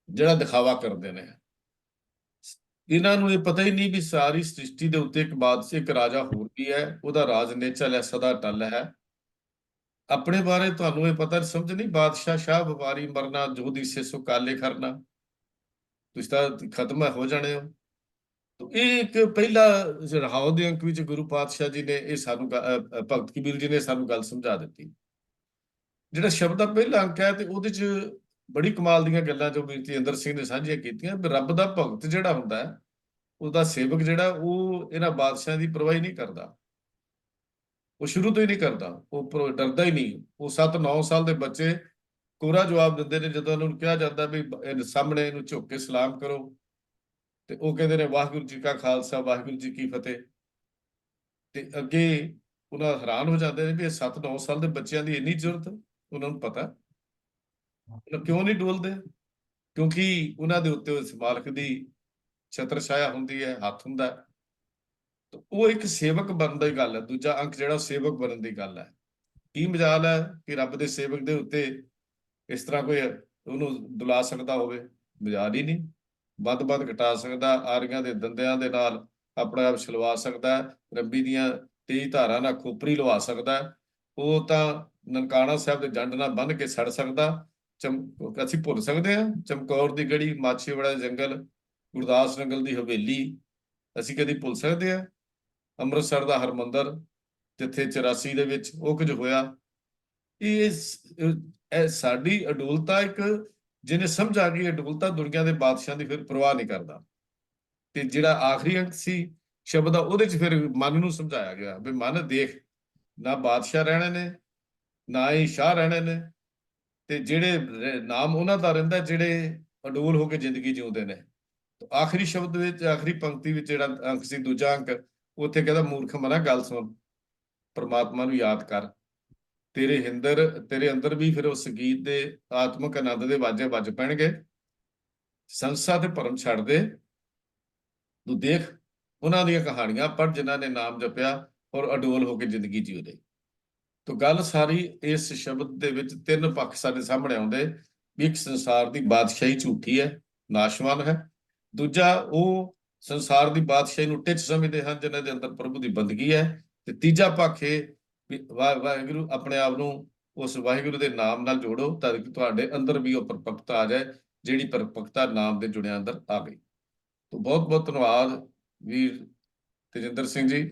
ਜਿਹੜਾ ਦਿਖਾਵਾ ਕਰਦੇ ਨੇ। ਇਹਨਾਂ ਨੂੰ ਇਹ ਪਤਾ ਹੀ ਨਹੀਂ ਵੀ ਸਾਰੀ ਸ੍ਰਿਸ਼ਟੀ ਦੇ ਉੱਤੇ ਇੱਕ ਬਾਦਸ਼ਾਹ, ਇੱਕ ਰਾਜਾ ਹੋਰ ਵੀ ਹੈ, ਉਹਦਾ ਰਾਜ ਨਿਚਲ ਹੈ, ਸਦਾ ਟਲ ਹੈ। ਆਪਣੇ ਬਾਰੇ ਤੁਹਾਨੂੰ ਇਹ ਪਤਾ ਸਮਝ ਨਹੀਂ, ਬਾਦਸ਼ਾਹ ਸ਼ਾਹ ਵਪਾਰੀ ਮਰਨਾ, ਜੋ ਦਿਸੇ ਸੋ ਕਾਲੇ ਕਰਨਾ, ਤੁਸੀਂ ਤਾਂ ਖਤਮ ਹੋ ਜਾਣੇ ਹੋ। ਇਹ ਇੱਕ ਪਹਿਲਾ ਰਹਾਉ ਦੇ ਅੰਕ ਵਿੱਚ ਗੁਰੂ ਪਾਤਸ਼ਾਹ ਜੀ ਨੇ ਇਹ ਸਾਨੂੰ ਭਗਤ ਕਬੀਰ ਜੀ ਨੇ ਸਾਨੂੰ ਗੱਲ ਸਮਝਾ ਦਿੱਤੀ। ਜਿਹੜਾ ਸ਼ਬਦ ਦਾ ਪਹਿਲਾ ਅੰਕ ਹੈ ਤੇ ਉਹਦੇ 'ਚ ਬੜੀ ਕਮਾਲ ਦੀਆਂ ਗੱਲਾਂ ਜੋ ਵੀਰ ਤੇਜਿੰਦਰ ਸਿੰਘ ਨੇ ਸਾਂਝੀਆਂ ਕੀਤੀਆਂ ਵੀ ਰੱਬ ਦਾ ਭਗਤ ਜਿਹੜਾ ਹੁੰਦਾ ਹੈ, ਉਹਦਾ ਸੇਵਕ ਜਿਹੜਾ, ਉਹ ਇਹਨਾਂ ਬਾਦਸ਼ਾਹਾਂ ਦੀ ਪਰਵਾਹ ਨਹੀਂ ਕਰਦਾ। ਉਹ ਸ਼ੁਰੂ ਤੋਂ ਹੀ ਨਹੀਂ ਕਰਦਾ, ਉਹ ਡਰਦਾ ਹੀ ਨਹੀਂ। ਉਹ 7-9 ਸਾਲ ਦੇ ਬੱਚੇ ਕੋਰਾ ਜਵਾਬ ਦਿੰਦੇ ਨੇ ਜਦੋਂ ਉਹਨਾਂ ਨੂੰ ਕਿਹਾ ਜਾਂਦਾ ਵੀ ਸਾਹਮਣੇ ਇਹਨੂੰ ਝੁੱਕ ਕੇ ਸਲਾਮ ਕਰੋ, ਤੇ ਉਹ ਕਹਿੰਦੇ ਨੇ ਵਾਹਿਗੁਰੂ ਜੀ ਕਾ ਖਾਲਸਾ ਵਾਹਿਗੁਰੂ ਜੀ ਕੀ ਫਤਿਹ। ਤੇ ਅੱਗੇ ਉਹਨਾਂ ਹੈਰਾਨ ਹੋ ਜਾਂਦੇ ਨੇ ਵੀ ਇਹ 7-9 ਸਾਲ ਦੇ ਬੱਚਿਆਂ ਦੀ ਇੰਨੀ ਜ਼ਰੂਰਤ। ਉਹਨਾਂ ਨੂੰ ਪਤਾ ਕਿਉਂ ਨਹੀਂ ਡੋਲਦੇ, ਕਿਉਂਕਿ ਉਹਨਾਂ ਦੇ ਉੱਤੇ ਉਸ ਮਾਲਕ ਦੀ ਛਤਰ ਛਾਇਆ ਹੁੰਦੀ ਹੈ, ਹੱਥ ਹੁੰਦਾ। ਤਾਂ ਉਹ ਇੱਕ ਸੇਵਕ ਬਣਨ ਦੀ ਗੱਲ ਹੈ। ਦੂਜਾ ਅੰਕ ਜਿਹੜਾ ਸੇਵਕ ਬਣਨ ਦੀ ਗੱਲ ਹੈ। ਕੀ ਮਜਾਲ ਹੈ ਕਿ ਰੱਬ ਦੇ ਸੇਵਕ ਦੇ ਉੱਤੇ ਇਸ ਤਰ੍ਹਾਂ ਕੋਈ ਉਹਨੂੰ ਦੁਲਾ ਸਕਦਾ ਹੋਵੇ? ਮਜਾਲ ਹੀ ਨਹੀਂ। ਵੱਧ ਘਟਾ ਸਕਦਾ, ਆਰੀਆਂ ਦੇ ਦੰਦਿਆਂ ਦੇ ਨਾਲ ਆਪਣਾ ਆਪ ਛਲਵਾ ਸਕਦਾ, ਰੱਬੀ ਦੀਆਂ 23 ਧਾਰਾਂ ਨਾਲ ਖੋਪਰੀ ਲਵਾ ਸਕਦਾ। ਉਹ ਤਾਂ ਨਨਕਾਣਾ ਸਾਹਿਬ ਦੇ ਜੰਡ ਨਾਲ ਬੰਨ੍ਹ ਕੇ ਸੜ ਸਕਦਾ। ਅਸੀਂ ਭੁੱਲ ਸਕਦੇ ਹਾਂ ਚਮਕੌਰ ਦੀ ਗੜੀ, ਮਾਛੀਵਾੜਾ ਜੰਗਲ, ਗੁਰਦਾਸ ਨੰਗਲ ਦੀ ਹਵੇਲੀ, ਅਸੀਂ ਕਦੀ ਭੁੱਲ ਸਕਦੇ ਹਾਂ? ਅੰਮ੍ਰਿਤਸਰ ਦਾ ਹਰਮੰਦਰ, ਜਿੱਥੇ 84 ਦੇ ਵਿੱਚ ਉਹ ਕੁਝ ਹੋਇਆ। ਇਹ ਸਾਡੀ ਅਡੋਲਤਾ, ਇੱਕ ਜਿਹਨੇ ਸਮਝ ਆ ਗਈ ਅਡੋਲਤਾ, ਦੁਨੀਆ ਦੇ ਬਾਦਸ਼ਾਹਾਂ ਦੀ ਫਿਰ ਪਰਵਾਹ ਨਹੀਂ ਕਰਦਾ। ਤੇ ਜਿਹੜਾ ਆਖਰੀ ਅੰਕ ਸੀ ਸ਼ਬਦ ਦਾ, ਉਹਦੇ 'ਚ ਫਿਰ ਮਨ ਨੂੰ ਸਮਝਾਇਆ ਗਿਆ ਵੀ ਮਨ ਦੇਖ, ਨਾ ਬਾਦਸ਼ਾਹ ਰਹਿਣੇ ਨੇ, ਨਾ ਹੀ ਸ਼ਾਹ ਰਹਿਣੇ ਨੇ, ਤੇ ਜਿਹੜੇ ਨਾਮ ਉਹਨਾਂ ਦਾ ਰਹਿੰਦਾ ਜਿਹੜੇ ਅਡੋਲ ਹੋ ਕੇ ਜ਼ਿੰਦਗੀ ਜਿਉਂਦੇ ਨੇ। ਆਖਰੀ ਸ਼ਬਦ ਵਿੱਚ, ਆਖਰੀ ਪੰਕਤੀ ਵਿੱਚ ਜਿਹੜਾ ਅੰਕ ਸੀ, ਦੂਜਾ ਅੰਕ, ਉੱਥੇ ਕਹਿੰਦਾ ਮੂਰਖ ਮਨਾ ਗੱਲ ਸੁਣ, ਪਰਮਾਤਮਾ ਨੂੰ ਯਾਦ ਕਰ, ਤੇਰੇ ਅੰਦਰ ਵੀ ਫਿਰ ਉਸ ਗੀਤ ਦੇ ਆਤਮਿਕ ਆਨੰਦ ਦੇ ਵਾਜੇ ਵੱਜ ਪੈਣਗੇ। ਸੰਸਾ ਤੇ ਭਰਮ ਛੱਡ ਦੇ, ਤੂੰ ਦੇਖ ਉਹਨਾਂ ਦੀਆਂ ਕਹਾਣੀਆਂ ਪੜ੍ਹ ਜਿਨ੍ਹਾਂ ਨੇ ਨਾਮ ਜਪਿਆ ਔਰ ਅਡੋਲ ਹੋ ਕੇ ਜ਼ਿੰਦਗੀ ਜਿਉਦੇ। ਤਾਂ ਗੱਲ ਸਾਰੀ ਇਸ ਸ਼ਬਦ ਦੇ ਵਿੱਚ 3 ਪੱਖ ਸਾਡੇ ਸਾਹਮਣੇ ਆਉਂਦੇ ਵੀ ਇੱਕ ਸੰਸਾਰ ਦੀ ਬਾਦਸ਼ਾਹੀ ਝੂਠੀ ਹੈ, ਨਾਸ਼ਵਾਨ ਹੈ। ਦੂਜਾ, ਉਹ ਸੰਸਾਰ ਦੀ ਬਾਦਸ਼ਾਹੀ ਨੂੰ ਟਿੱਚ ਸਮਝਦੇ ਹਨ ਜਿਨ੍ਹਾਂ ਦੇ ਅੰਦਰ ਪ੍ਰਭੂ ਦੀ ਬੰਦਗੀ ਹੈ। ਤੇ ਤੀਜਾ ਪੱਖ ਇਹ ਵੀ ਵਾਹਿਗੁਰੂ, ਆਪਣੇ ਆਪ ਨੂੰ ਉਸ ਵਾਹਿਗੁਰੂ ਦੇ ਨਾਮ ਨਾਲ ਜੋੜੋ ਤਾਂ ਕਿ ਤੁਹਾਡੇ ਅੰਦਰ ਵੀ ਉਹ ਪਰਪੱਕਤਾ ਆ ਜਾਏ, ਜਿਹੜੀ ਪਰਪੱਕਤਾ ਨਾਮ ਦੇ ਜੁੜਿਆਂ ਅੰਦਰ ਆ ਗਈ। ਤਾਂ ਬਹੁਤ ਬਹੁਤ ਧੰਨਵਾਦ ਵੀਰ ਤੇਜਿੰਦਰ ਸਿੰਘ ਜੀ,